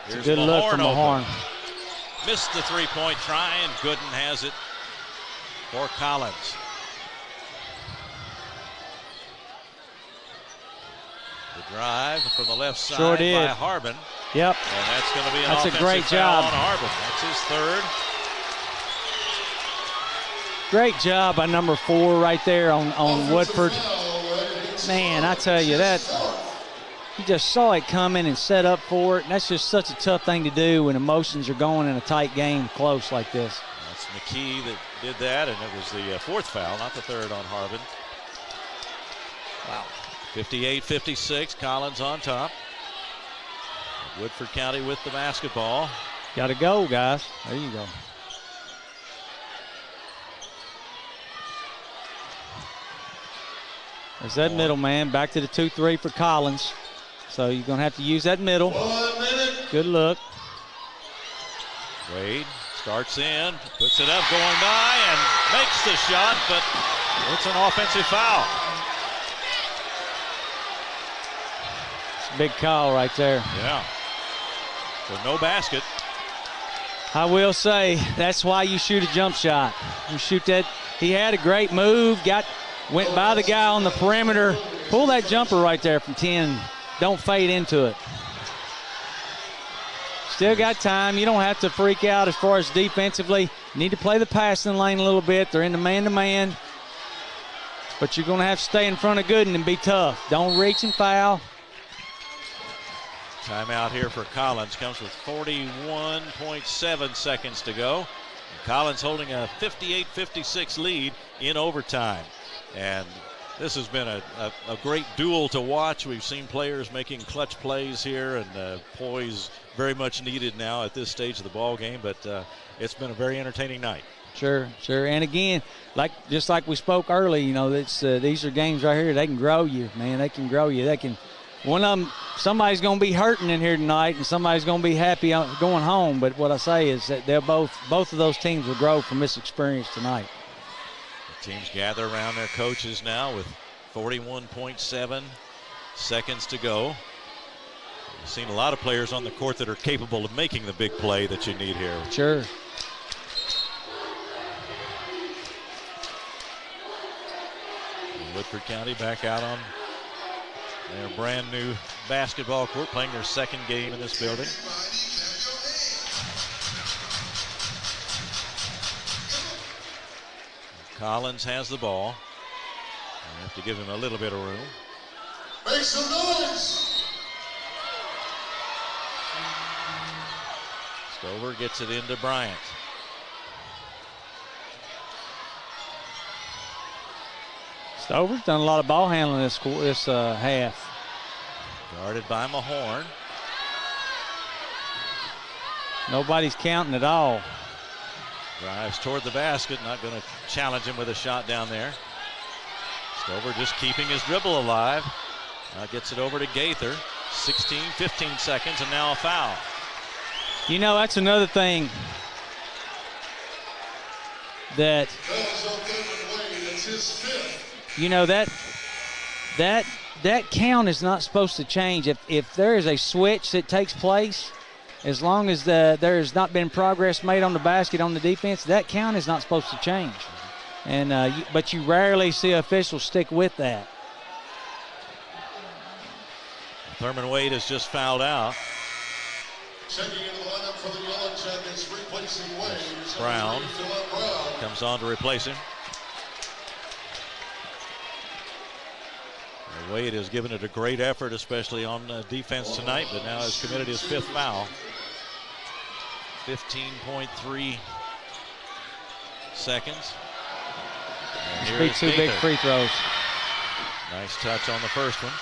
Here's a good look from Mahorn. Missed the three-point try, and Gooden has it for Collins. The drive from the left side by Harbin. Yep. And that's going to be an that's offensive a great foul job on Harbin. That's his third. Great job by number 4 right there on Woodford. Man, I tell you, that he just saw it coming and set up for it. And that's just such a tough thing to do when emotions are going in a tight game close like this. That's McKee that did that, and it was the fourth foul, not the third on Harbin. Wow. 58-56, Collins on top. Woodford County with the basketball. Got to go, guys. There you go. There's that middle man. Back to the 2-3 for Collins. So you're going to have to use that middle. Good look. Wade starts in, puts it up, going by, and makes the shot, but it's an offensive foul. Big call right there. Yeah. So no basket. I will say that's why you shoot a jump shot. You shoot that. He had a great move, went by the guy on the perimeter. Pull that jumper right there from 10. Don't fade into it. Still got time. You don't have to freak out as far as defensively. You need to play the passing lane a little bit. They're in the man-to-man. But you're going to have to stay in front of Gooden and be tough. Don't reach and foul. Timeout here for Collins comes with 41.7 seconds to go. And Collins holding a 58-56 lead in overtime. And this has been a great duel to watch. We've seen players making clutch plays here, and poise very much needed now at this stage of the ball game. But it's been a very entertaining night. Sure. And again, just like we spoke early, you know, these are games right here. They can grow you, man. They can grow you. One of them, somebody's going to be hurting in here tonight, and somebody's going to be happy going home. But what I say is that they'll both of those teams will grow from this experience tonight. The teams gather around their coaches now with 41.7 seconds to go. We've seen a lot of players on the court that are capable of making the big play that you need here. Sure. Woodford County back out on their brand new basketball court, playing their second game in this building. Collins has the ball. I have to give him a little bit of room. Make some noise! Stover gets it into Bryant. Stover's done a lot of ball handling this half. Guarded by Mahorn. Nobody's counting at all. Drives toward the basket, not going to challenge him with a shot down there. Stover just keeping his dribble alive. Now gets it over to Gaither. 15 seconds, and now a foul. You know, that's another thing that, you know, that count is not supposed to change. If there is a switch that takes place, as long as there has not been progress made on the basket on the defense, that count is not supposed to change. And but you rarely see officials stick with that. Thurman Wade has just fouled out. Checking into the lineup for the Yellow Jackets, replacing Wade. Brown comes on to replace him. Wade has given it a great effort, especially on defense tonight, but now has committed his fifth foul. 15.3 seconds. Two big free throws. Nice touch on the first one.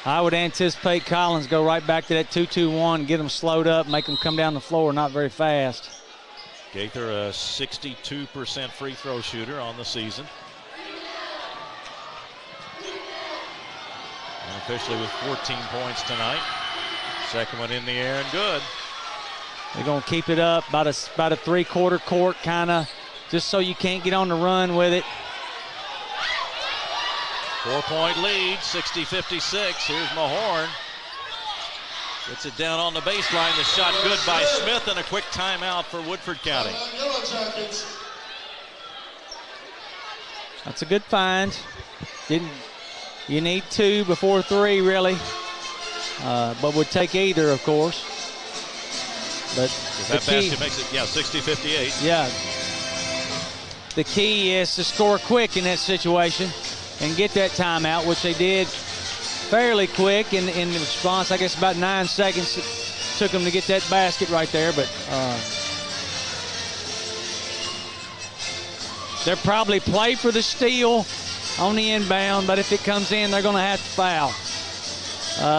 I would anticipate Collins go right back to that 2-2-1, get them slowed up, make them come down the floor not very fast. Gaither, a 62% free throw shooter on the season. And officially with 14 points tonight. Second one in the air and good. They're going to keep it up about a three-quarter court kind of, just so you can't get on the run with it. 4-point lead, 60-56. Here's Mahorn. Gets it down on the baseline. The shot good by Smith, and a quick timeout for Woodford County. That's a good find. You need two before three, really. But would take either, of course. But that basket makes it, 60-58. Yeah. The key is to score quick in that situation and get that timeout, which they did fairly quick in response. I guess about 9 seconds it took them to get that basket right there. But they'll probably play for the steal on the inbound, but if it comes in, they're going to have to foul.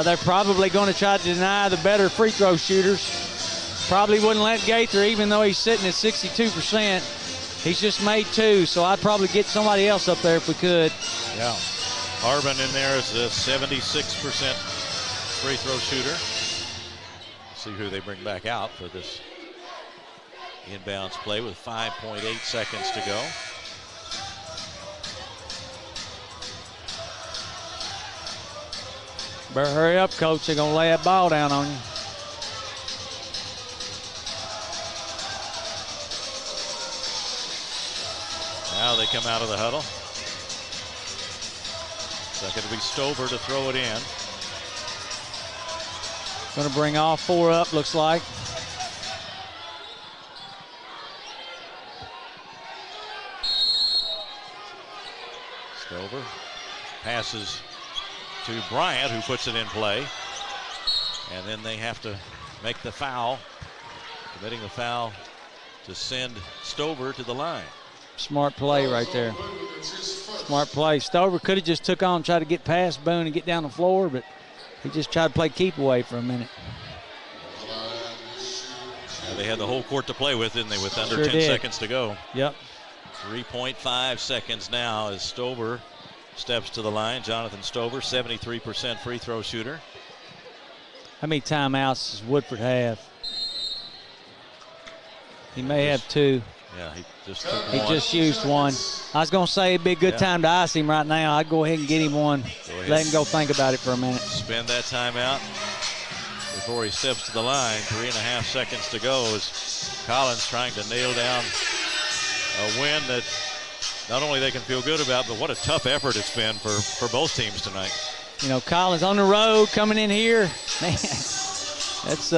They're probably going to try to deny the better free throw shooters. Probably wouldn't let Gaither, even though he's sitting at 62%. He's just made two, so I'd probably get somebody else up there if we could. Yeah. Harbin in there is a 76% free throw shooter. See who they bring back out for this inbounds play with 5.8 seconds to go. Better hurry up, coach. They're going to lay that ball down on you. Now they come out of the huddle. Second to be Stover to throw it in. Going to bring all four up, looks like. Stover passes to Bryant, who puts it in play. And then they have to make the foul, committing the foul to send Stover to the line. Smart play right there. Smart play. Stover could have just took on, tried to get past Boone and get down the floor, but he just tried to play keep away for a minute. They had the whole court to play with, didn't they, with under 10 seconds to go. Yep. 3.5 seconds now as Stover steps to the line. Jonathan Stover, 73% free throw shooter. How many timeouts does Woodford have? He may have 2. Yeah, he just took He one. just used one. I was going to say it'd be a good time to ice him right now. I'd go ahead and get him one. Let him go think about it for a minute. Spend that timeout before he steps to the line. 3.5 seconds to go as Collins trying to nail down a win that not only they can feel good about, but what a tough effort it's been for both teams tonight. You know, Collins on the road coming in here. Man, that's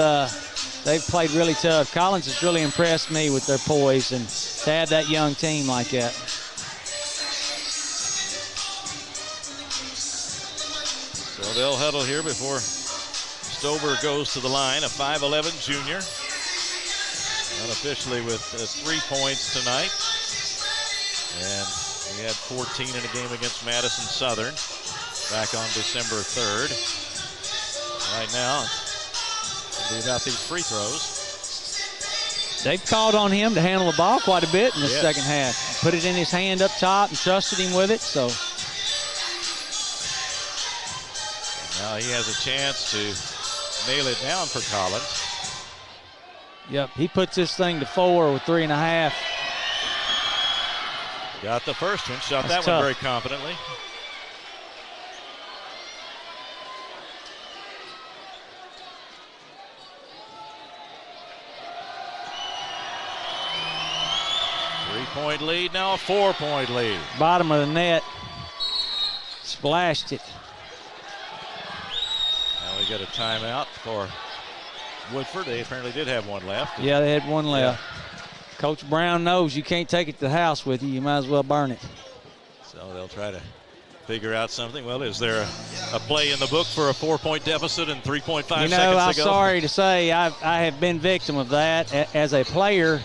they've played really tough. Collins has really impressed me with their poise and to have that young team like that. So they'll huddle here before Stover goes to the line, a 5'11 junior. Unofficially with 3 points tonight. And he had 14 in a game against Madison Southern back on December 3rd. Right now, it's going to be about these free throws. They've called on him to handle the ball quite a bit in the second half. Put it in his hand up top and trusted him with it. So now he has a chance to nail it down for Collins. Yep, he puts this thing to 4 with 3.5. Got the first one, shot That's that one tough. very confidently. Three-point lead, now a 4-point lead. Bottom of the net. Splashed it. Now we get a timeout for Woodford. They apparently did have one left. Yeah, they had one left. Coach Brown knows you can't take it to the house with you. You might as well burn it. So they'll try to figure out something. Well, is there a play in the book for a 4-point deficit and 3.5 seconds to go? You know, I'm sorry to say I have been victim of that. As a player,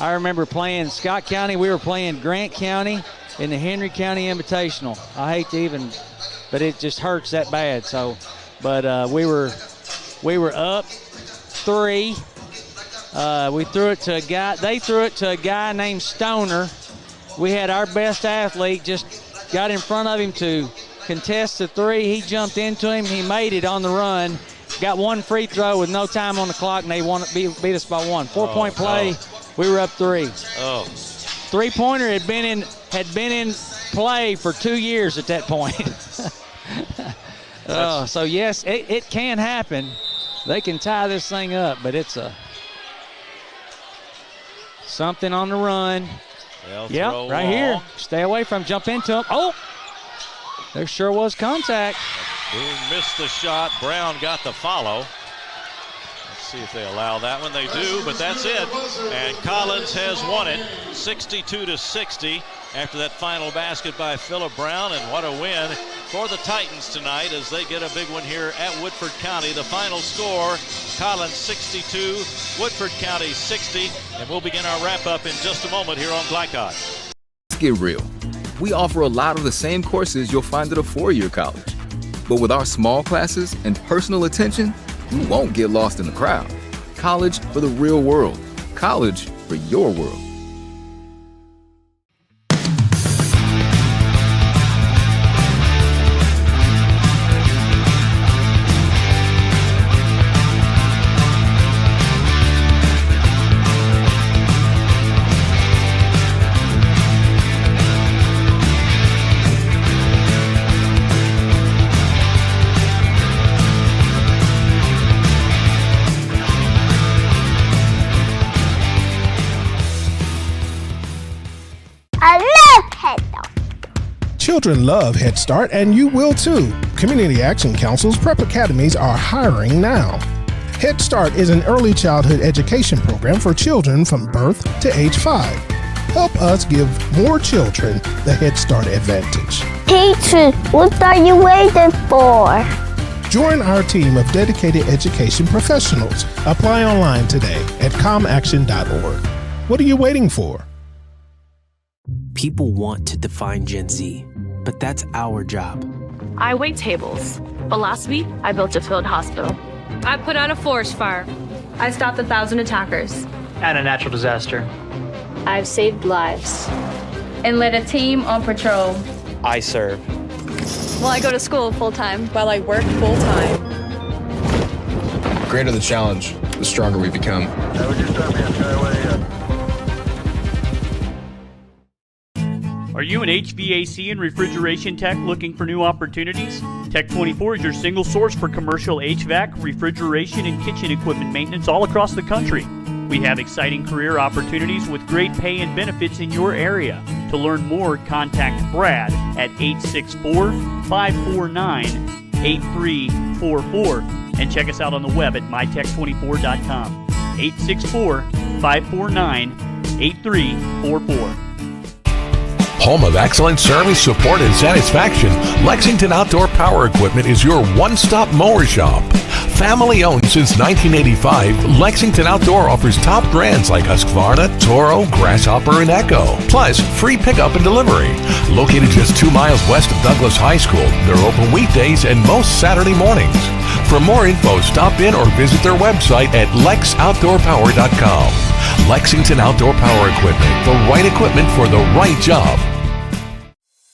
I remember playing Scott County. We were playing Grant County in the Henry County Invitational. I hate to even, but it just hurts that bad. So, but we were up 3. We threw it to a guy. They threw it to a guy named Stoner. We had our best athlete, just got in front of him to contest the 3. He jumped into him. He made it on the run. Got one free throw with no time on the clock, and they beat us by 1. 4-point play. We were up 3. Oh. 3-pointer had been in play for 2 years at that point. So yes, it can happen. They can tie this thing up, but it's something on the run. Yep, right here. Stay away from him. Jump into him. Oh, there sure was contact. Boone missed the shot. Brown got the follow. Let's see if they allow that one. They do, but that's it. And Collins has won it 62-60 after that final basket by Phillip Brown. And what a win for the Titans tonight as they get a big one here at Woodford County. The final score, Collins 62, Woodford County 60. And we'll begin our wrap-up in just a moment here on Glycod. Let's get real. We offer a lot of the same courses you'll find at a four-year college. But with our small classes and personal attention, you won't get lost in the crowd. College for the real world. College for your world. Children love Head Start, and you will too. Community Action Council's prep academies are hiring now. Head Start is an early childhood education program for children from birth to age 5. Help us give more children the Head Start advantage. Teacher, what are you waiting for? Join our team of dedicated education professionals. Apply online today at comaction.org. What are you waiting for? People want to define Gen Z, but that's our job. I wait tables, but last week I built a field hospital. I put out a forest fire. I stopped 1,000 attackers. And a natural disaster. I've saved lives and led a team on patrol. I serve. Well, I go to school full-time while I work full-time. The greater the challenge, the stronger we become. Are you an HVAC and refrigeration tech looking for new opportunities? Tech24 is your single source for commercial HVAC, refrigeration, and kitchen equipment maintenance all across the country. We have exciting career opportunities with great pay and benefits in your area. To learn more, contact Brad at 864-549-8344 and check us out on the web at mytech24.com. 864-549-8344. Home of excellent service, support, and satisfaction, Lexington Outdoor Power Equipment is your one-stop mower shop. Family owned since 1985, Lexington Outdoor offers top brands like Husqvarna, Toro, Grasshopper, and Echo. Plus, free pickup and delivery. Located just 2 miles west of Douglas High School, they're open weekdays and most Saturday mornings. For more info, stop in or visit their website at lexoutdoorpower.com. Lexington Outdoor Power Equipment, the right equipment for the right job.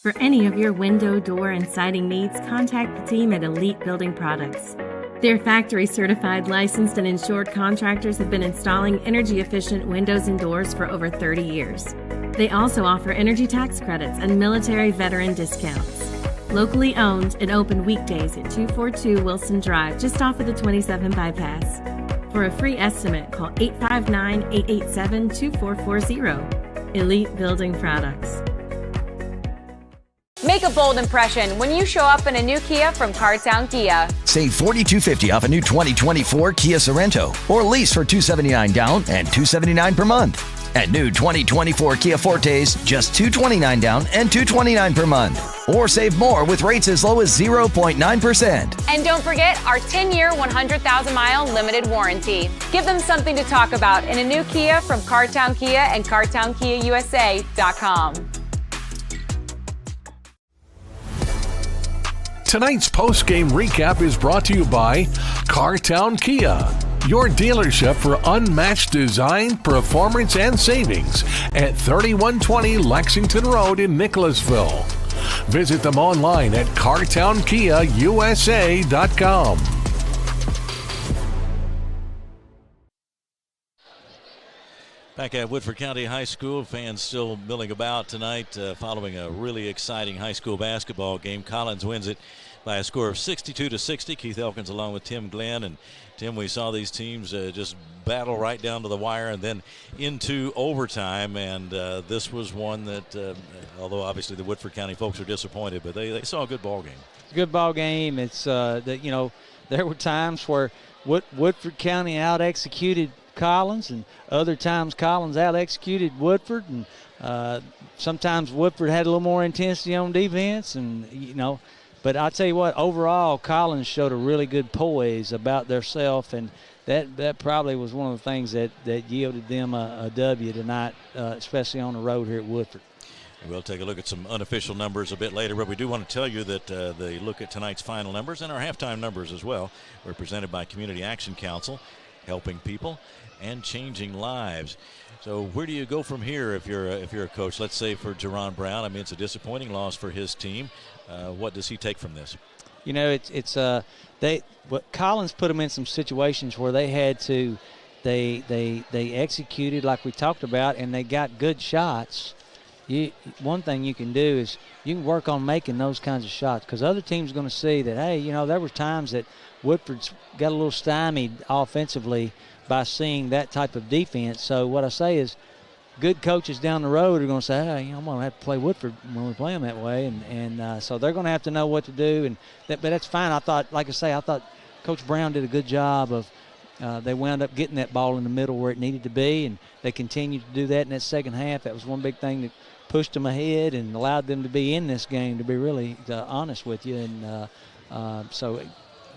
For any of your window, door, and siding needs, contact the team at Elite Building Products. Their factory-certified, licensed, and insured contractors have been installing energy-efficient windows and doors for over 30 years. They also offer energy tax credits and military veteran discounts. Locally owned and open weekdays at 242 Wilson Drive, just off of the 27 bypass. For a free estimate, call 859-887-2440. Elite Building Products. Make a bold impression when you show up in a new Kia from Cartown Kia. Save $4,250 off a new 2024 Kia Sorento, or lease for $279 down and $279 per month. At new 2024 Kia Fortes, just $229 down and $229 per month. Or save more with rates as low as 0.9%. And don't forget our 10-year, 100,000-mile limited warranty. Give them something to talk about in a new Kia from Cartown Kia and CartownKiaUSA.com. Tonight's post-game recap is brought to you by Cartown Kia, your dealership for unmatched design, performance, and savings at 3120 Lexington Road in Nicholasville. Visit them online at CartownKiaUSA.com. Back at Woodford County High School, fans still milling about tonight following a really exciting high school basketball game. Collins wins it by a score of 62-60. Keith Elkins along with Tim Glenn. And Tim, we saw these teams just battle right down to the wire and then into overtime. And this was one that, although obviously the Woodford County folks are disappointed, but they saw a good ball game. Good ball game. It's that there were times where Woodford County out-executed Collins, and other times Collins out-executed Woodford, and sometimes Woodford had a little more intensity on defense, and but I'll tell you what, overall Collins showed a really good poise about theirself, and that probably was one of the things that yielded them a W tonight, especially on the road here at Woodford. We'll take a look at some unofficial numbers a bit later, but we do want to tell you that the look at tonight's final numbers and our halftime numbers as well were presented by Community Action Council, helping people and changing lives. So where do you go from here if you're a coach? Let's say for Jerron Brown, I mean, it's a disappointing loss for his team. What does he take from this? Collins put them in some situations where they had to, they executed like we talked about, and they got good shots. One thing you can do is you can work on making those kinds of shots, because other teams are going to see that, hey, there were times that Woodford's got a little stymied offensively by seeing that type of defense. So what I say is good coaches down the road are going to say, hey, I'm going to have to play Woodford when we play them that way. And so they're going to have to know what to do. But that's fine. I thought Coach Brown did a good job of they wound up getting that ball in the middle where it needed to be, and they continued to do that in that second half. That was one big thing that pushed them ahead and allowed them to be in this game, to be really honest with you. And so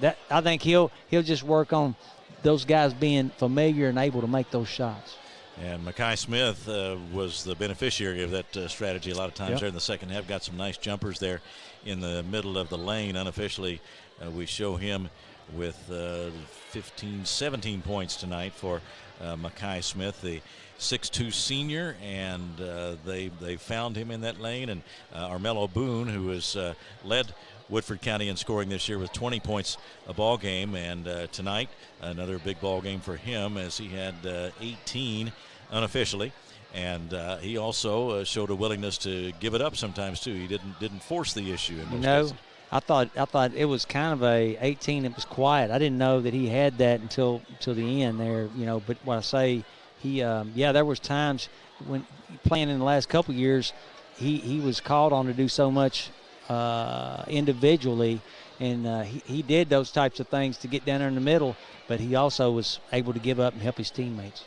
I think he'll just work on those guys being familiar and able to make those shots. And Makai Smith was the beneficiary of that strategy a lot of times there in the second half. Got some nice jumpers there in the middle of the lane. Unofficially, we show him with 17 points tonight for Makai Smith, the 6'2 senior, and they found him in that lane. And Armello Boone, who has led Woodford County in scoring this year with 20 points a ball game, and tonight another big ball game for him as he had 18 unofficially, and he also showed a willingness to give it up sometimes too. He didn't force the issue in most cases. I thought it was kind of a 18. It was quiet. I didn't know that he had that until the end there. But when I say he, there was times when playing in the last couple of years, he was called on to do so much individually, and he did those types of things to get down there in the middle, but he also was able to give up and help his teammates.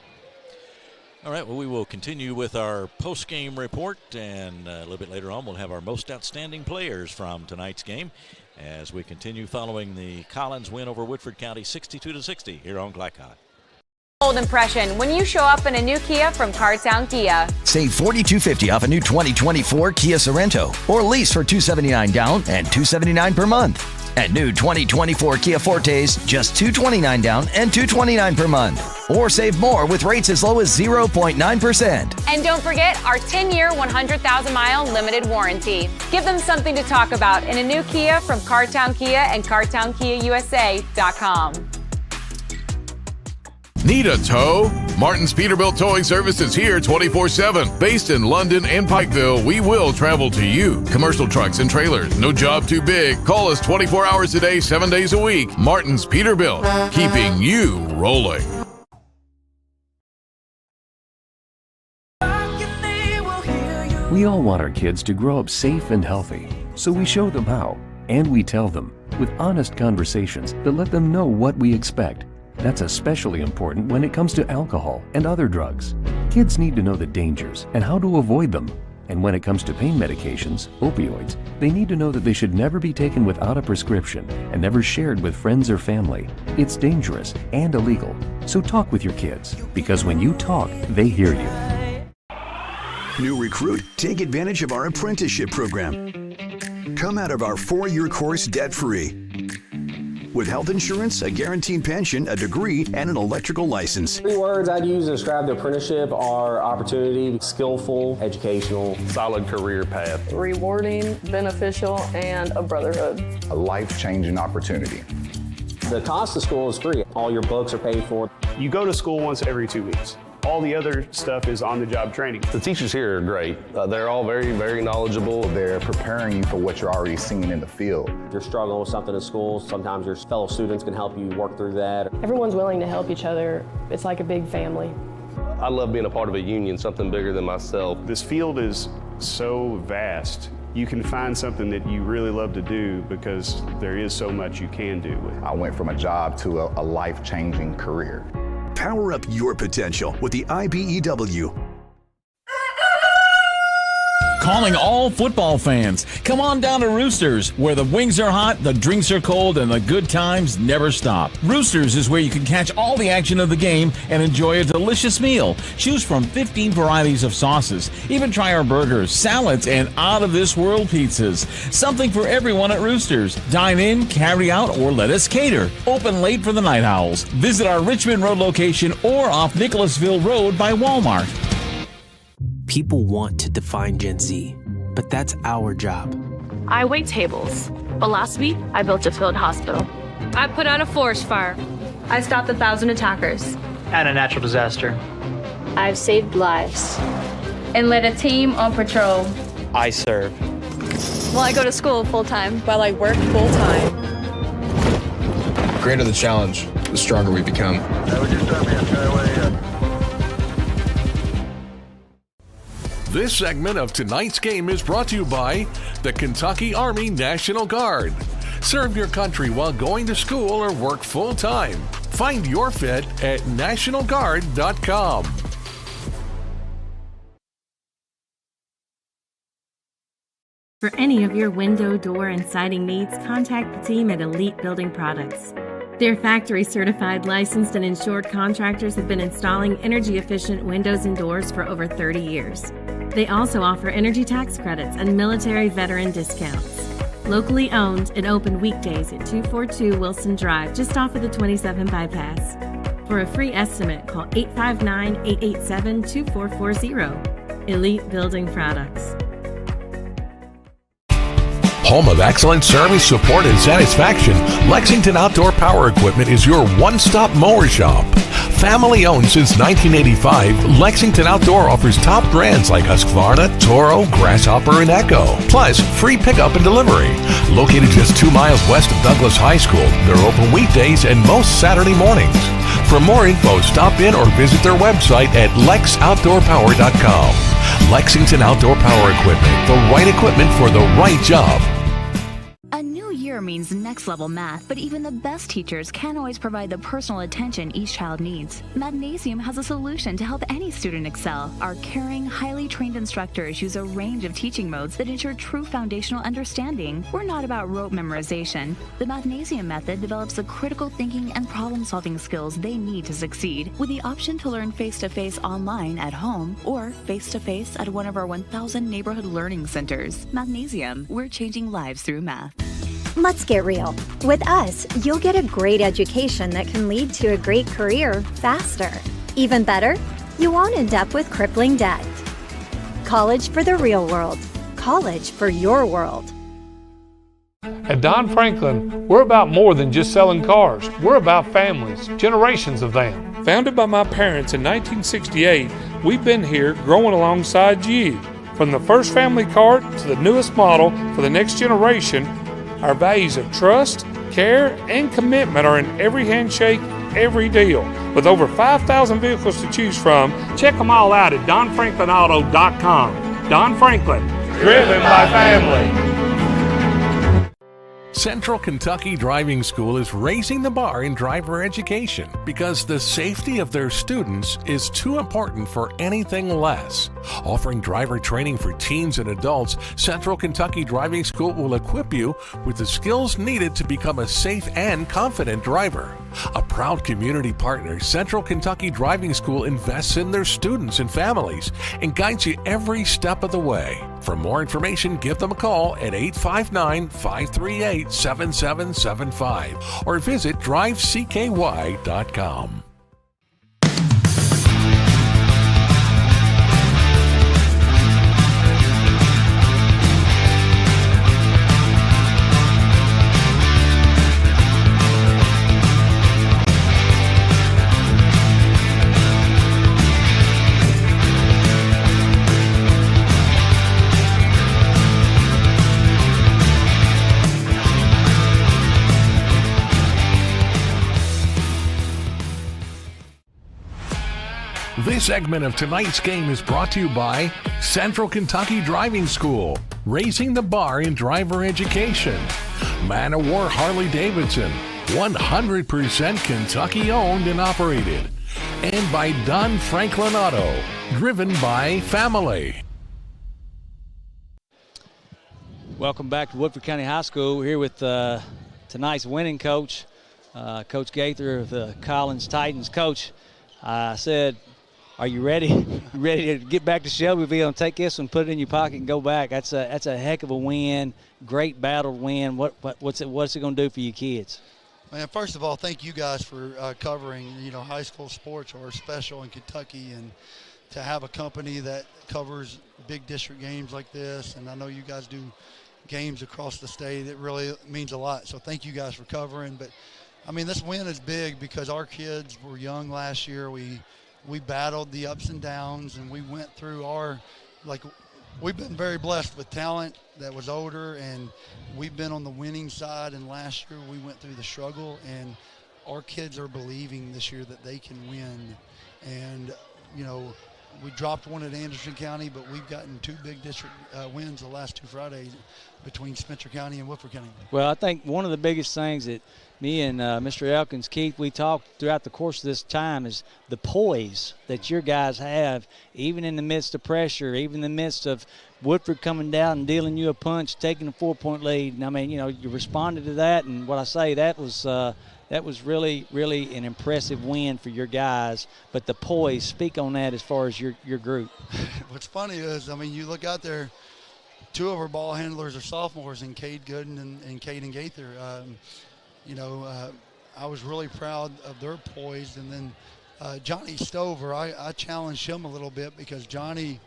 All right, well, we will continue with our post-game report, and a little bit later on we'll have our most outstanding players from tonight's game as we continue following the Collins win over Woodford County 62-60 here on Glycott. Bold impression when you show up in a new Kia from Cartown Kia. Save $4,250 off a new 2024 Kia Sorento, or lease for $279 down and $279 per month. At new 2024 Kia Fortes, just $229 down and $229 per month. Or save more with rates as low as 0.9%. And don't forget our 10-year, 100,000-mile limited warranty. Give them something to talk about in a new Kia from Cartown Kia and CartownKiaUSA.com. Need a tow? Martin's Peterbilt Towing Service is here 24/7. Based in London and Pikeville, we will travel to you. Commercial trucks and trailers, no job too big. Call us 24 hours a day, 7 days a week. Martin's Peterbilt, keeping you rolling. We all want our kids to grow up safe and healthy, so we show them how, and we tell them with honest conversations that let them know what we expect. That's especially important when it comes to alcohol and other drugs. Kids need to know the dangers and how to avoid them. And when it comes to pain medications, opioids, they need to know that they should never be taken without a prescription and never shared with friends or family. It's dangerous and illegal. So talk with your kids, because when you talk, they hear you. New recruit, take advantage of our apprenticeship program. Come out of our 4-year course debt-free. With health insurance, a guaranteed pension, a degree, and an electrical license. 3 words I'd use to describe the apprenticeship are opportunity, skillful, educational, solid career path, rewarding, beneficial, and a brotherhood. A life-changing opportunity. The cost of school is free. All your books are paid for. You go to school once every 2 weeks. All the other stuff is on-the-job training. The teachers here are great. They're all very, very knowledgeable. They're preparing you for what you're already seeing in the field. If you're struggling with something in school, sometimes your fellow students can help you work through that. Everyone's willing to help each other. It's like a big family. I love being a part of a union, something bigger than myself. This field is so vast. You can find something that you really love to do because there is so much you can do with it. I went from a job to a life-changing career. Power up your potential with the IBEW. Calling all football fans. Come on down to Roosters, where the wings are hot, the drinks are cold, and the good times never stop. Roosters is where you can catch all the action of the game and enjoy a delicious meal. Choose from 15 varieties of sauces. Even try our burgers, salads, and out-of-this-world pizzas. Something for everyone at Roosters. Dine in, carry out, or let us cater. Open late for the Night Owls. Visit our Richmond Road location or off Nicholasville Road by Walmart. People want to define Gen Z, but that's our job. I wait tables, but last week I built a field hospital. I put out a forest fire. I stopped 1,000 attackers. And a natural disaster. I've saved lives and led a team on patrol. I serve. Well, I go to school full-time while I work full-time. The greater the challenge, the stronger we become. This segment of tonight's game is brought to you by the Kentucky Army National Guard. Serve your country while going to school or work full-time. Find your fit at nationalguard.com. For any of your window, door, and siding needs, contact the team at Elite Building Products. Their factory-certified, licensed, and insured contractors have been installing energy-efficient windows and doors for over 30 years. They also offer energy tax credits and military veteran discounts. Locally owned and open weekdays at 242 Wilson Drive, just off of the 27 bypass. For a free estimate, call 859-887-2440. Elite Building Products. Home of excellent service, support, and satisfaction, Lexington Outdoor Power Equipment is your one-stop mower shop. Family owned since 1985, Lexington Outdoor offers top brands like Husqvarna, Toro, Grasshopper, and Echo. Plus, free pickup and delivery. Located just 2 miles west of Douglas High School, they're open weekdays and most Saturday mornings. For more info, stop in or visit their website at lexoutdoorpower.com. Lexington Outdoor Power Equipment, the right equipment for the right job. A new year means next-level math, but even the best teachers can't always provide the personal attention each child needs. Mathnasium has a solution to help any student excel. Our caring, highly trained instructors use a range of teaching modes that ensure true foundational understanding. We're not about rote memorization. The Mathnasium method develops the critical thinking and problem-solving skills they need to succeed, with the option to learn face-to-face online at home or face-to-face at one of our 1,000 neighborhood learning centers. Mathnasium, we're changing lives through math. Let's get real. With us, you'll get a great education that can lead to a great career faster. Even better, you won't end up with crippling debt. College for the real world. College for your world. At Don Franklin, we're about more than just selling cars. We're about families, generations of them. Founded by my parents in 1968, we've been here growing alongside you. From the first family car to the newest model for the next generation, our values of trust, care, and commitment are in every handshake, every deal. With over 5,000 vehicles to choose from, check them all out at DonFranklinAuto.com. Don Franklin, driven by family. Central Kentucky Driving School is raising the bar in driver education because the safety of their students is too important for anything less. Offering driver training for teens and adults, Central Kentucky Driving School will equip you with the skills needed to become a safe and confident driver. A proud community partner, Central Kentucky Driving School invests in their students and families and guides you every step of the way. For more information, give them a call at 859-538-7775 or visit drivecky.com. This segment of tonight's game is brought to you by Central Kentucky Driving School, raising the bar in driver education. Man of War Harley-Davidson, 100% Kentucky owned and operated. And by Don Franklin Auto, driven by family. Welcome back to Woodford County High School. We're here with tonight's winning coach, Coach Gaither of the Collins Titans. Coach, I said, are you ready? You ready to get back to Shelbyville and take this and put it in your pocket and go back? That's a heck of a win, great battle win. What's it going to do for you kids? Man, first of all, thank you guys for covering. High school sports are special in Kentucky, and to have a company that covers big district games like this, and I know you guys do games across the state. It really means a lot. So thank you guys for covering. But I mean, this win is big because our kids were young last year. We battled the ups and downs, and we went through we've been very blessed with talent that was older, and we've been on the winning side. And last year we went through the struggle, and our kids are believing this year that they can win. And, we dropped one at Anderson County, but we've gotten 2 big district wins the last 2 Fridays between Spencer County and Woodford County. Well, I think one of the biggest things that me and Mr. Elkins, Keith, we talked throughout the course of this time is the poise that your guys have, even in the midst of pressure, even in the midst of Woodford coming down and dealing you a punch, taking a 4-point lead. And I mean, you responded to that, and what I say, that was really, really an impressive win for your guys. But the poise, speak on that as far as your group. What's funny is, I mean, you look out there, 2 of our ball handlers are sophomores, in Cade Gooden and Caden Gaither. I was really proud of their poise. And then Johnny Stover, I challenged him a little bit because Johnny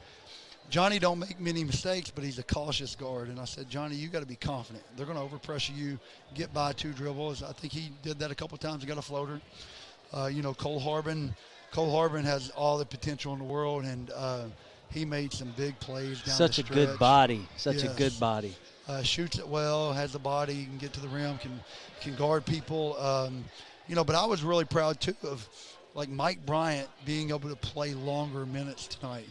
don't make many mistakes, but he's a cautious guard. And I said, Johnny, you got to be confident. They're going to overpressure you, get by 2 dribbles. I think he did that a couple times. He got a floater. Cole Harbin has all the potential in the world, and he made some big plays down Such the a stretch. good body. Such a good body. Shoots it well, has the body, can get to the rim, can guard people. But I was really proud, too, of, like, Mike Bryant being able to play longer minutes tonight.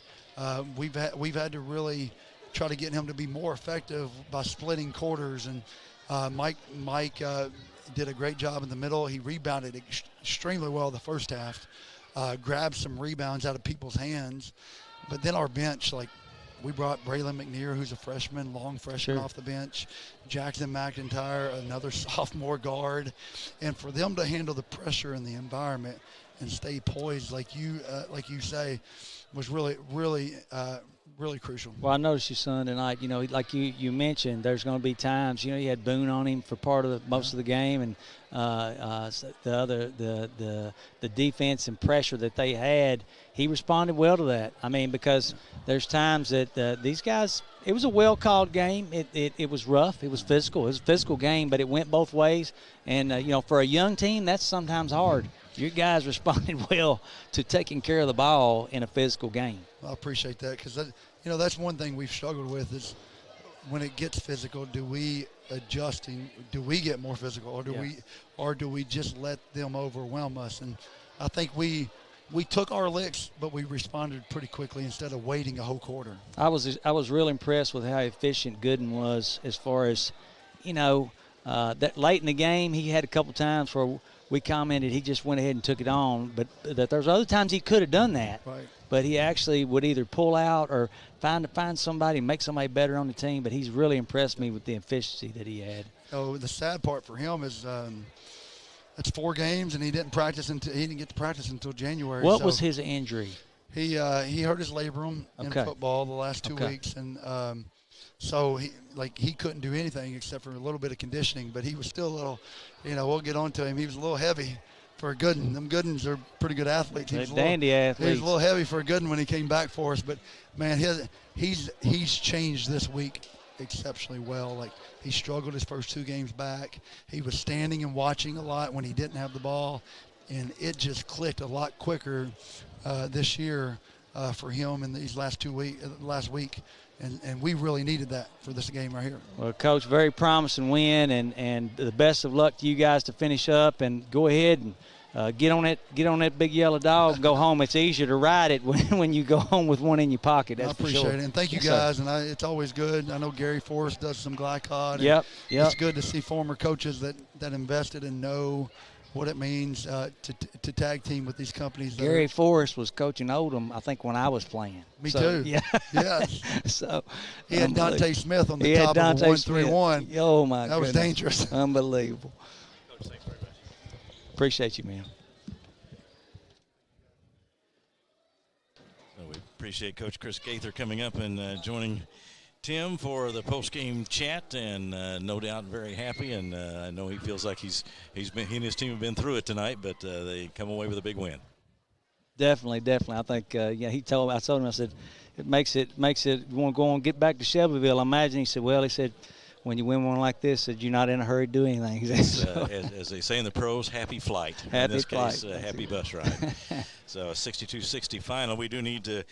We've had to really try to get him to be more effective by splitting quarters, and Mike did a great job in the middle. He rebounded extremely well the first half, grabbed some rebounds out of people's hands. But then our bench, like, we brought Braylon McNear, who's a freshman, long freshman off the bench, Jackson McIntyre, another sophomore guard, and for them to handle the pressure in the environment and stay poised, like you say, was really, really, really crucial. Well, I noticed your son tonight. Like you mentioned, there's going to be times. You had Boone on him for part of most of the game, and the defense and pressure that they had. He responded well to that. I mean, because there's times that these guys. It was a well-called game. It was rough. It was physical. It was a physical game, but it went both ways. And for a young team, that's sometimes hard. Your guys responded well to taking care of the ball in a physical game. I appreciate that, because that's one thing we've struggled with is when it gets physical, do we adjust and do we get more physical, or do we just let them overwhelm us? And I think we took our licks, but we responded pretty quickly instead of waiting a whole quarter. I was real impressed with how efficient Gooden was, as far as that late in the game. He had a couple times where we commented he just went ahead and took it on, but that there's other times he could have done that. Right. But he actually would either pull out or find somebody, make somebody better on the team. But he's really impressed me with the efficiency that he had. Oh, the sad part for him is it's 4 games, and he didn't get to practice until January. What was his injury? He hurt his labrum in football the last 2 weeks, and so he couldn't do anything except for a little bit of conditioning. But he was still a little, we'll get on to him. He was a little heavy for a Gooden. Them Goodens are pretty good athletes. Dandy athletes. He was a little heavy for a Gooden when he came back for us. But man, he's changed this week exceptionally well. Like, he struggled his first 2 games back. He was standing and watching a lot when he didn't have the ball, and it just clicked a lot quicker this year for him in these last week. And we really needed that for this game right here. Well, Coach, very promising win, and the best of luck to you guys to finish up, and go ahead and get on that big yellow dog and go home. It's easier to ride it when you go home with one in your pocket. That's I appreciate it, and thank you guys. Sir. And it's always good. I know Gary Forrest does some glycod. Yep. It's good to see former coaches that invested and know what it means to tag team with these companies. Gary Forrest was coaching Oldham, I think, when I was playing. Me too. Yeah. Yes. So he had Dante Smith on the top of a 1-3-1. Oh my God. That was dangerous. Unbelievable. Coach, thanks very much. Appreciate you, man. So we appreciate Coach Chris Gaither coming up and joining Tim for the post-game chat, and no doubt very happy, and I know he feels like he and his team have been through it tonight, but they come away with a big win. Definitely. I think I told him, I said, it makes it you want to go on and get back to Shelbyville. I imagine. He said, when you win one like this, that you're not in a hurry to do anything. As they say in the pros, happy flight. Happy in this flight. case, happy bus ride. So a 62-60 final. We do need to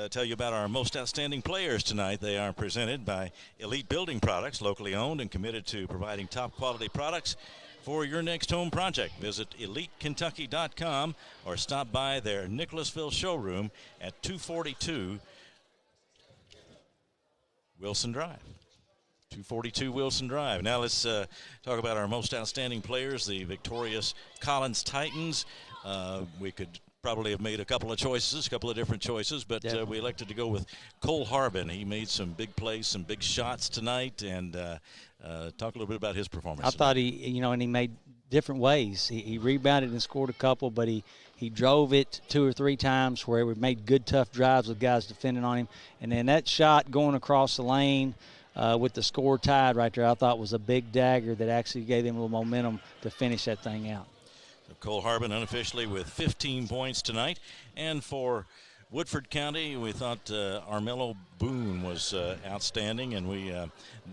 tell you about our most outstanding players tonight. They are presented by Elite Building Products, locally owned and committed to providing top quality products for your next home project. Visit EliteKentucky.com or stop by their Nicholasville showroom at 242 Wilson Drive. 242 Wilson Drive. Now let's talk about our most outstanding players, the victorious Collins Titans. We could probably have made a couple of different choices, but we elected to go with Cole Harbin. He made some big plays, some big shots tonight, and talk a little bit about his performance. I thought he made different ways. He rebounded and scored a couple, but he drove it 2 or 3 times where we made good, tough drives with guys defending on him. And then that shot going across the lane with the score tied right there, I thought was a big dagger that actually gave them a little momentum to finish that thing out. So Cole Harbin unofficially with 15 points tonight. And for Woodford County, we thought Armello Boone was outstanding, and we,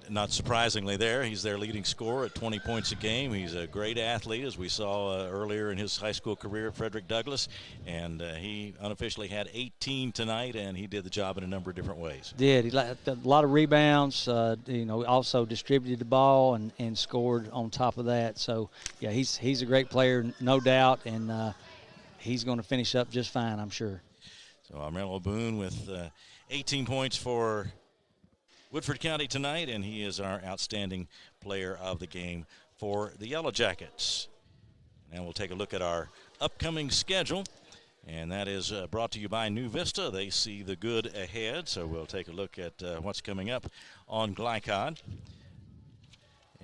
not surprisingly there, he's their leading scorer at 20 points a game. He's a great athlete, as we saw earlier in his high school career at Frederick Douglass, and he unofficially had 18 tonight, and he did the job in a number of different ways. He had a lot of rebounds, also distributed the ball and scored on top of that. So, yeah, he's a great player, no doubt, and he's going to finish up just fine, I'm sure. So Armello Boone with 18 points for Woodford County tonight, and he is our outstanding player of the game for the Yellow Jackets. Now we'll take a look at our upcoming schedule, and that is brought to you by New Vista. They see the good ahead, so we'll take a look at what's coming up on Glycod.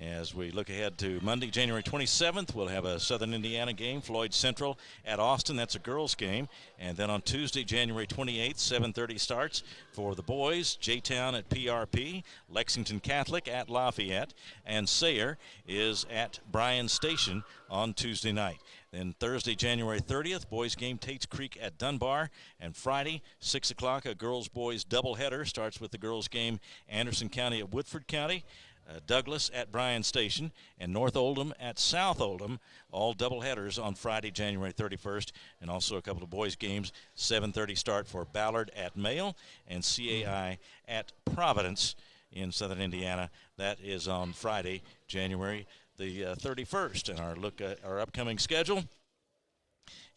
As we look ahead to Monday, January 27th, we'll have a Southern Indiana game, Floyd Central at Austin. That's a girls' game. And then on Tuesday, January 28th, 7:30 starts for the boys, J-Town at PRP, Lexington Catholic at Lafayette, and Sayre is at Bryan Station on Tuesday night. Then Thursday, January 30th, boys game, Tates Creek at Dunbar. And Friday, 6 o'clock, a girls-boys doubleheader. Starts with the girls' game, Anderson County at Woodford County, Douglas at Bryan Station, and North Oldham at South Oldham, all doubleheaders on Friday, January 31st, and also a couple of boys' games, 7:30 start for Ballard at Mail and CAI at Providence in Southern Indiana. That is on Friday, January the 31st. And our look at our upcoming schedule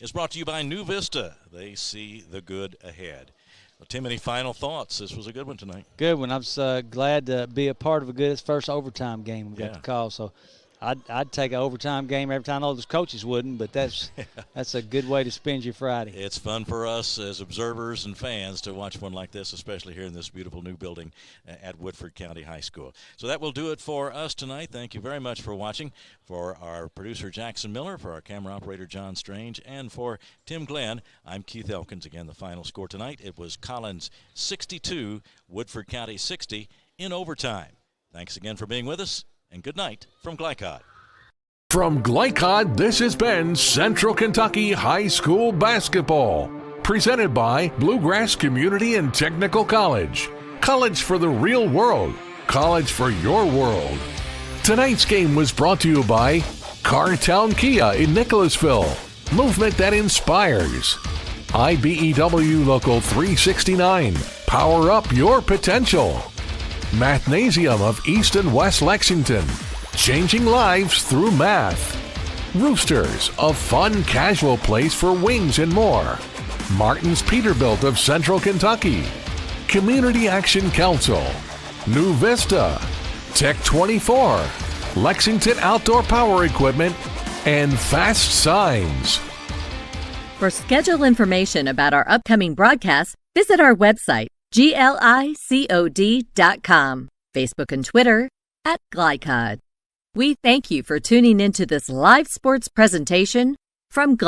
is brought to you by New Vista. They see the good ahead. Well, Tim, any final thoughts? This was a good one tonight. Good one. I was glad to be a part of a good first overtime game we got to call. So I'd take an overtime game every time. I know those coaches wouldn't, but that's a good way to spend your Friday. It's fun for us as observers and fans to watch one like this, especially here in this beautiful new building at Woodford County High School. So that will do it for us tonight. Thank you very much for watching. For our producer, Jackson Miller, for our camera operator, John Strange, and for Tim Glenn, I'm Keith Elkins. Again, the final score tonight, it was Collins 62, Woodford County 60 in overtime. Thanks again for being with us, and good night from Glycod. From Glycod, this has been Central Kentucky High School Basketball. Presented by Bluegrass Community and Technical College. College for the real world. College for your world. Tonight's game was brought to you by Cartown Kia in Nicholasville. Movement that inspires. IBEW Local 369. Power up your potential. Mathnasium of East and West Lexington. Changing lives through math. Roosters, a fun, casual place for wings and more. Martin's Peterbilt of Central Kentucky. Community Action Council. New Vista. Tech 24. Lexington Outdoor Power Equipment. And Fast Signs. For schedule information about our upcoming broadcasts, visit our website, glicod.com, Facebook and Twitter @Glycod. We thank you for tuning into this live sports presentation from Glycod.